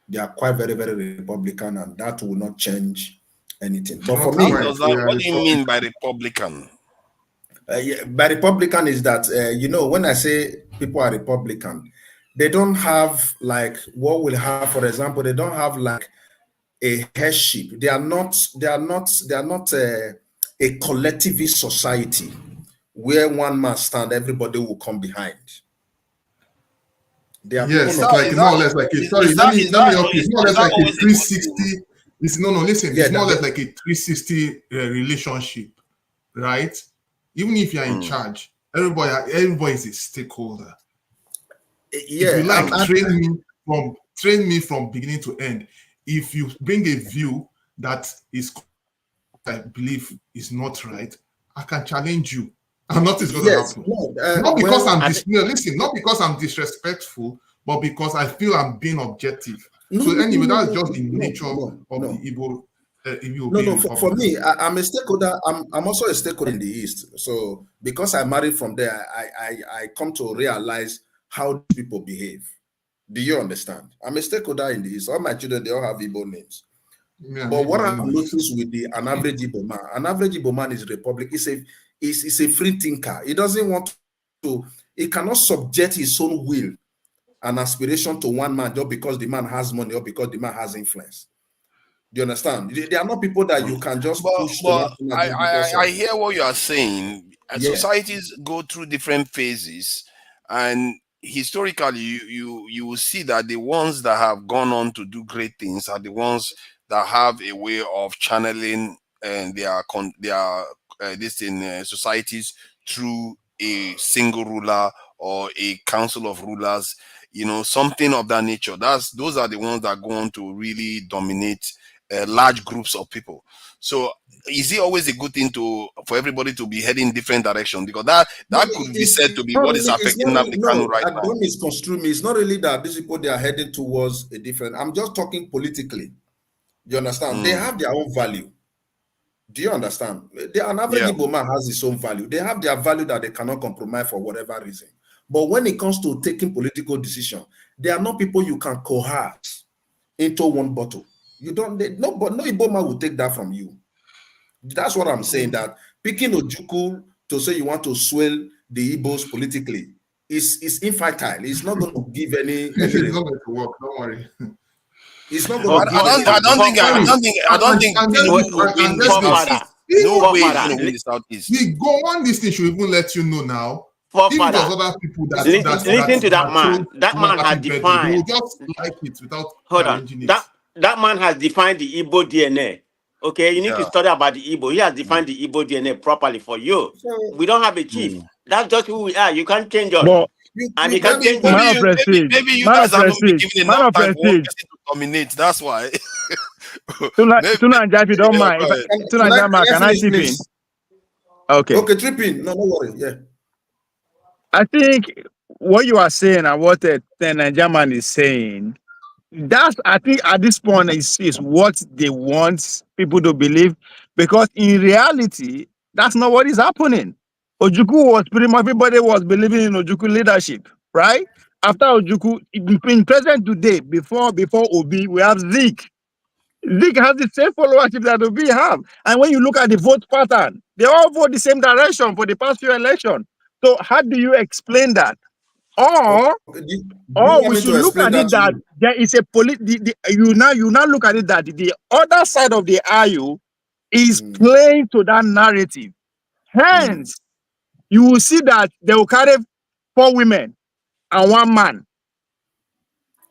They are quite very, very Republican, and that will not change anything. But for me, what do you mean by Republican? By Republican is that when I say people are Republican, they don't have like what we'll have, for example, they don't have like a headship. They are not a collectivist society where one man stand, everybody will come behind. They are more or less like a 360. It's more or less like a 360 relationship, right? Even if you're in charge, everybody is a stakeholder. If you like, train me from beginning to end. If you bring a view that is, I believe, is not right, I can challenge you, and nothing's going to happen. Not because not because I'm disrespectful, but because I feel I'm being objective. Anyway, that's just the nature of the Igbo. For me, I'm a stakeholder. I'm also a stakeholder in the East. So because I married from there, I come to realize how people behave. Do you understand? I'm a stakeholder in the East. All my children, they all have Igbo names. Yeah, but what I've noticed with an average Igbo man is Republic. Is a free thinker. He doesn't want to. He cannot subject his own will and aspiration to one man just because the man has money or because the man has influence. Do you understand? They are not people that you can just push. I hear what you are saying. Societies go through different phases, and historically, you will see that the ones that have gone on to do great things are the ones that have a way of channeling their societies through a single ruler or a council of rulers. You know, something of that nature. Those are the ones that go on to really dominate large groups of people. So is it always a good thing for everybody to be heading different directions? Because that could be said to be what is affecting Nnamdi Kanu right now. Don't misconstrue me. It's not really that these people, they are heading towards a different. I'm just talking politically. Do you understand? They have their own value. Do you understand? An average Igbo man has his own value. They have their value that they cannot compromise for whatever reason. But when it comes to taking political decisions, they are not people you can coerce into one bottle. No Igbo man will take that from you. That's what I'm saying. That picking Ojukwu to say you want to swell the Igbos politically is infantile. It's not going to give any. It's not going to work. Don't worry. It's not going to. I don't think. No way he's going to win the Southeast. The Gowon this thing should even let you know now. If there's other people listen to that man. That man has defined. You just like it without challenging it. That man has defined the Igbo DNA. Okay, you need to study about the Igbo. He has defined the Igbo DNA properly for you. We don't have a chief. That's just who we are. You can't change us. And you can't change us. Maybe you guys haven't been given enough time for one person to dominate. That's why. Tuna and Jack, you don't mind. Tuna and Jack, can I chip in? Okay. Okay, trip in. No worry. Yeah. I think what you are saying and what Nigerian is saying, I think at this point is what they want people to believe, because in reality, that's not what is happening. Ojukwu was pretty much, everybody was believing in Ojukwu leadership, right? After Ojukwu, in present today, before Obi, we have Zeke. Zeke has the same followership that Obi have. And when you look at the vote pattern, they all vote the same direction for the past few elections. So how do you explain that? Or we should look at it that there is a you now look at it that the other side of the aisle is playing to that narrative. Hence, you will see that they will carry 4 women and 1 man.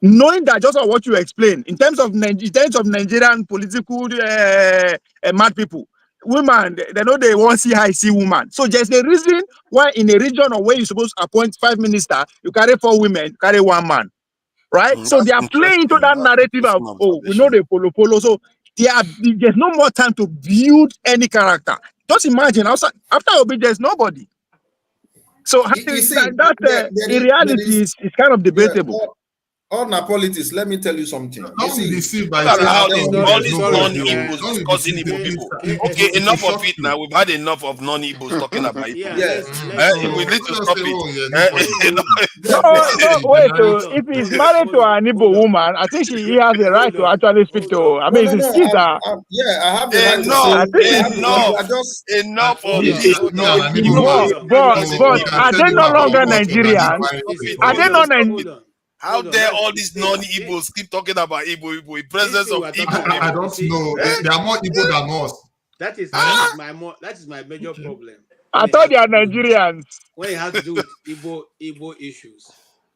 Knowing that just what you explained, in terms of Nigerian political mad people, women, they know they want to see how I see woman. So there's a reason why in a region or where you're supposed to appoint 5 ministers, you carry 4 women, carry 1 man, right? So they are playing into that narrative of, we know they follow. So there's no more time to build any character. Just imagine, after Obi, there's nobody. So in reality, it's kind of debatable. All politics, let me tell you something. Don't be deceived by all these non-Igbos causing Igbo people. Okay, enough of it now. We've had enough of non-Igbos talking about it. Yes. We need to stop it. No, wait. If he's married to an Igbo woman, I think he has the right to actually speak to. I mean, his kids are. Yeah, I have the right to say. Enough of but are they no longer Nigerians? Are they not Nigerians? How dare all these non-Igbos keep talking about Igbo in presence of Igbo? I don't know. They are more Igbo than us. That is my major problem. I thought they are Nigerians. When it has to do with Igbo issues,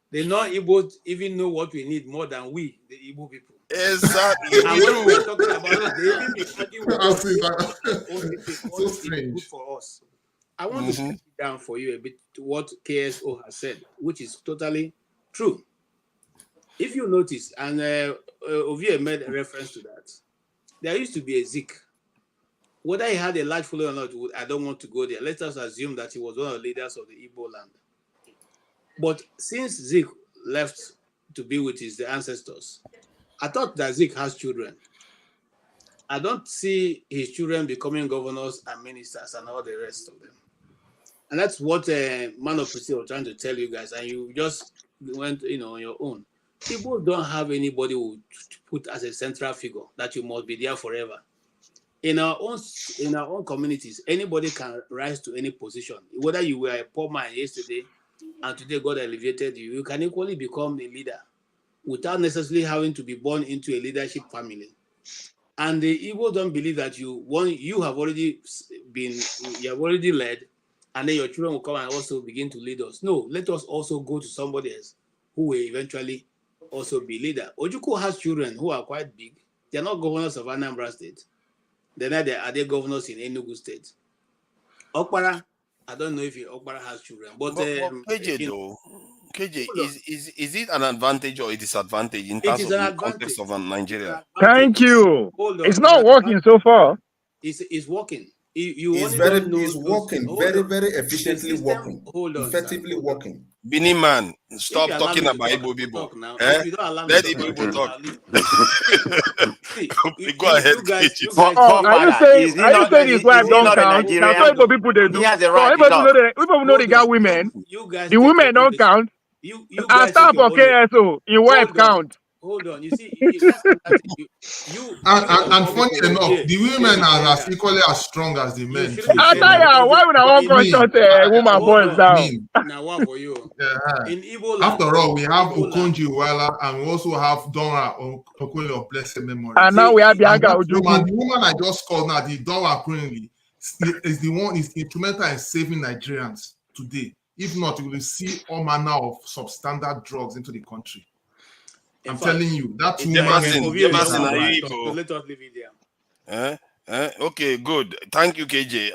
the non-Igbos even know what we need more than we, the Igbo people. Exactly. And when we're talking about it, they even be arguing what's good for us. I want to break it down for you a bit to what KSO has said, which is totally True. If you notice, and Ovie made a reference to that, there used to be a Zik. Whether he had a large following or not, I don't want to go there. Let us assume that he was one of the leaders of the Igbo land. But since Zik left to be with his ancestors, I thought that Zik has children. I don't see his children becoming governors and ministers and all the rest of them. And that's what Man of Precision was trying to tell you guys, and you just went, on your own. People don't have anybody who put as a central figure that you must be there forever. In our own communities, anybody can rise to any position. Whether you were a poor man yesterday and today God elevated you, you can equally become a leader without necessarily having to be born into a leadership family. And the Igbo don't believe that you have already led, and then your children will come and also begin to lead us. No, let us also go to somebody else who will eventually also be leader. Ojukwu has children who are quite big. They are not governors of Anambra State. Are they governors in Enugu State? Okpara, I don't know if Okpara has children, but KJ though, KJ, is it an advantage or a disadvantage in terms of the context of Nigeria? Thank you. Hold on. It's not working so far. It's working. It's working very, very efficiently working. Effectively working. Bini man, stop talking about Igbo people. If you don't allow me Let to Igbo people talk. Go ahead. Are you saying his wife don't count? Now, so Igbo people they do. People know they got women. The women don't count. I start for KSO. Your wife count. Hold on. You see, and funny enough, the women are as equally as strong as the men. Why would I want to shut a woman boys down? Now what for you? In Igbo land, after all, we have Okonji Iweala and we also have Dora Okoye of blessed memory. And now we have Bianca Ojukwu. The woman I just called now, the Dora currently, is the one is instrumental in saving Nigerians today. If not, you will see all manner of substandard drugs into the country. I'm telling you, that woman. So let us leave it there. Okay, good. Thank you, KJ.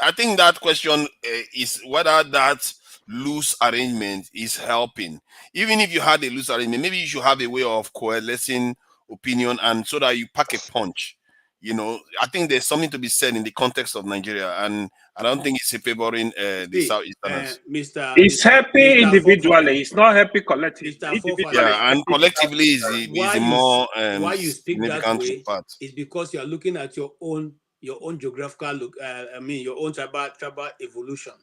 I think that question is whether that loose arrangement is helping. Even if you had a loose arrangement, maybe you should have a way of coalescing opinion and so that you pack a punch. I think there's something to be said in the context of Nigeria, and I don't think it's favoring the Southeasterners. It's happy individually. It's not happy collectively. Yeah, and collectively is the more why you speak that way part. Is because you are looking at your own geographical look. Your own tribal evolution.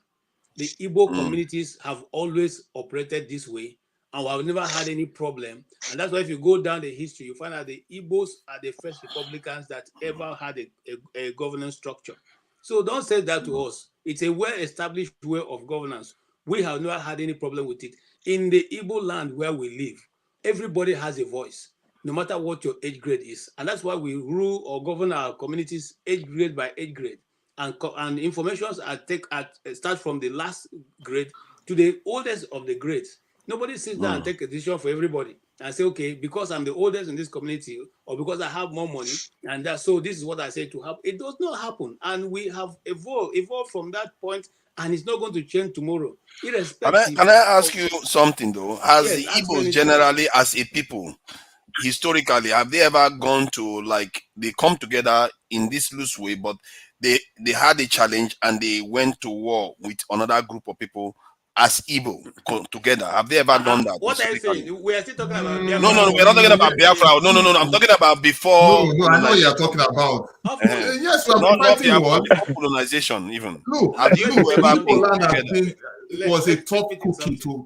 The Igbo communities have always operated this way, and we have never had any problem. And that's why if you go down the history, you find out the Igbos are the first Republicans that ever had a governance structure. So don't say that to us. It's a well-established way of governance. We have never had any problem with it. In the Igbo land where we live, everybody has a voice, no matter what your age grade is. And that's why we rule or govern our communities age grade by age grade. And informations start from the last grade to the oldest of the grades. Nobody sits down and take a decision for everybody and say, okay, because I'm the oldest in this community or because I have more money, and so this is what I say to happen. It does not happen. And we have evolved from that point, and it's not going to change tomorrow. Irrespective. Can I ask you something though? Has the Igbos generally as a people, historically, have they ever gone to they come together in this loose way, but they had a challenge and they went to war with another group of people as Igbo together? Have they ever done that? What are you saying? We are still talking about Biafra. No, we're not talking about Biafra. No. I'm talking about before. No, I know you're talking about. Yes, we're fighting war. Colonization, even. Look, have you ever been together? It was a tough cookie to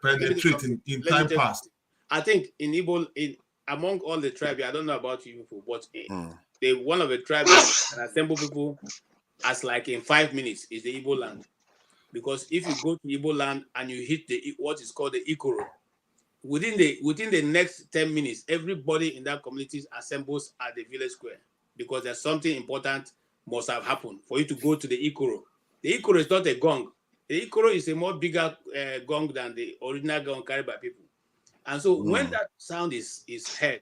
penetrate in time past. I think in Igbo, among all the tribes, I don't know about you people, but one of the tribes that can assemble people as in 5 minutes is the Igbo land. Because if you go to Igbo land and you hit what is called the Ikoro, within the next 10 minutes, everybody in that community assembles at the village square because there's something important must have happened for you to go to the Ikoro. The Ikoro is not a gong. The Ikoro is a more bigger gong than the original gong carried by people. And so when that sound is heard,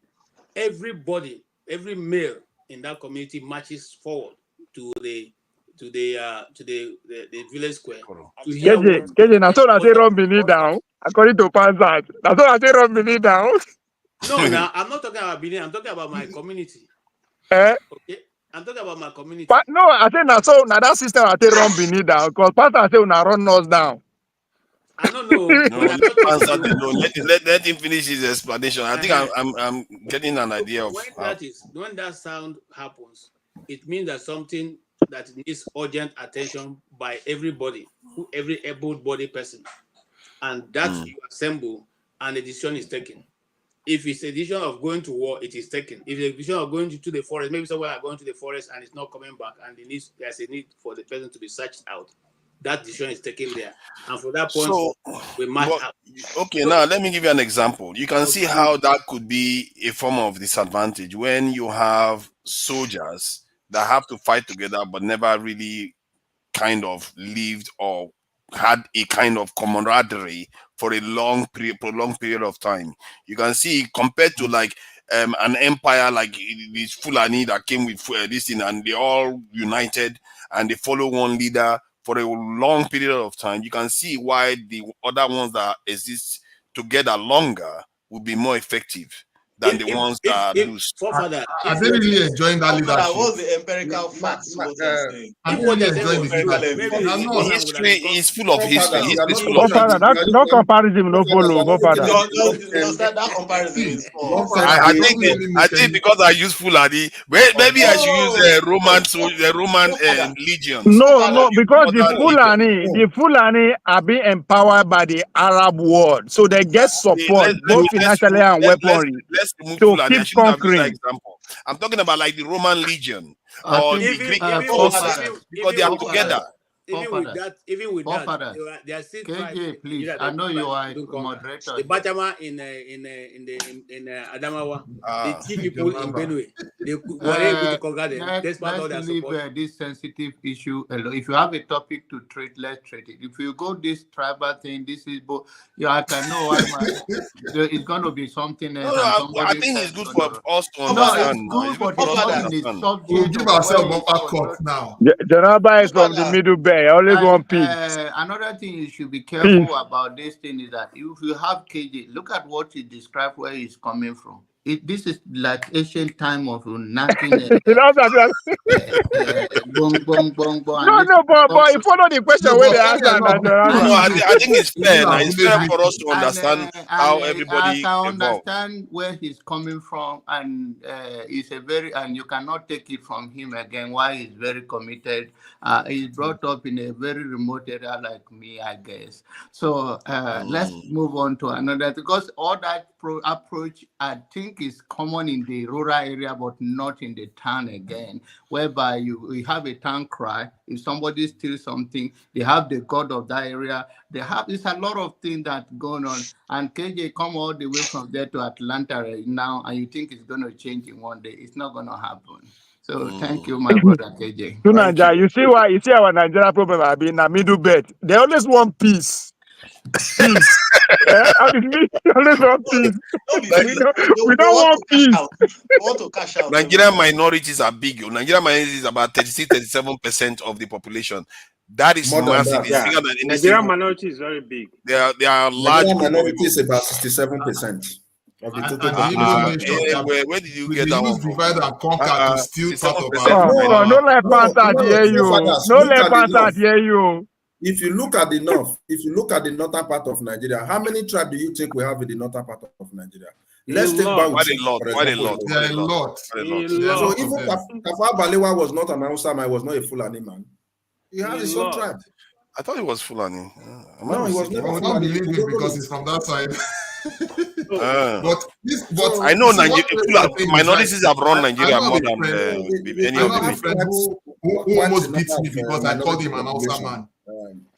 everybody, every male in that community marches forward to the the village square to hear KJ, now so I say run Benin down. According to Panzat, that's what I say run Benin down. No, now I'm not talking about Benin. I'm talking about my community. Okay, I'm talking about my community. But no, I think now so now that system I say run Benin down because Panzat say now run us down. I don't know. Let him finish his explanation. I think I'm getting an idea of when that sound happens, it means that something that needs urgent attention by everybody, every able-bodied person, and that you assemble and a decision is taken. If it's a decision of going to war, it is taken. If it's a decision of going to the forest, maybe someone are going to the forest and it's not coming back, and there's a need for the person to be searched out. That decision is taken there, and for that point, we match up. Okay, now let me give you an example. You can see how that could be a form of disadvantage when you have soldiers that have to fight together but never really kind of lived or had a kind of camaraderie for a prolonged period of time. You can see compared to like an empire like this Fulani that came with this thing and they all united and they follow one leader for a long period of time. You can see why the other ones that exist together longer will be more effective than the ones that lose. Are they really enjoying that leadership? What's the empirical facts? Are they really enjoying the leadership? History is full of history. History is full of history. No comparison, no follow. Go father. That comparison is I think because I use Fulani, maybe I should use Roman legions. No, because the Fulani are being empowered by the Arab world, so they get support both financially and weaponry. To keep conquering. I'm talking about like the Roman legion or the Greek forces because they are together. Even with that, they are still KJ, please. I know you are a moderator. The Bachama in Adamawa, the two people in Benue, they were able to conquer them. Despite all their support. This sensitive issue alone. If you have a topic to treat, let's treat it. If you go this tribal thing, this is I can know it's going to be something else. I think it's good for us to understand. It's good, but it's not the subject. We'll give ourselves bumper court now. Janaba is from the Middle Belt. I always want peace. Another thing you should be careful about this thing is that if you have KJ, look at what he described where he's coming from. This is like ancient time of nothing. No, but you follow the question where they answer. No, I think it's fair. It's fair for us to understand how everybody I understand where he's coming from, and and you cannot take it from him again. Why he's very committed. He's brought up in a very remote area like me, I guess. So let's move on to another, because all that approach, I think, is common in the rural area, but not in the town again, whereby you have a town cry. If somebody steals something, they have the god of that area. It's a lot of things that going on. And KJ come all the way from there to Atlanta right now, and you think it's going to change in one day. It's not going to happen. So thank you, my brother KJ. You see our Nigeria problem have been a middle belt. They always want peace. Peace. Always want peace. We don't want peace. We want to cash out. Nigerian minorities are big. Nigerian minorities is about 36-37% of the population. That is massive. Nigerian minority is very big. They are large. Nigerian minority is about 67%. Where did you get that one from? Divide and conquer to steal part of our... No let Panther hear you. No let Panther hear you. If you look at the north, if you look at the northern part of Nigeria, how many tribes do you think we have in the northern part of Nigeria? Let's take back. Quite a lot. So even Tafawa Balewa was not an Hausa man, was not a Fulani man. He has his own tribe. I thought it was Fulani. No, he was never. I would not believe it because he's from that side. but I know Nigeria minorities have run Nigeria more than any of the people. Who almost beat me because I called him an Hausa man.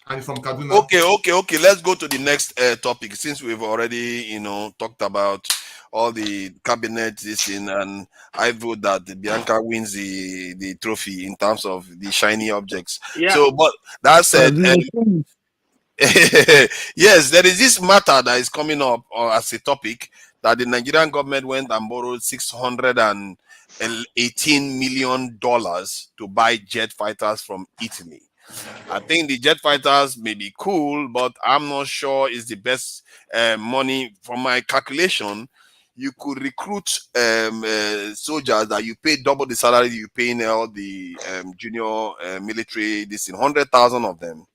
And from Kaduna. Okay. Let's go to the next topic, since we've already, talked about all the cabinet this thing, and I vote that Bianca wins the trophy in terms of the shiny objects. Yeah. So, but that said, yes, there is this matter that is coming up as a topic that the Nigerian government went and borrowed $618 million to buy jet fighters from Italy. I think the jet fighters may be cool, but I'm not sure it's the best money. From my calculation, you could recruit soldiers that you pay double the salary you pay now the junior military. This in 100,000 of them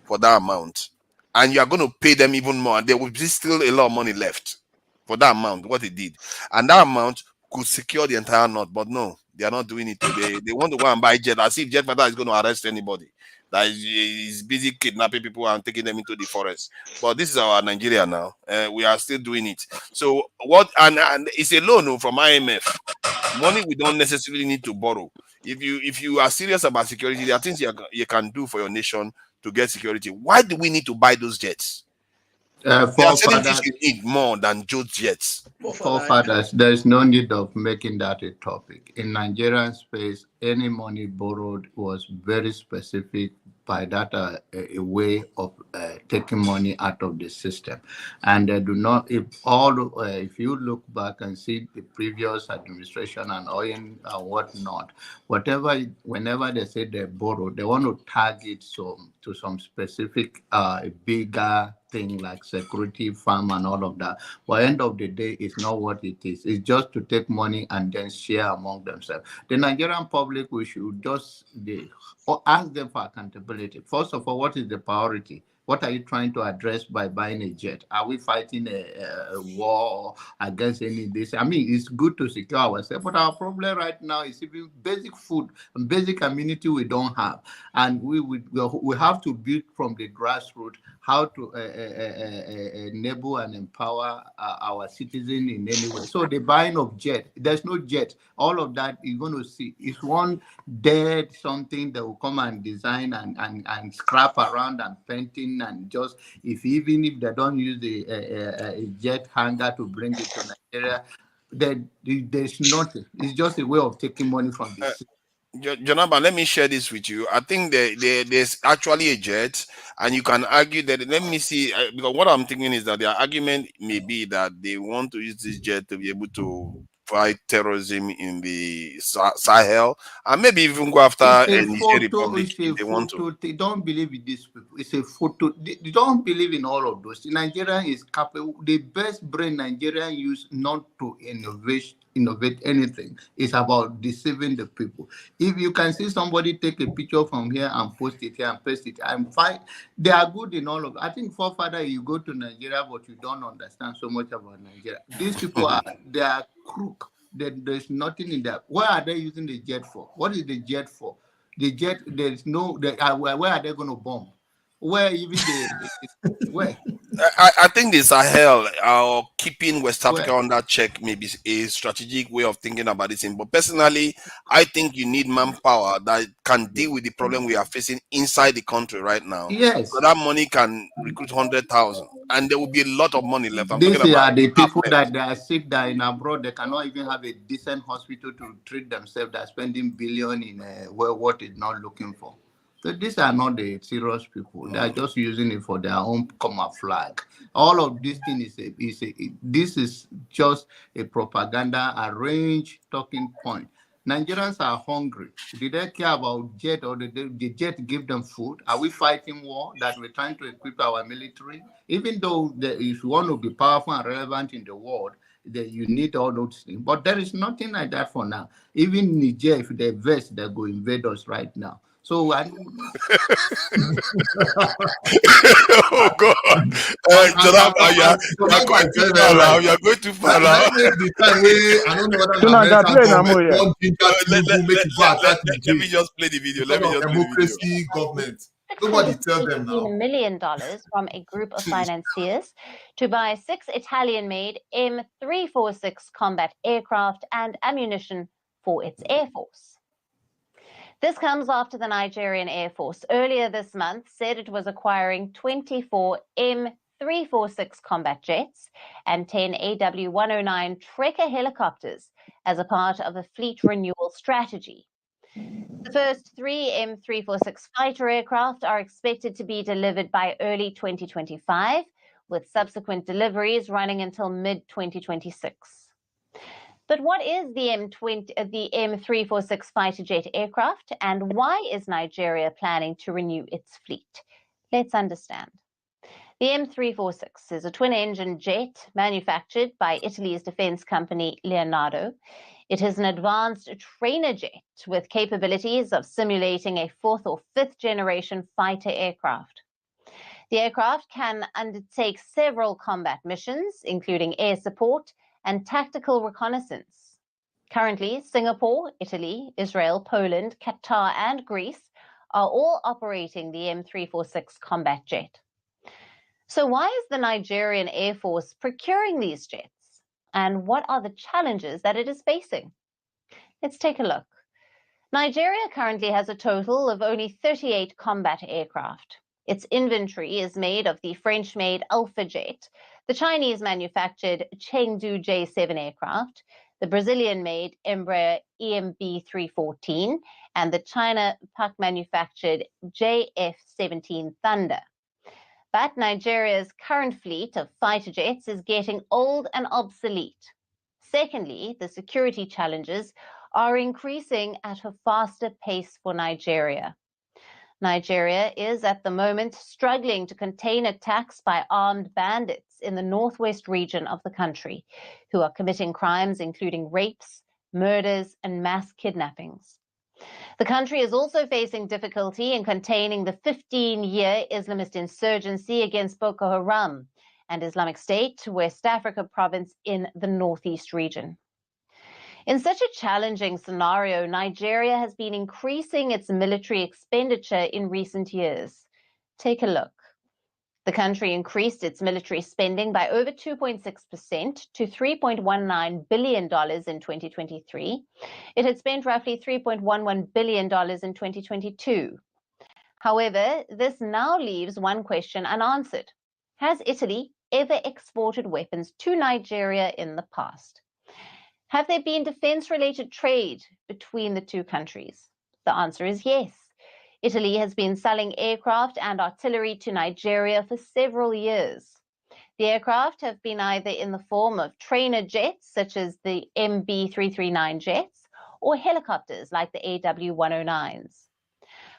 for that amount, and you are going to pay them even more, and there will be still a lot of money left for that amount. What it did, and that amount could secure the entire north, but no, they are not doing it today. They want to go and buy jet as if jet fighter is going to arrest anybody that is busy kidnapping people and taking them into the forest. But this is our Nigeria now. We are still doing it. So what? And it's a loan from IMF. Money we don't necessarily need to borrow. If you are serious about security, there are things you can do for your nation to get security. Why do we need to buy those jets? There are certain things you need more than just jets. Forefathers, there is no need of making that a topic. In Nigerian space, any money borrowed was very specific by that a way of taking money out of the system. And they do not, if you look back and see the previous administration and oil and whatnot, whenever they say they borrow, they want to target to some specific bigger thing like security farm and all of that. But end of the day, it's not what it is. It's just to take money and then share among themselves. The Nigerian public, we should just ask them for accountability. First of all, what is the priority? What are you trying to address by buying a jet? Are we fighting a war against any of this? I mean, it's good to secure ourselves, but our problem right now is even basic food and basic amenity we don't have. And we have to build from the grassroots how to enable and empower our citizens in any way. So the buying of jet, there's no jet. All of that you're going to see is one dead something that will come and design and scrap around and painting and just even if they don't use the jet hangar to bring it to Nigeria, there's nothing. It's just a way of taking money from the city. Jonaba, let me share this with you. I think there's actually a jet, and you can argue that. Let me see, because what I'm thinking is that their argument may be that they want to use this jet to be able to fight terrorism in the Sahel, and maybe even go after Niger Republic if they want to. They don't believe in these people. It's a photo. They don't believe in all of those. Nigeria is capable. The best brain Nigerian use not to innovate anything. It's about deceiving the people. If you can see somebody take a picture from here and post it here and paste it, I'm fine. They are good in all of it. I think forefather, you go to Nigeria, but you don't understand so much about Nigeria. These people they are crook. There's nothing in that. Where are they using the jet for? What is the jet for? The jet, there's no. Where are they going to bomb? Where even where? I think the Sahel are keeping West Africa under check maybe a strategic way of thinking about this thing. But personally, I think you need manpower that can deal with the problem we are facing inside the country right now. Yes. So that money can recruit 100,000, and there will be a lot the money left. These are the people that they are sick, that are in abroad, they cannot even have a decent hospital to treat themselves. They're spending billion in what is not looking for. So these are not the serious people. They are just using it for their own camouflage. All of this thing this is just a propaganda, arranged talking point. Nigerians are hungry. Did they care about jet, or did the jet give them food? Are we fighting war that we're trying to equip our military? Even though if you want to be powerful and relevant in the world, you need all those things. But there is nothing like that for now. Even Niger, if they vest, they go invade us right now. So oh God, Jonathan, you are going too far now. Let me just play the video. Democracy government. Nobody tell them now. $1 million from a group of financiers to buy 6 Italian-made M346 combat aircraft and ammunition for its air force. This comes after the Nigerian Air Force earlier this month said it was acquiring 24 M346 combat jets and 10 AW109 Trekker helicopters as a part of a fleet renewal strategy. The first 3 M346 fighter aircraft are expected to be delivered by early 2025, with subsequent deliveries running until mid-2026. But what is the M346 fighter jet aircraft, and why is Nigeria planning to renew its fleet? Let's understand. The M346 is a twin-engine jet manufactured by Italy's defense company Leonardo. It is an advanced trainer jet with capabilities of simulating a fourth or fifth generation fighter aircraft. The aircraft can undertake several combat missions, including air support and tactical reconnaissance. Currently, Singapore, Italy, Israel, Poland, Qatar, and Greece are all operating the M346 combat jet. So why is the Nigerian Air Force procuring these jets? And what are the challenges that it is facing? Let's take a look. Nigeria currently has a total of only 38 combat aircraft. Its inventory is made of the French-made Alpha jet, the Chinese-manufactured Chengdu J7 aircraft, the Brazilian-made Embraer EMB 314, and the China-manufactured JF-17 Thunder. But Nigeria's current fleet of fighter jets is getting old and obsolete. Secondly, the security challenges are increasing at a faster pace for Nigeria. Nigeria is at the moment struggling to contain attacks by armed bandits in the northwest region of the country, who are committing crimes including rapes, murders, and mass kidnappings. The country is also facing difficulty in containing the 15-year Islamist insurgency against Boko Haram and Islamic State, West Africa province in the northeast region. In such a challenging scenario, Nigeria has been increasing its military expenditure in recent years. Take a look. The country increased its military spending by over 2.6% to $3.19 billion in 2023. It had spent roughly $3.11 billion in 2022. However, this now leaves one question unanswered. Has Italy ever exported weapons to Nigeria in the past? Have there been defense-related trade between the two countries? The answer is yes. Italy has been selling aircraft and artillery to Nigeria for several years. The aircraft have been either in the form of trainer jets, such as the MB339 jets, or helicopters like the AW109s.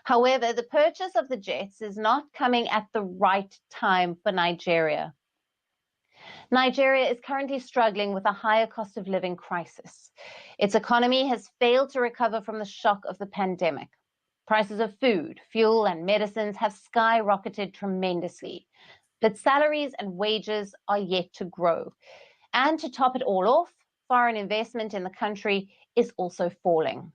However, the purchase of the jets is not coming at the right time for Nigeria. Nigeria is currently struggling with a higher cost of living crisis. Its economy has failed to recover from the shock of the pandemic. Prices of food, fuel, and medicines have skyrocketed tremendously, but salaries and wages are yet to grow. And to top it all off, foreign investment in the country is also falling.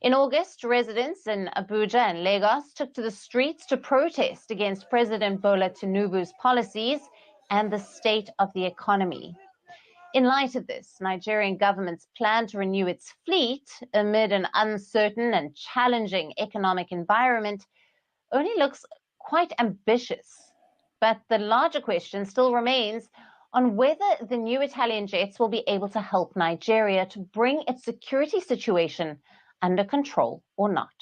In August, residents in Abuja and Lagos took to the streets to protest against President Bola Tinubu's policies and the state of the economy. In light of this, Nigerian government's plan to renew its fleet amid an uncertain and challenging economic environment only looks quite ambitious. But the larger question still remains on whether the new Italian jets will be able to help Nigeria to bring its security situation under control or not.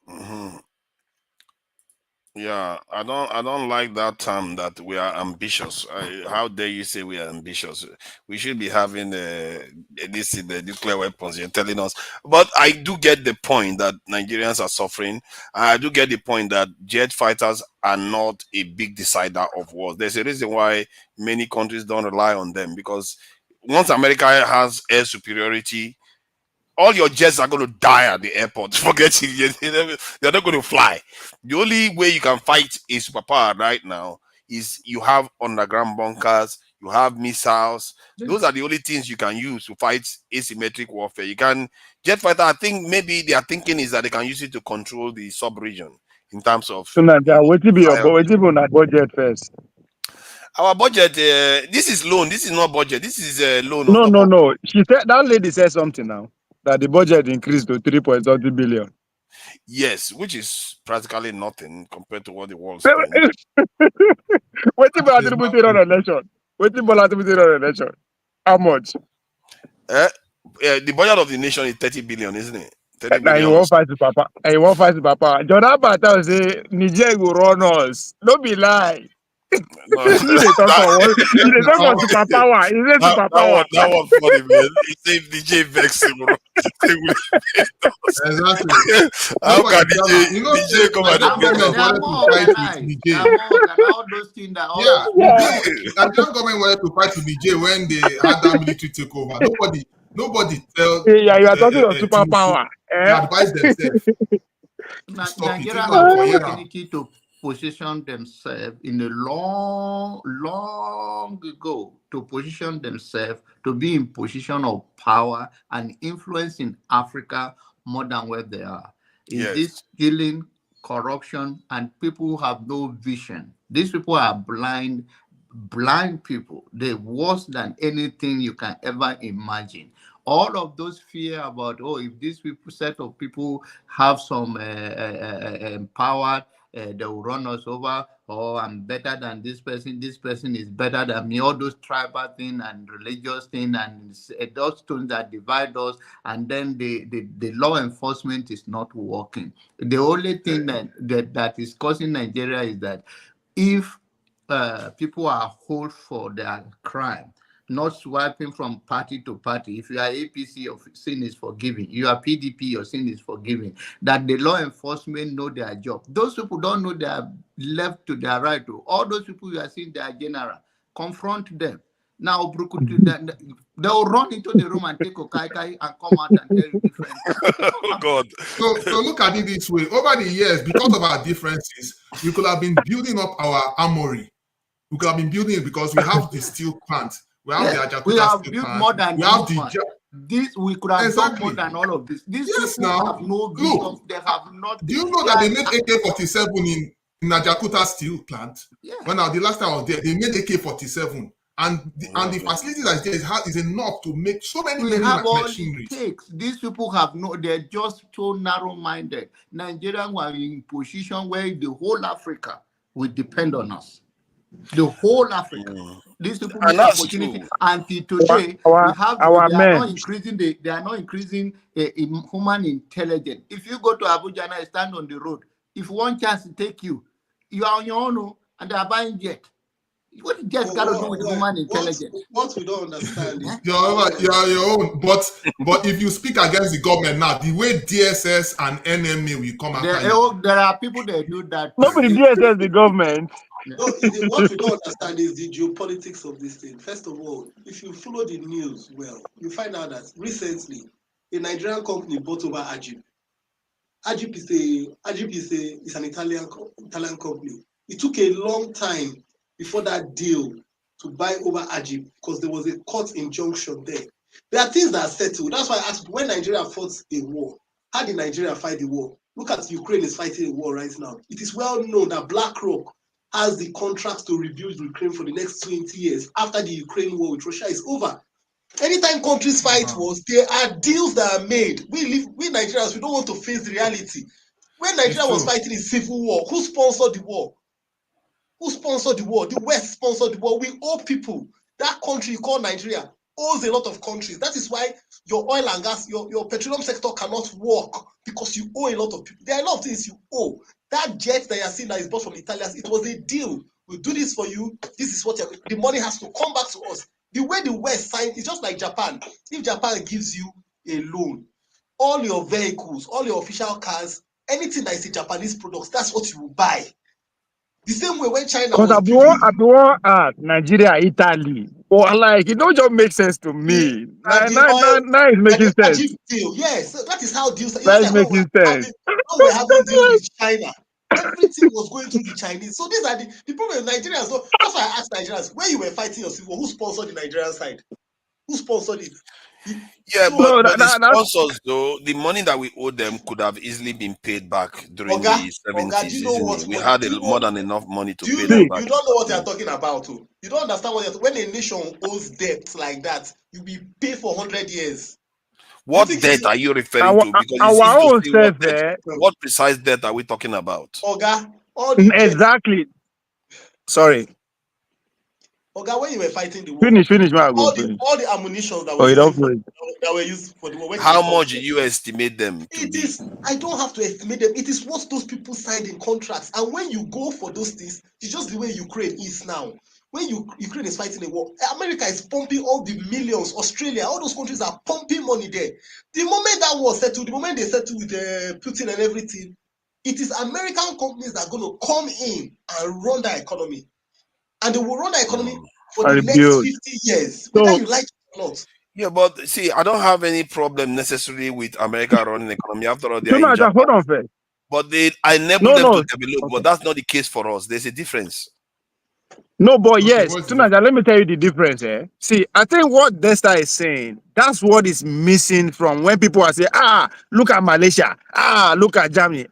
Mm-hmm. Yeah, I don't like that term that we are ambitious. How dare you say we are ambitious? We should be having the nuclear weapons you're telling us. But I do get the point that Nigerians are suffering. I do get the point that jet fighters are not a big decider of wars. There's a reason why many countries don't rely on them, because once America has air superiority, all your jets are going to die at the airport. Forget it. They're not going to fly. The only way you can fight a superpower right now is you have underground bunkers, you have missiles. Those are the only things you can use to fight asymmetric warfare. You can jet fighter. I think maybe their thinking is that they can use it to control the sub-region in terms of. So now, what will be your budget first? Our budget. This is loan. This is not budget. This is a loan. No. She said that lady said something now that the budget increased to 3.something billion. Yes, which is practically nothing compared to what the world spends. What people attributed on election? What people attributed on election? How much? The budget of the nation is 30 billion, isn't it? 30 now billion. You won't fight the papa. You won't fight the papa. Jonathan Bata say Nigeria will run us. Don't be lie. No, You dey talk for what? You dey talk for superpower. Is it superpower? That one funny, man. He said DJ vex him, bro. Exactly. How can You know, DJ come and Nigerian beat government us? wanted to fight with Niger. All those things that Yeah, Nigerian government wanted to fight with Niger when they had that military takeover. Nobody tell Yeah, you are talking of Tinubu. superpower. They advise themselves. Nigeria have the opportunity to position themselves in a long ago, to position themselves to be in position of power and influence in Africa more than where they are. Is this killing, corruption, and people who have no vision? These people are blind people. They're worse than anything you can ever imagine. All of those fear about, if these people, set of people have some power, they will run us over, I'm better than this person is better than me, all those tribal things and religious things and those things that divide us, and then the law enforcement is not working. The only thing that is causing Nigeria is that if people are held for their crime, not swiping from party to party. If you are APC, your sin is forgiven. You are PDP, your sin is forgiven. That the law enforcement know their job. Those people don't know they are left to their right. All those people you are seeing, they are general. Confront them. Now, they'll run into the room and take a kai and come out and tell you different. Oh, God. So look at it this way. Over the years, because of our differences, we could have been building up our armory. We could have been building it because we have the steel plant. We have the Ajakuta we have steel built plant. more than we have this. We could have done more than all of this. These people have no vision. Look, they have not. Do you know that they made AK-47 in Ajakuta steel plant? Yeah. When the last time I was there, they made AK-47, and the facility that is there is enough to make so many machineries. These people have no. They're just so narrow-minded. Nigerians were in position where the whole Africa will depend on us. The whole Africa. These people need opportunity. Until today, they are not increasing human intelligence. If you go to Abuja and stand on the road, if one chance to take you, you are on your own and they are buying jet. What jet got to do with human intelligence? What we don't understand is you're your own. But if you speak against the government now, the way DSS and NMA will come after you. There are people that do that. Nobody DSS the government. No, what we don't understand is the geopolitics of this thing. First of all, if you follow the news well, you find out that recently a Nigerian company bought over Ajib. Ajib is an Italian company. It took a long time before that deal to buy over Ajib because there was a court injunction there. There are things that are settled. That's why I asked, when Nigeria fought a war, how did Nigeria fight the war? Look at Ukraine is fighting a war right now. It is well known that BlackRock has the contracts to rebuild Ukraine for the next 20 years after the Ukraine war with Russia is over. Anytime countries fight wars, there are deals that are made. We Nigerians, we don't want to face the reality. When Nigeria was fighting a civil war, who sponsored the war? Who sponsored the war? The West sponsored the war. We owe people. That country called Nigeria owes a lot of countries. That is why your oil and gas, your petroleum sector cannot work, because you owe a lot of people. There are a lot of things you owe. That jet that you're seeing that is bought from Italians, it was a deal. We'll do this for you. This is what the money has to come back to us. The way the West signed, it's just like Japan. If Japan gives you a loan, all your vehicles, all your official cars, anything that is a Japanese product, that's what you will buy. The same way when China was at Nigeria, Italy, or like it don't just make sense to me. Now it's making sense. Deal. Yes, that is how deals. That is making sense. We're having deals with China. Everything was going through the Chinese. So these are the problem with Nigerians. So that's why I asked Nigerians, when you were fighting your civil war, who sponsored the Nigerian side? Who sponsored it? But the sponsors, though, the money that we owe them could have easily been paid back during the 70s. You know what? We had more than enough money to pay them back. You don't know what they're talking about. Too. You don't understand when a nation owes debt like that, you will pay for 100 years. What debt are you referring to? Because what precise debt are we talking about? Exactly. Sorry. Oga, when you were fighting the war, Finish, all the ammunition that were used for the war. How much do you estimate them to be? I don't have to estimate them. It is what those people signed in contracts. And when you go for those things, it's just the way Ukraine is now. When Ukraine is fighting a war, America is pumping all the millions. Australia, all those countries are pumping money there. The moment that war settled, the moment they settled with Putin and everything, it is American companies that are going to come in and run that economy. And they will run the economy for the next 50 years, whether you like it or not. Yeah, but see, I don't have any problem necessarily with America running the economy. After all, they are in Japan. Hold on first. But I enable them to develop. But that's not the case for us. There's a difference. No, but yes, Tunaja, let me tell you the difference. See, I think what Desta is saying, that's what is missing from when people are saying, look at Malaysia, look at Germany.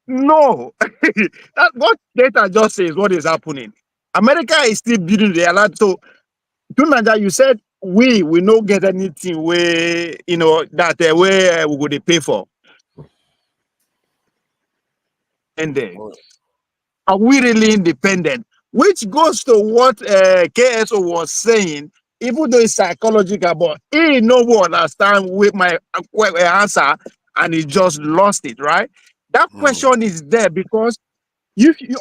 No, that's what Desta just says, what is happening. America is still building the alert. So, Tunaja, you said we don't get anything where, that where we would pay for. And then, are we really independent? Which goes to what KSO was saying, even though it's psychological, but he no one understand with my answer and he just lost it, right? That question is there because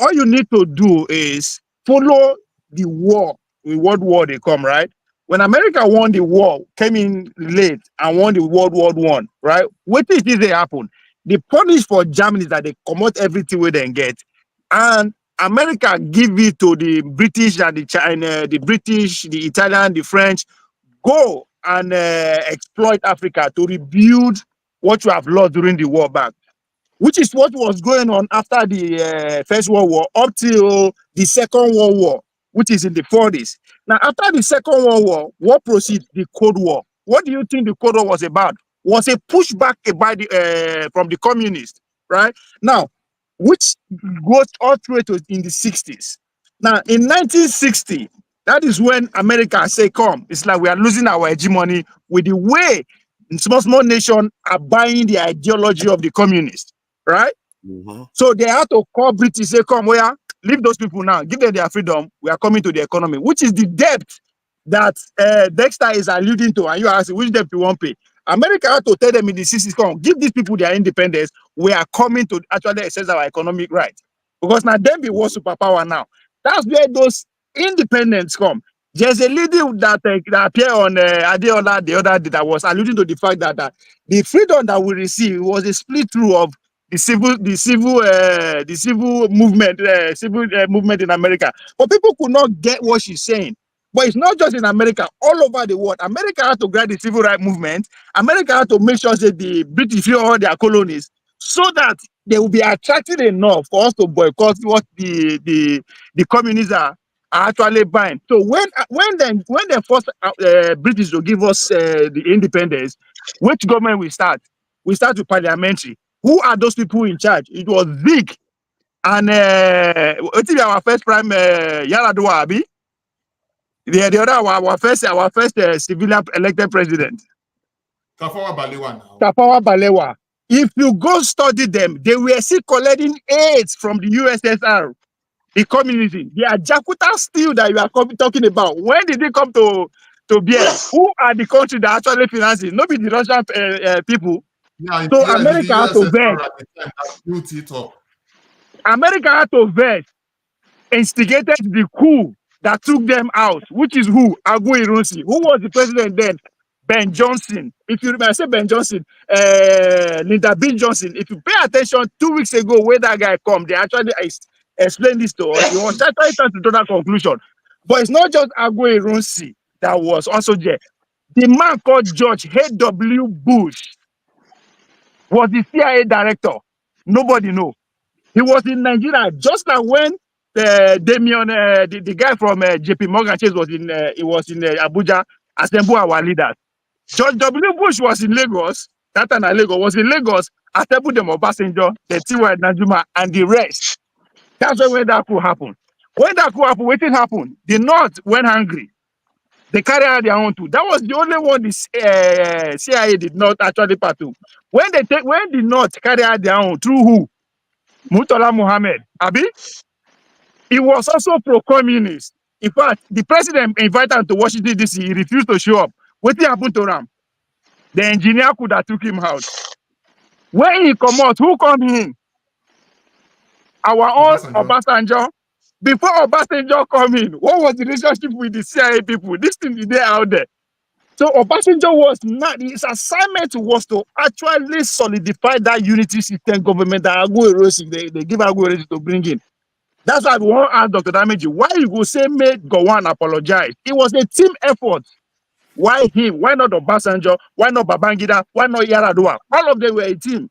all you need to do is follow the war, the World War they come, right? When America won the war, came in late and won the World War I, right? What did they happen? The punish for Germany is that they commit everything we then get. And America give it to the British and the China, the British, the Italian, the French, go and exploit Africa to rebuild what you have lost during the war back, which is what was going on after the First World War up till the Second World War, which is in the 40s. Now, after the Second World War, what proceeds? The Cold War. What do you think the Cold War was about? Was a pushback by from the communists, right? Now, which goes all through to in the 60s. Now, in 1960, that is when America say, come, it's like we are losing our hegemony with the way small nations are buying the ideology of the communists, right? So they had to call British, say, come, leave those people now, give them their freedom, we are coming to the economy, which is the debt that Dexter is alluding to, and you ask which debt you won't pay. America had to tell them in the 60s, come, give these people their independence. We are coming to actually access our economic rights. Because now them be war superpower now. That's where those independents come. There's a lady that appeared on Adeola the other day that was alluding to the fact that the freedom that we receive was a split through of the civil movement in America. But people could not get what she's saying. But it's not just in America, all over the world. America had to grab the civil rights movement. America had to make sure that the British free all their colonies so that they will be attractive enough for us to boycott what the communists are actually buying. So when they forced British to give us the independence, which government we start? We start with parliamentary. Who are those people in charge? It was Vic and our first prime Yaradua Abi. The other our first civilian elected president. Tafawa Balewa now. Tafawa Balewa. If you go study them, they were still collecting aids from the USSR, the community. The Ajakuta steel that you are talking about. When did they come to bear? Who are the countries that actually financing? Not be the Russian people. Yeah, so America had to vet. America had to vet. Instigated the coup that took them out, which is who? Agu Irunsi. Who was the president then? Ben Johnson. If you remember, I said Ben Johnson, Linda B. Johnson. If you pay attention, 2 weeks ago, where that guy come, they actually explained this to us. He was trying to draw that conclusion. But it's not just Agu Irunsi that was also there. The man called George H.W. Bush was the CIA director. Nobody know. He was in Nigeria just like when Damien, the guy from JP Morgan Chase was in Abuja, assemble our leaders. George W. Bush was in Lagos. That time Lagos was in Lagos, assemble them Obasanjo, the Tiwa Najuma, and the rest. That's when that could happen. When that could happen, what happened? The North went hungry. They carried out their own too. That was the only one the CIA did not actually pursue. When the North carried out their own, through who? Murtala Muhammad. Abi? He was also pro-communist. In fact, the president invited him to Washington DC. He refused to show up. What happened to him? The engineer could have took him out. When he come out, who come in? Our own Obasanjo. Before Obasanjo come in, what was the relationship with the CIA people? This thing is there out there. So Obasanjo was not, his assignment was to actually solidify that unity system government that they give Aguero to bring in. That's why we want to ask Dr. Dameji, why you go say make Gowon apologize? It was a team effort. Why him? Why not Obasanjo? Why not Babangida? Why not Yaradua? All of them were a team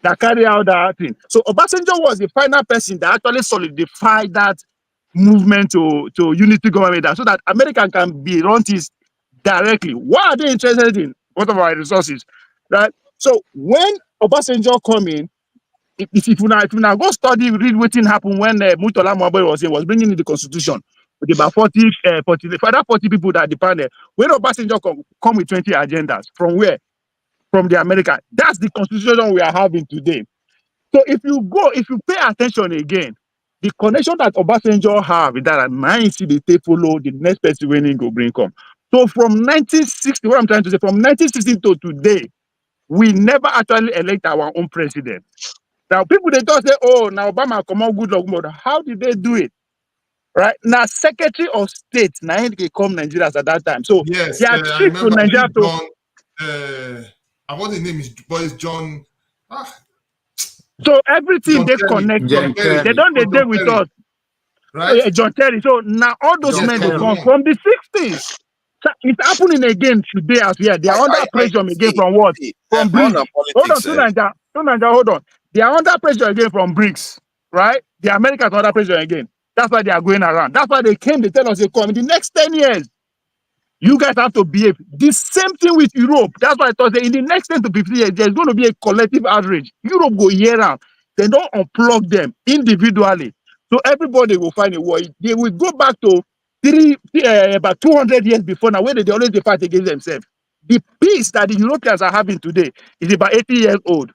that carry out that thing. So Obasanjo was the final person that actually solidified that movement to unity government so that America can be run this directly. What are they interested in? What of our resources? Right? So when Obasanjo come in, if you now go study, read what happened when Murtala Mohammed was bringing in the constitution with about 40 people that depended. When Obasanjo come with 20 agendas, from where? From the America. That's the constitution we are having today. So if you pay attention again, the connection that Obasanjo have is that mind see they follow the next person when he go bring come. So from 1960, what I'm trying to say, from 1960 to today, we never actually elect our own president. Now people they just say, oh, now Obama come on good luck mode. How did they do it? Right now, Secretary of State, now they come Nigerians at that time. So yes, they are I chief to remember Nigeria to. I want the name is boys John. So everything John they Kerry. connect. John Kerry. They don't they with Kerry. us. Right? John Terry. So now all those men they come from the 60s. So it's happening again today as well. They are under pressure again from what? From BRICS. Hold on, hold on. They are under pressure again from BRICS, right? The Americans are under pressure again. That's why they are going around. That's why they came. They tell us they come in the next 10 years. You guys have to behave. The same thing with Europe. That's why I thought that in the next 10 to 15 years, there's going to be a collective outrage. Europe go year round. They don't unplug them individually. So everybody will find a way. They will go back to about 200 years before now, where they always fight against themselves. The peace that the Europeans are having today is about 80 years old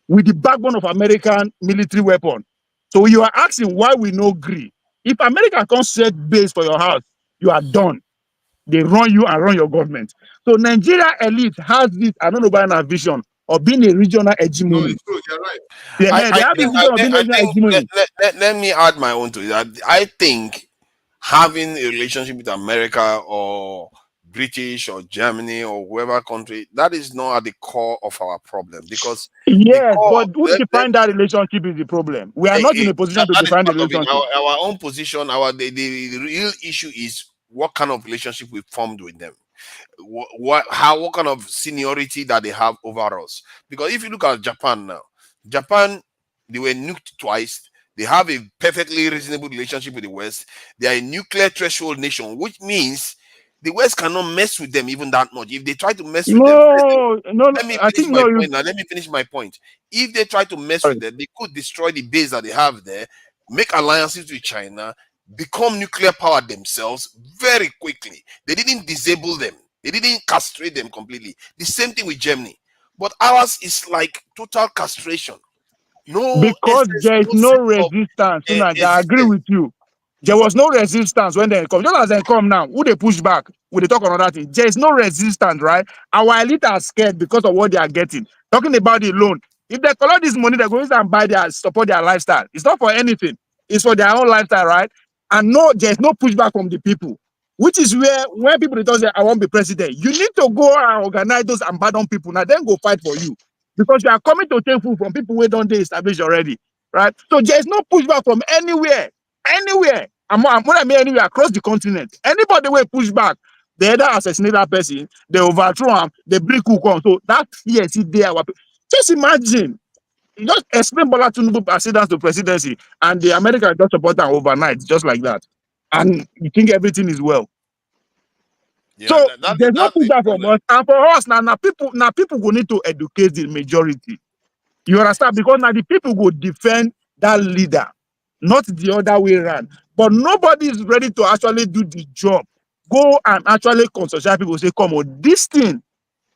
with the backbone of American military weapon. So you are asking why we no agree. If America can't set base for your house, you are done. They run you and run your government. So Nigeria elite has this, I don't know about a vision of being a regional hegemony. No, it's true, you're right. They have this vision of being a regional hegemony. Let me add my own to it. I think having a relationship with America or British or Germany or whoever country, that is not at the core of our problem. Because yes, but who define that relationship is the problem. We are not in a position to define the relationship. Our own position, the real issue is what kind of relationship we formed with them. What kind of seniority that they have over us. Because if you look at Japan now, they were nuked twice. They have a perfectly reasonable relationship with the West. They are a nuclear threshold nation, which means the West cannot mess with them even that much. If they try to mess with them, let me finish my point. If they try to mess with them, they could destroy the base that they have there, make alliances with China, become nuclear power themselves very quickly. They didn't disable them. They didn't castrate them completely. The same thing with Germany. But ours is like total castration. Because there is no resistance. I agree with you. There was no resistance when they come. Just as they come now, who they push back? Will they talk on another thing? There is no resistance, right? Our elite are scared because of what they are getting. Talking about the loan. If they collect this money, they're going to buy support their lifestyle. It's not for anything. It's for their own lifestyle, right? And there's no pushback from the people. Which is where when people don't say, I want to be president, you need to go and organize those abandoned people. Now then go fight for you. Because you are coming to take food from people who don't establish already, right? So there is no pushback from anywhere. Anywhere. Anywhere across the continent. Anybody will push back, they either assassinate that person, they overthrow him, they bring cook on. So that yes, there. Just imagine. You just explain Bola Tinubu accidents to presidency, and the Americans just support them overnight, just like that. And you think everything is well. Yeah, so there's no pushback from us. And for us now people will need to educate the majority. You understand? Because now the people will defend that leader, not the other way around. But nobody is ready to actually do the job. Go and actually consult people, say, come on, this thing,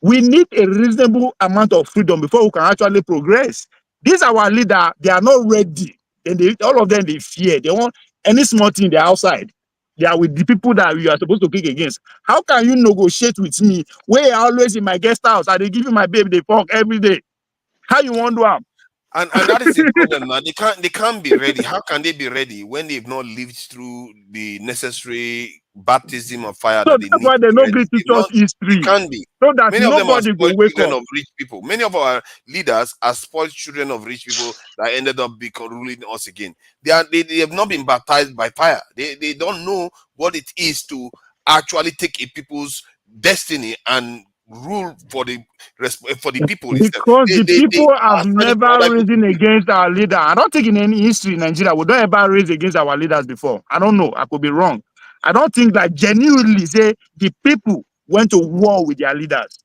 we need a reasonable amount of freedom before we can actually progress. These are our leader, they are not ready. And all of them, they fear. They want any small thing, they're outside. They are with the people that you are supposed to kick against. How can you negotiate with me where I always in my guest house and they give you my baby the fuck every day? How you want to do? And that is the problem now. They can't be ready. How can they be ready when they've not lived through the necessary baptism of fire So that they that's need why to they be no ready? great teach us They history. can't be. So that Many of them are nobody will spoiled wake children up. of rich people. Many of our leaders are spoiled children of rich people that ended up ruling us again. They have not been baptized by fire. They don't know what it is to actually take a people's destiny and rule for the people instead. Because the people They have are standing for never other people to risen do it. against our leader. I don't think in any history in Nigeria we don't ever raise against our leaders before. I don't know. I could be wrong. I don't think that genuinely say the people went to war with their leaders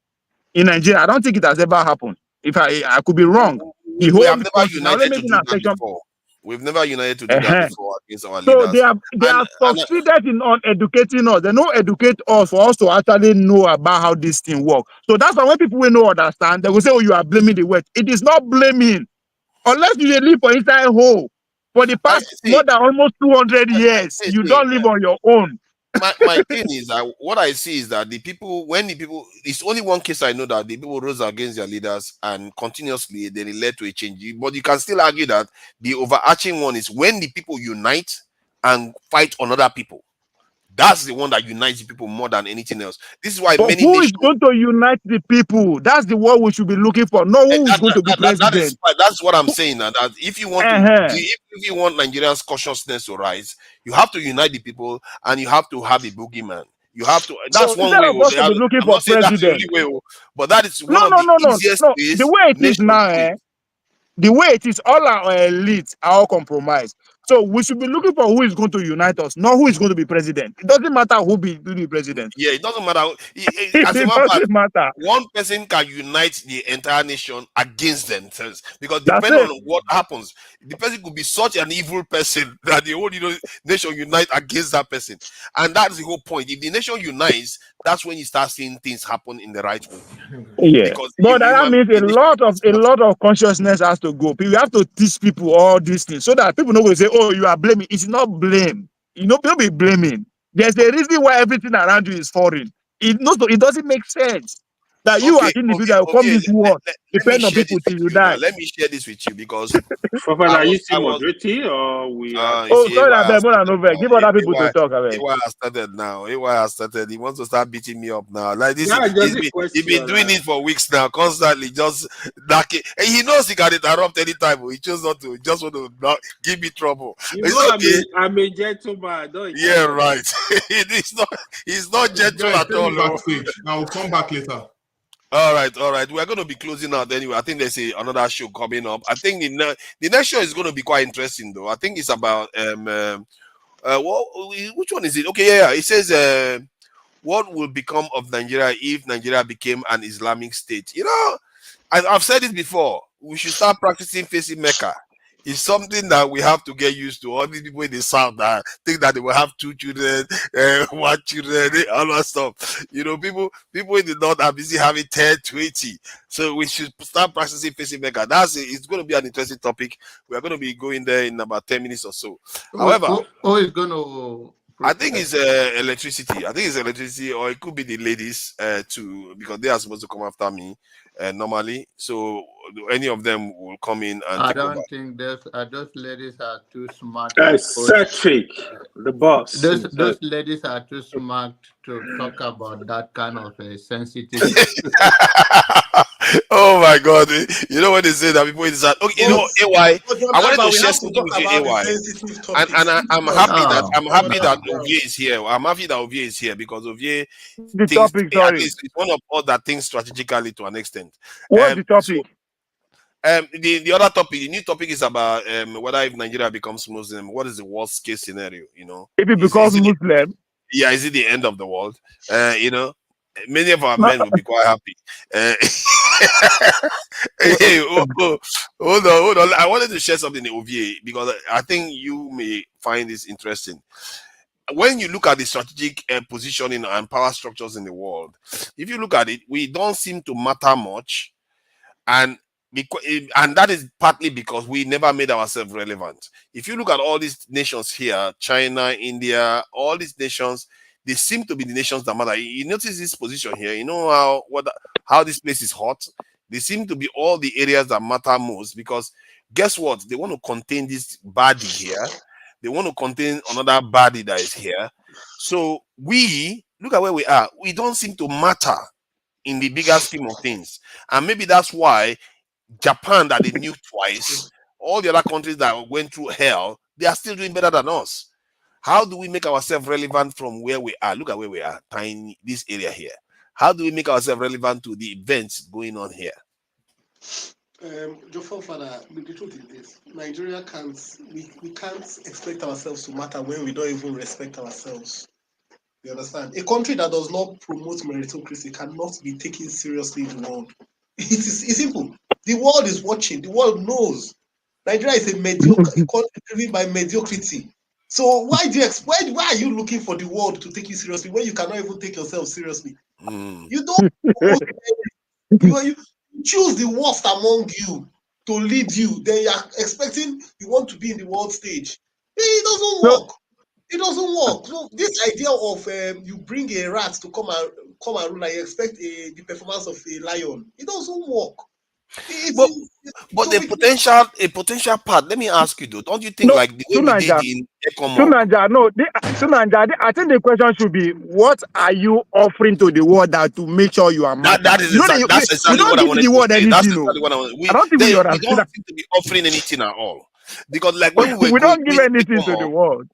in Nigeria. I don't think it has ever happened. If I could be wrong. The We whole have never country. Now let united me to in do a that section. before. We've never united to do that before against our So leaders. they And have succeeded in educating us. They don't educate us for us to actually know about how this thing works. So that's why when people will not understand, they will say, "Oh, you are blaming the West." It is not blaming. Unless you live for inside hole for the past more than almost 200 years, you don't live on your own. my thing is that what I see is that it's only one case I know that the people rose against their leaders and continuously they led to a change. But you can still argue that the overarching one is when the people unite and fight on other people. That's the one that unites the people more than anything else. This is why But many who is nations. going to unite the people? That's the word we should be looking for. No, who is going to be president? That's what I'm saying. That if you want if you want Nigerians' consciousness to rise, you have to unite the people and you have to have a boogeyman. You have to. So That's one instead way. of us to be looking I'm for not saying that's the president, only way, but that is no, one of no, the no, no, easiest no. The ways way it is nations now, do it. the way it is, all our elites are all compromised. So we should be looking for who is going to unite us, not who is going to be president. It doesn't matter who be president. Yeah, it doesn't matter. As a It matter of fact, doesn't matter. one person can unite the entire nation against themselves because That's depending it. on what happens, the person could be such an evil person that the whole nation unite against that person, and that's the whole point. If the nation unites, that's when you start seeing things happen in the right way. Yeah, Because but that means the a lot of consciousness has to go. We have to teach people all these things so that people know will say, "Oh, you are blaming." It's not blame. You know, don't be blaming. There's a reason why everything around you is foreign. It doesn't make sense that you as individual come this world let me depend on share this people till with you you now. die. Let me share this with you because Are you still moderating or we are? you Oh, see, sorry, I beg, more than over. Give other people to talk. AY has started now. AY has started. He wants to start beating me up now. Like this, Yeah, just a he's question. been doing it for weeks now, constantly. Just knocking. And he knows he can interrupt anytime. He chose not to. He just want to not give me trouble. You It's know, okay. I'm a gentleman. Don't Yeah, right. He's not gentle Guys, at take me all. backstage. I will come back later. All right. We are going to be closing out anyway. I think there's another show coming up. I think the next show is going to be quite interesting, though. I think it's about which one is it? Okay, yeah. It says what will become of Nigeria if Nigeria became an Islamic state? You know, I've said it before. We should start practicing facing Mecca. It's something that we have to get used to. All these people in the South that think that they will have 2 children, 1 children, all that stuff. You know, people in the North are busy having 10, 20. So we should start practicing facing Mecca. It's going to be an interesting topic. We are going to be going there in about 10 minutes or so. However, is going to? I think it's electricity. I think it's electricity, or it could be the ladies too, because they are supposed to come after me normally. So any of them will come in and I take don't over. think those ladies are too smart. Cedric, the boss. Those ladies are too smart to talk about that kind of a sensitive. Oh my God! You know when they say that people inside. Okay, you know AY. I wanted to share something with you, AY, and I'm happy that Ovie is here. I'm happy that Ovie is here because Ovie The thinks topic, at sorry. least it's one of all that thinks strategically to an extent. What's the topic? The other topic, the new topic is about whether if Nigeria becomes Muslim, what is the worst case scenario? You know, If it becomes Muslim, is it the end of the world? You know, many of our men will be quite happy. Hey, hold on. I wanted to share something in OVA because I think you may find this interesting. When you look at the strategic positioning and power structures in the world, if you look at it, we don't seem to matter much. And And that is partly because we never made ourselves relevant. If you look at all these nations here, China, India, all these nations, they seem to be the nations that matter. You notice this position here. You know how this place is hot. They seem to be all the areas that matter most, because guess what? They want to contain this body here. They want to contain another body that is here. So we look at where we are. We don't seem to matter in the bigger scheme of things, and maybe that's why Japan, that they knew twice, all the other countries that went through hell, they are still doing better than us. How do we make ourselves relevant from where we are? Look at where we are, tiny, this area here. How do we make ourselves relevant to the events going on here? Your forefather, the truth is this: Nigeria we can't expect ourselves to matter when we don't even respect ourselves. You understand? A country that does not promote meritocracy cannot be taken seriously in the world. It's simple. The world is watching. The world knows. Nigeria is a mediocre country driven by mediocrity. So why are you looking for the world to take you seriously when you cannot even take yourself seriously? You don't you choose the worst among you to lead you. Then you are expecting you want to be in the world stage. It doesn't work. It doesn't work. So this idea of you bring a rat to come and rule and you expect the performance of a lion, it doesn't work. But a potential part. Let me ask you though. Don't you think like the way we did in Sunanja, I think the question should be, what are you offering to the world to make sure you are matter? That's exactly what I wanted to say. That's exactly what I wanted. We don't seem to be offering anything at all, because like when we don't give anything to the world.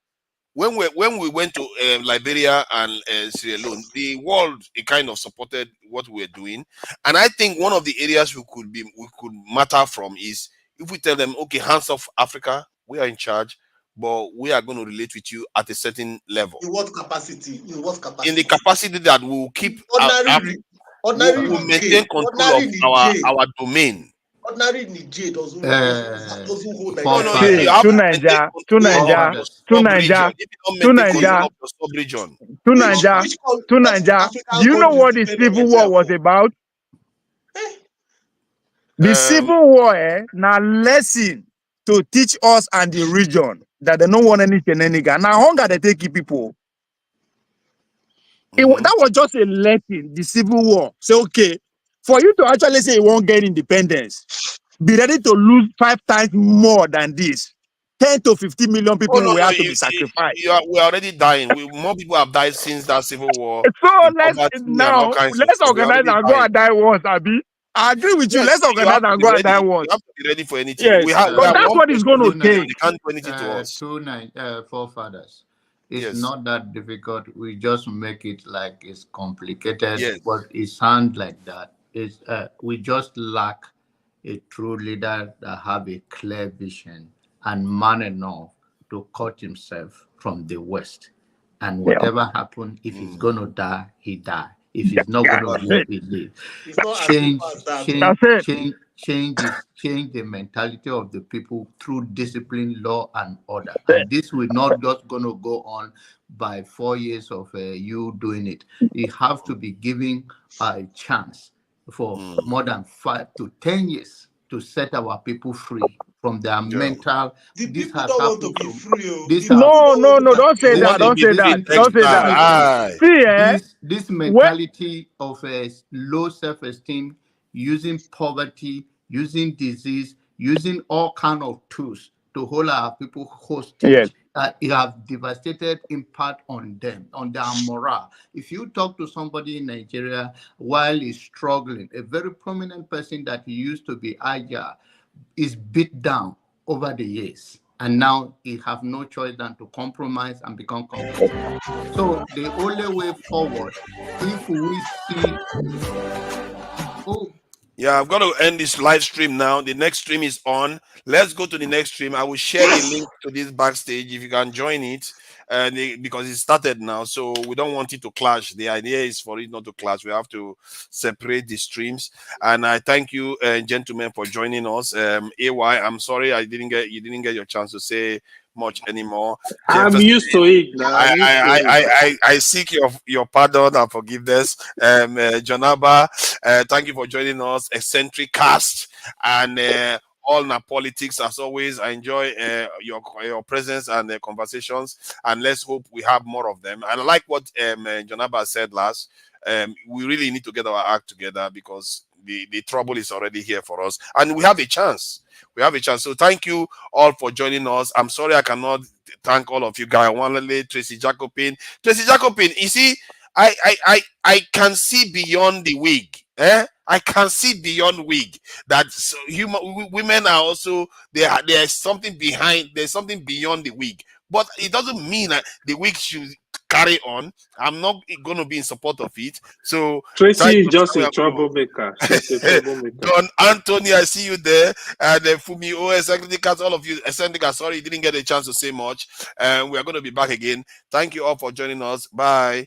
When we went to Liberia and Sierra Leone, the world kind of supported what we're doing, and I think one of the areas we could matter from is if we tell them, okay, hands off Africa, we are in charge, but we are going to relate with you at a certain level. In what capacity? In the capacity that we will keep we'll maintain control of our domain. Ordinary Niger doesn't hold Nigeria. Do you know what the Civil War was about? The Civil War now lesson to teach us and the region that they don't want anything now hunger they take people. That was just a lesson, the Civil War. So okay, for you to actually say you won't get independence, be ready to lose 5 times more than this. 10 to 50 million people will have to be sacrificed. We're already dying. More people have died since that Civil War. So let's organize and go and die once, Abi. I agree with you. Let's organize and go and die once. You have to be ready for anything. Yes. But that's what it's going to take. They can't do anything to us. Forefathers. It's not that difficult. We just make it like it's complicated, but it sounds like that. We just lack a true leader that have a clear vision and man enough to cut himself from the West. And whatever happens, if he's going to die, he die. If he's not going to live, he live. Change the mentality of the people through discipline, law, and order. And this will not just going to go on by 4 years of you doing it. You have to be giving a chance for more than 5 to 10 years to set our people free from their mental. This has happened to be free. No, don't say that. Don't say that. Don't say that. See, this mentality of low self-esteem, using poverty, using disease, using all kind of tools to hold our people hostage. It has devastated impact on them, on their morale. If you talk to somebody in Nigeria while he's struggling, a very prominent person that he used to be agile is beat down over the years. And now he have no choice than to compromise and become competitive. So the only way forward, if we see... Yeah, I've got to end this live stream now. The next stream is on. Let's go to the next stream. I will share the link to this backstage if you can join it, because it started now. So we don't want it to clash. The idea is for it not to clash. We have to separate the streams. And I thank you, gentlemen, for joining us. AY, I'm sorry you didn't get your chance to say much anymore. I'm used to it now. I seek your pardon and forgiveness. Jonaba, thank you for joining us. Eccentric cast and all na politics as always. I enjoy your presence and conversations, and let's hope we have more of them. And I like what Jonaba said last. We really need to get our act together because the trouble is already here for us, and we have a chance. We have a chance. So thank you all for joining us. I'm sorry I cannot thank all of you, Guy Wanlele, Tracy Jacobin. Tracy Jacobin, you see, I can see beyond the wig. I can see beyond wig that women are also there's something behind. There's something beyond the wig, but it doesn't mean that the wig should carry on. I'm not going to be in support of it. So Tracy is just a troublemaker. She's a troublemaker. Don Anthony, I see you there. And Fumi OS, all of you, sorry you didn't get a chance to say much. We are going to be back again. Thank you all for joining us. Bye.